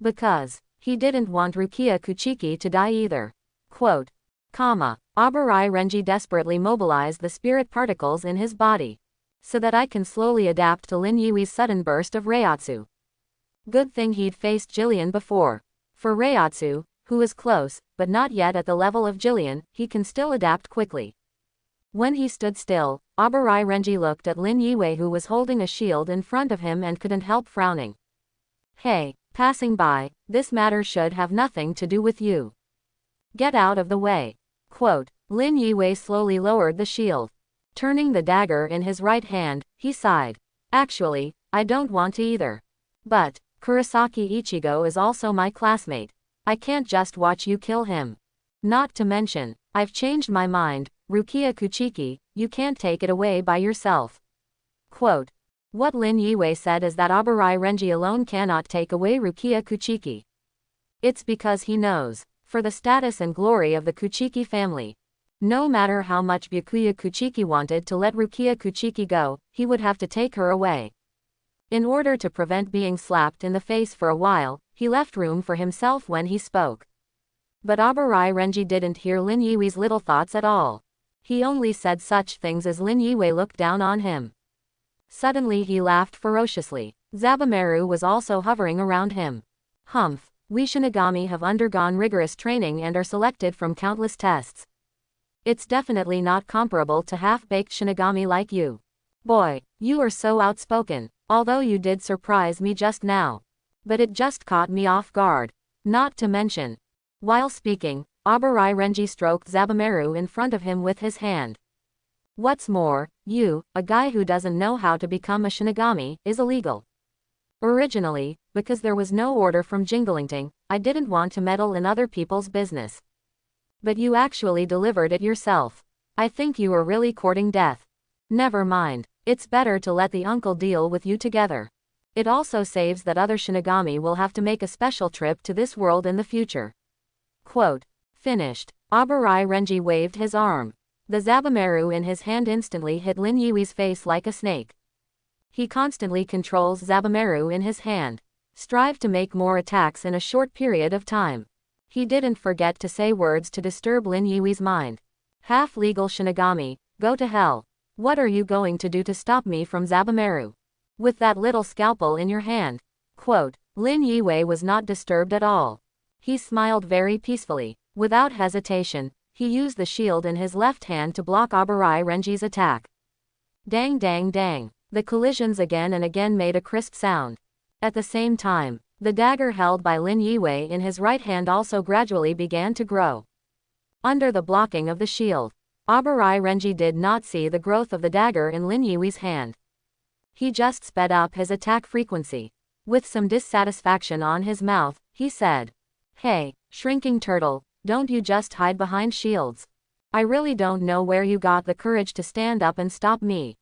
Because he didn't want Rukia Kuchiki to die either. Quote, Abarai Renji desperately mobilized the spirit particles in his body. So that I can slowly adapt to Lin Yiwei's sudden burst of reiatsu. Good thing he'd faced Jillian before. For reiatsu, who is close, but not yet at the level of Jillian, he can still adapt quickly. When he stood still, Abarai Renji looked at Lin Yiwei, who was holding a shield in front of him, and couldn't help frowning. Hey, passing by, this matter should have nothing to do with you. Get out of the way. Quote, Lin Yiwei slowly lowered the shield. Turning the dagger in his right hand, he sighed. Actually, I don't want to either. But Kurosaki Ichigo is also my classmate. I can't just watch you kill him. Not to mention, I've changed my mind, Rukia Kuchiki, you can't take it away by yourself. Quote, what Lin Yiwei said is that Abarai Renji alone cannot take away Rukia Kuchiki. It's because he knows, for the status and glory of the Kuchiki family. No matter how much Byakuya Kuchiki wanted to let Rukia Kuchiki go, he would have to take her away. In order to prevent being slapped in the face for a while, he left room for himself when he spoke. But Abarai Renji didn't hear Lin Yiwei's little thoughts at all. He only said such things as Lin Yiwei looked down on him. Suddenly he laughed ferociously. Zabumaru was also hovering around him. Humph, we Shinigami have undergone rigorous training and are selected from countless tests. It's definitely not comparable to half-baked Shinigami like you. Boy, you are so outspoken, although you did surprise me just now. But it just caught me off guard. Not to mention. While speaking, Abarai Renji stroked Zabumaru in front of him with his hand. What's more, you, a guy who doesn't know how to become a Shinigami, is illegal. Originally, because there was no order from Jinglingting, I didn't want to meddle in other people's business. But you actually delivered it yourself. I think you were really courting death. Never mind, it's better to let the uncle deal with you together. It also saves that other Shinigami will have to make a special trip to this world in the future. Quote, finished. Abarai Renji waved his arm. The Zabumaru in his hand instantly hit Lin Yiwei's face like a snake. He constantly controls Zabumaru in his hand. Strive to make more attacks in a short period of time. He didn't forget to say words to disturb Lin Yiwei's mind. Half-legal Shinigami, go to hell. What are you going to do to stop me from Zabumaru? With that little scalpel in your hand. Quote, Lin Yiwei was not disturbed at all. He smiled very peacefully. Without hesitation, he used the shield in his left hand to block Abarai Renji's attack. Dang dang dang. The collisions again and again made a crisp sound. At the same time, the dagger held by Lin Yiwei in his right hand also gradually began to grow. Under the blocking of the shield, Abarai Renji did not see the growth of the dagger in Lin Yiwei's hand. He just sped up his attack frequency. With some dissatisfaction on his mouth, he said, "Hey, shrinking turtle, don't you just hide behind shields? I really don't know where you got the courage to stand up and stop me."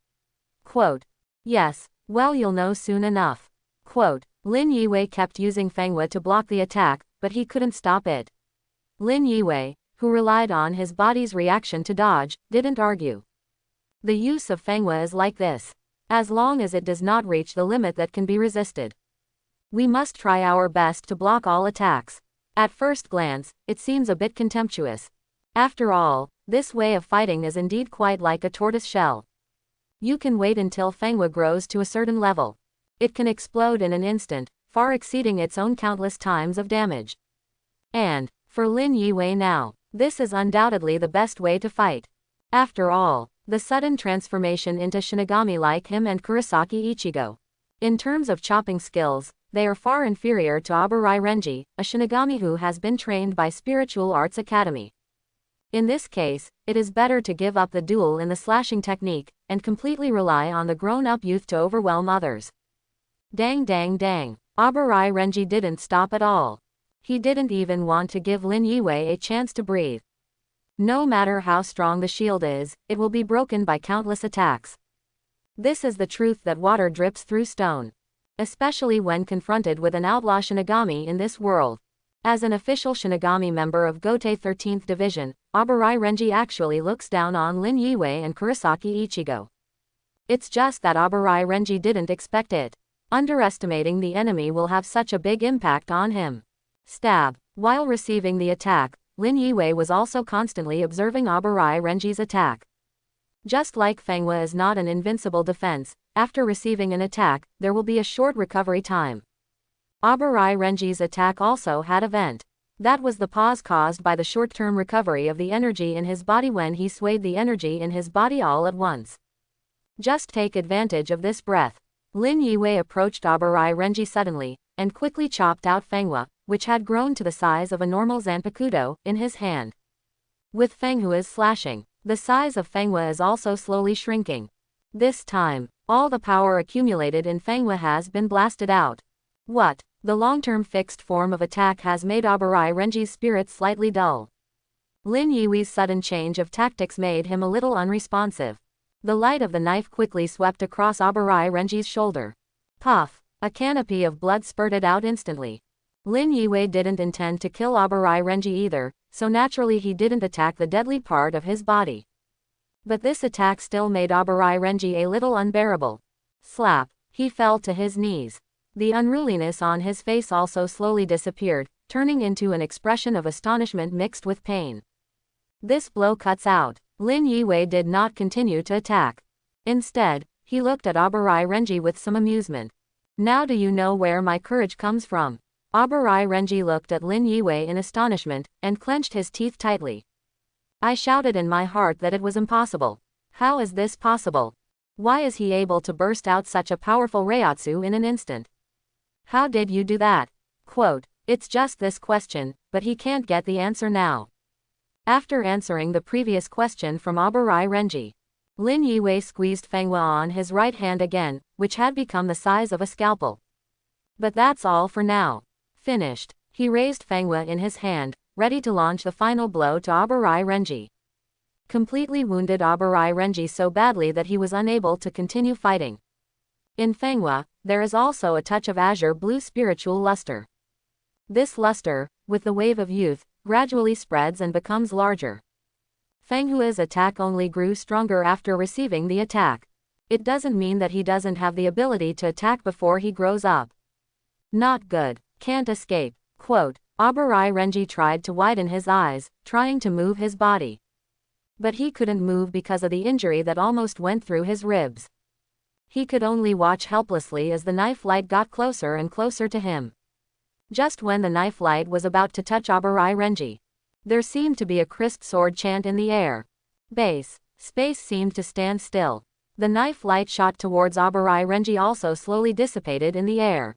Quote, "Yes, well you'll know soon enough." Quote, Lin Yiwei kept using Fenghua to block the attack, but he couldn't stop it. Lin Yiwei, who relied on his body's reaction to dodge, didn't argue. The use of Fenghua is like this. As long as it does not reach the limit that can be resisted, we must try our best to block all attacks. At first glance, it seems a bit contemptuous. After all, this way of fighting is indeed quite like a tortoise shell. You can wait until Fenghua grows to a certain level. It can explode in an instant, far exceeding its own countless times of damage. And, for Lin Yiwei now, this is undoubtedly the best way to fight. After all, the sudden transformation into Shinigami like him and Kurosaki Ichigo. In terms of chopping skills, they are far inferior to Abarai Renji, a Shinigami who has been trained by Spiritual Arts Academy. In this case, it is better to give up the duel in the slashing technique, and completely rely on the grown-up youth to overwhelm others. Dang dang dang. Abarai Renji didn't stop at all. He didn't even want to give Lin Yiwei a chance to breathe. No matter how strong the shield is, it will be broken by countless attacks. This is the truth that water drips through stone. Especially when confronted with an outlaw Shinigami in this world. As an official Shinigami member of Gotei 13th Division, Abarai Renji actually looks down on Lin Yiwei and Kurosaki Ichigo. It's just that Abarai Renji didn't expect it. Underestimating the enemy will have such a big impact on him. Stab. While receiving the attack, Lin Yiwei was also constantly observing Abarai Renji's attack. Just like Fenghua is not an invincible defense, after receiving an attack, there will be a short recovery time. Abarai Renji's attack also had a vent. That was the pause caused by the short-term recovery of the energy in his body when he swayed the energy in his body all at once. Just take advantage of this breath. Lin Yiwei approached Abarai Renji suddenly, and quickly chopped out Fenghua, which had grown to the size of a normal Zanpakuto, in his hand. With Fenghua's slashing, the size of Fenghua is also slowly shrinking. This time, all the power accumulated in Fenghua has been blasted out. What? The long-term fixed form of attack has made Abarai Renji's spirit slightly dull. Lin Yiwei's sudden change of tactics made him a little unresponsive. The light of the knife quickly swept across Abarai Renji's shoulder. Puff! A canopy of blood spurted out instantly. Lin Yiwei didn't intend to kill Abarai Renji either, so naturally he didn't attack the deadly part of his body. But this attack still made Abarai Renji a little unbearable. Slap! He fell to his knees. The unruliness on his face also slowly disappeared, turning into an expression of astonishment mixed with pain. This blow cuts out. Lin Yiwei did not continue to attack. Instead, he looked at Abarai Renji with some amusement. Now do you know where my courage comes from? Abarai Renji looked at Lin Yiwei in astonishment, and clenched his teeth tightly. I shouted in my heart that it was impossible. How is this possible? Why is he able to burst out such a powerful Reiatsu in an instant? How did you do that? Quote, it's just this question, but he can't get the answer now. After answering the previous question from Abarai Renji, Lin Yiwei squeezed Fenghua on his right hand again, which had become the size of a scalpel. But that's all for now. Finished. He raised Fenghua in his hand, ready to launch the final blow to Abarai Renji. Completely wounded Abarai Renji so badly that he was unable to continue fighting. In Fenghua, there is also a touch of azure blue spiritual luster. This luster, with the wave of youth, gradually spreads and becomes larger. Fenghua's attack only grew stronger after receiving the attack. It doesn't mean that he doesn't have the ability to attack before he grows up. Not good. Can't escape. Quote, Abarai Renji tried to widen his eyes, trying to move his body. But he couldn't move because of the injury that almost went through his ribs. He could only watch helplessly as the knife light got closer and closer to him. Just when the knife light was about to touch Abarai Renji, there seemed to be a crisp sword chant in the air. Base. Space seemed to stand still. The knife light shot towards Abarai Renji also slowly dissipated in the air.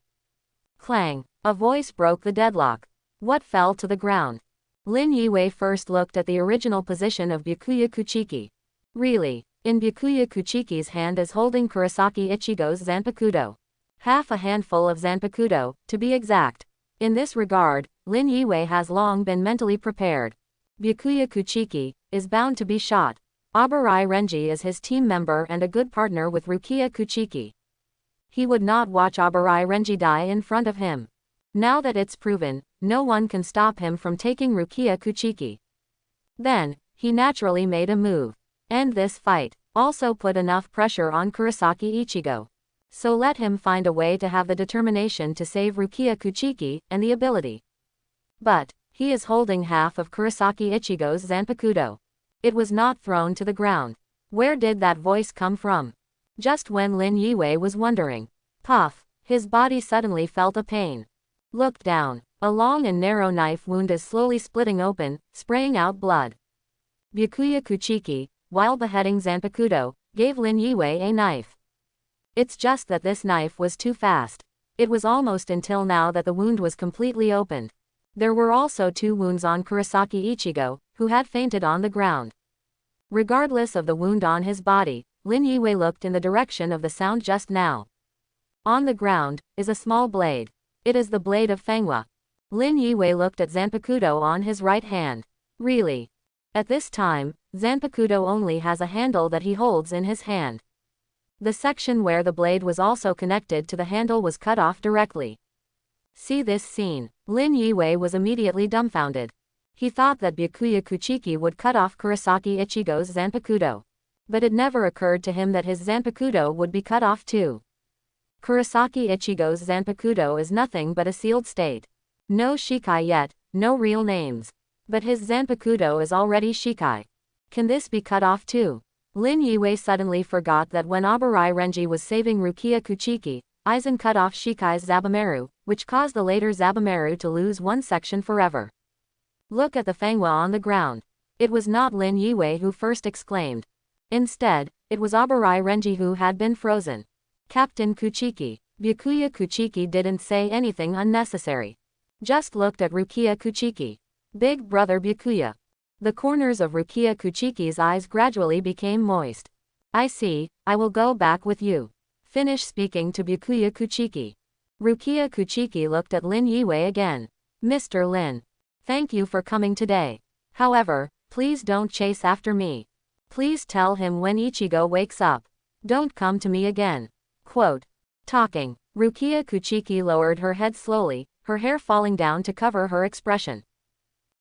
Clang. A voice broke the deadlock. What fell to the ground? Lin Yiwei first looked at the original position of Byakuya Kuchiki. Really? In Byakuya Kuchiki's hand is holding Kurosaki Ichigo's Zanpakuto. Half a handful of Zanpakuto, to be exact. In this regard, Lin Yue has long been mentally prepared. Byakuya Kuchiki is bound to be shot. Abarai Renji is his team member and a good partner with Rukia Kuchiki. He would not watch Abarai Renji die in front of him. Now that it's proven, no one can stop him from taking Rukia Kuchiki. Then, he naturally made a move. End this fight. Also put enough pressure on Kurosaki Ichigo. So let him find a way to have the determination to save Rukia Kuchiki, and the ability. But, he is holding half of Kurosaki Ichigo's Zanpakuto. It was not thrown to the ground. Where did that voice come from? Just when Lin Yue was wondering. Puff, his body suddenly felt a pain. Looked down. A long and narrow knife wound is slowly splitting open, spraying out blood. Byakuya Kuchiki, while beheading Zanpakuto, gave Lin Yue a knife. It's just that this knife was too fast. It was almost until now that the wound was completely opened. There were also 2 wounds on Kurosaki Ichigo, who had fainted on the ground. Regardless of the wound on his body, Lin Yue looked in the direction of the sound just now. On the ground is a small blade. It is the blade of Fanghua. Lin Yue looked at Zanpakuto on his right hand. Really? At this time, Zanpakuto only has a handle that he holds in his hand. The section where the blade was also connected to the handle was cut off directly. See this scene. Lin Yue was immediately dumbfounded. He thought that Byakuya Kuchiki would cut off Kurosaki Ichigo's Zanpakuto. But it never occurred to him that his Zanpakuto would be cut off too. Kurosaki Ichigo's Zanpakuto is nothing but a sealed state. No Shikai yet, no real names. But his Zanpakuto is already Shikai. Can this be cut off too? Lin Yue suddenly forgot that when Abarai Renji was saving Rukia Kuchiki, Aizen cut off Shikai's Zabumaru, which caused the later Zabumaru to lose one section forever. Look at the Fanghua on the ground. It was not Lin Yue who first exclaimed. Instead, it was Abarai Renji who had been frozen. Captain Kuchiki. Byakuya Kuchiki didn't say anything unnecessary. Just looked at Rukia Kuchiki. Big brother Byakuya. The corners of Rukia Kuchiki's eyes gradually became moist. I see, I will go back with you. Finish speaking to Byakuya Kuchiki. Rukia Kuchiki looked at Lin Yue again. Mr. Lin. Thank you for coming today. However, please don't chase after me. Please tell him when Ichigo wakes up. Don't come to me again. Quote. Talking. Rukia Kuchiki lowered her head slowly, her hair falling down to cover her expression.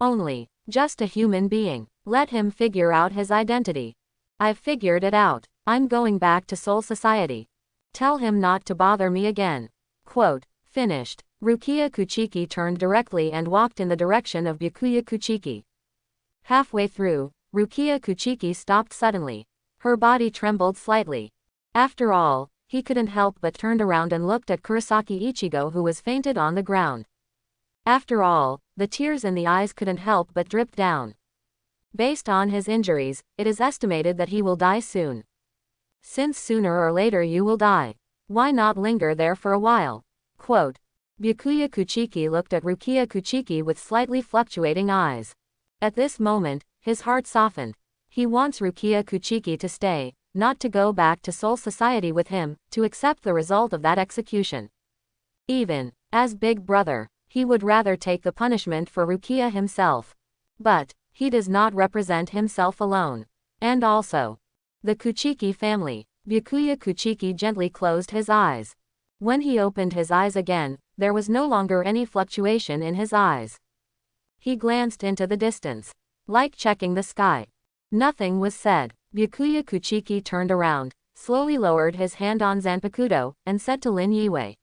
Only, just a human being. Let him figure out his identity. I've figured it out. I'm going back to Soul Society. Tell him not to bother me again. Quote. Finished. Rukia Kuchiki turned directly and walked in the direction of Byakuya Kuchiki. Halfway through, Rukia Kuchiki stopped suddenly. Her body trembled slightly. After all, he couldn't help but turned around and looked at Kurosaki Ichigo, who was fainted on the ground. After all, the tears in the eyes couldn't help but drip down. Based on his injuries, it is estimated that he will die soon. Since sooner or later you will die, why not linger there for a while? Quote. Byakuya Kuchiki looked at Rukia Kuchiki with slightly fluctuating eyes. At this moment, his heart softened. He wants Rukia Kuchiki to stay, not to go back to Soul Society with him, to accept the result of that execution. Even, as big brother, he would rather take the punishment for Rukia himself. But, he does not represent himself alone. And also, the Kuchiki family. Byakuya Kuchiki gently closed his eyes. When he opened his eyes again, there was no longer any fluctuation in his eyes. He glanced into the distance, like checking the sky. Nothing was said. Byakuya Kuchiki turned around, slowly lowered his hand on Zanpakuto, and said to Lin Yue.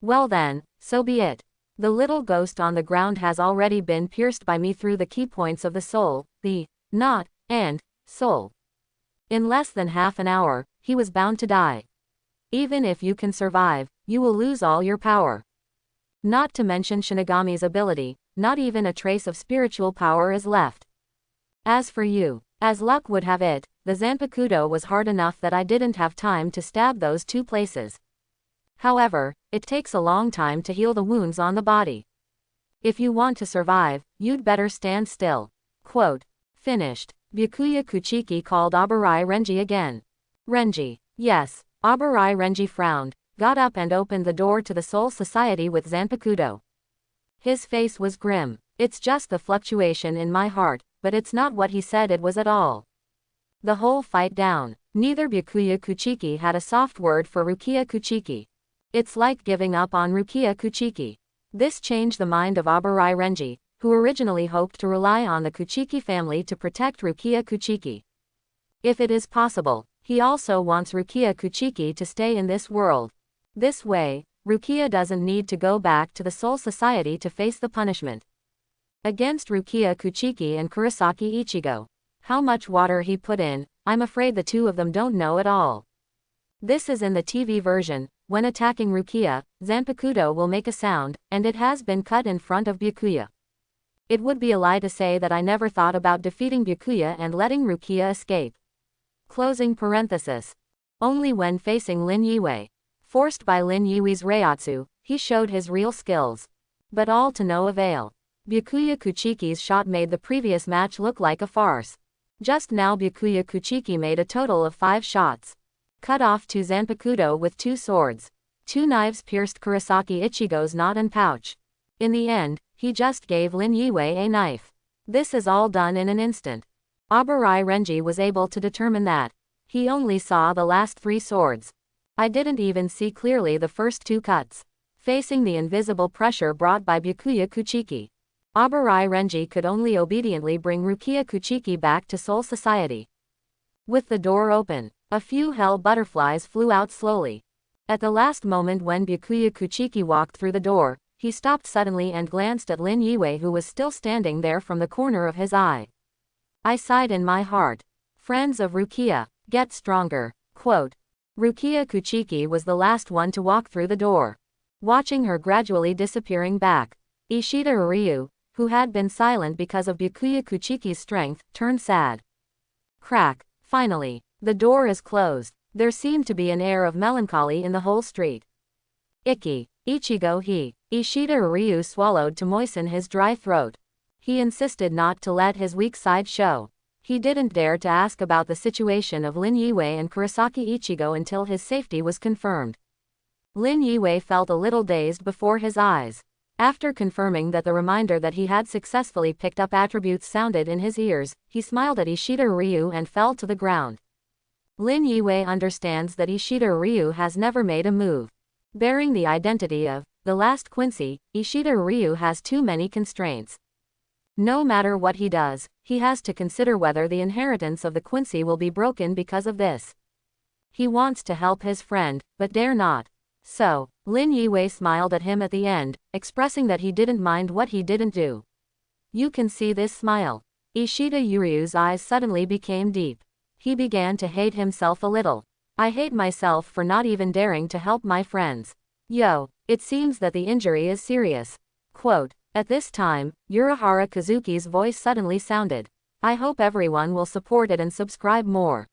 Well then, so be it. The little ghost on the ground has already been pierced by me through the key points of the soul, the not, and soul. In less than half an hour, he was bound to die. Even if you can survive, you will lose all your power. Not to mention Shinigami's ability, not even a trace of spiritual power is left. As for you, as luck would have it, the Zanpakuto was hard enough that I didn't have time to stab those 2 places. However, it takes a long time to heal the wounds on the body. If you want to survive, you'd better stand still. Quote. Finished. Byakuya Kuchiki called Abarai Renji again. Renji. Yes. Abarai Renji frowned. got up and opened the door to the Soul Society with Zanpakuto. His face was grim. It's just the fluctuation in my heart, but it's not what he said it was at all. The whole fight down. Neither Byakuya Kuchiki had a soft word for Rukia Kuchiki. It's like giving up on Rukia Kuchiki. This changed the mind of Abarai Renji, who originally hoped to rely on the Kuchiki family to protect Rukia Kuchiki. If it is possible, he also wants Rukia Kuchiki to stay in this world. This way, Rukia doesn't need to go back to the Soul Society to face the punishment. Against Rukia Kuchiki and Kurosaki Ichigo. How much water he put in, I'm afraid the two of them don't know at all. This is in the TV version. When attacking Rukia, Zanpakuto will make a sound, and it has been cut in front of Byakuya. It would be a lie to say that I never thought about defeating Byakuya and letting Rukia escape. Closing parenthesis. Only when facing Lin Yue. Forced by Lin Yue's Reiatsu, he showed his real skills. But all to no avail. Byakuya Kuchiki's shot made the previous match look like a farce. Just now Byakuya Kuchiki made a total of 5 shots. Cut off to Zanpakuto with 2 swords. 2 knives pierced Kurosaki Ichigo's knot and pouch. In the end, he just gave Lin Yue a knife. This is all done in an instant. Abarai Renji was able to determine that. He only saw the last 3 swords. I didn't even see clearly the first 2 cuts. Facing the invisible pressure brought by Byakuya Kuchiki, Abarai Renji could only obediently bring Rukia Kuchiki back to Soul Society. With the door open, a few hell butterflies flew out slowly. At the last moment when Byakuya Kuchiki walked through the door, he stopped suddenly and glanced at Lin Yue, who was still standing there from the corner of his eye. I sighed in my heart. Friends of Rukia, get stronger. Quote. Rukia Kuchiki was the last one to walk through the door. Watching her gradually disappearing back, Ishida Ryu, who had been silent because of Byakuya Kuchiki's strength, turned sad. Crack. Finally, the door is closed. There seemed to be an air of melancholy in the whole street. Icky. Ichigo Ishida Ryu swallowed to moisten his dry throat. He insisted not to let his weak side show. He didn't dare to ask about the situation of Lin Yue and Kurosaki Ichigo until his safety was confirmed. Lin Yue felt a little dazed before his eyes. After confirming that the reminder that he had successfully picked up attributes sounded in his ears, he smiled at Ishida Ryu and fell to the ground. Lin Yue understands that Ishida Ryu has never made a move. Bearing the identity of the last Quincy, Ishida Ryu has too many constraints. No matter what he does, he has to consider whether the inheritance of the Quincy will be broken because of this. He wants to help his friend, but dare not. So, Lin Yue smiled at him at the end, expressing that he didn't mind what he didn't do. You can see this smile. Ishida Ryu's eyes suddenly became deep. He began to hate himself a little. I hate myself for not even daring to help my friends. Yo, it seems that the injury is serious. Quote. At this time, Urahara Kazuki's voice suddenly sounded. I hope everyone will support it and subscribe more.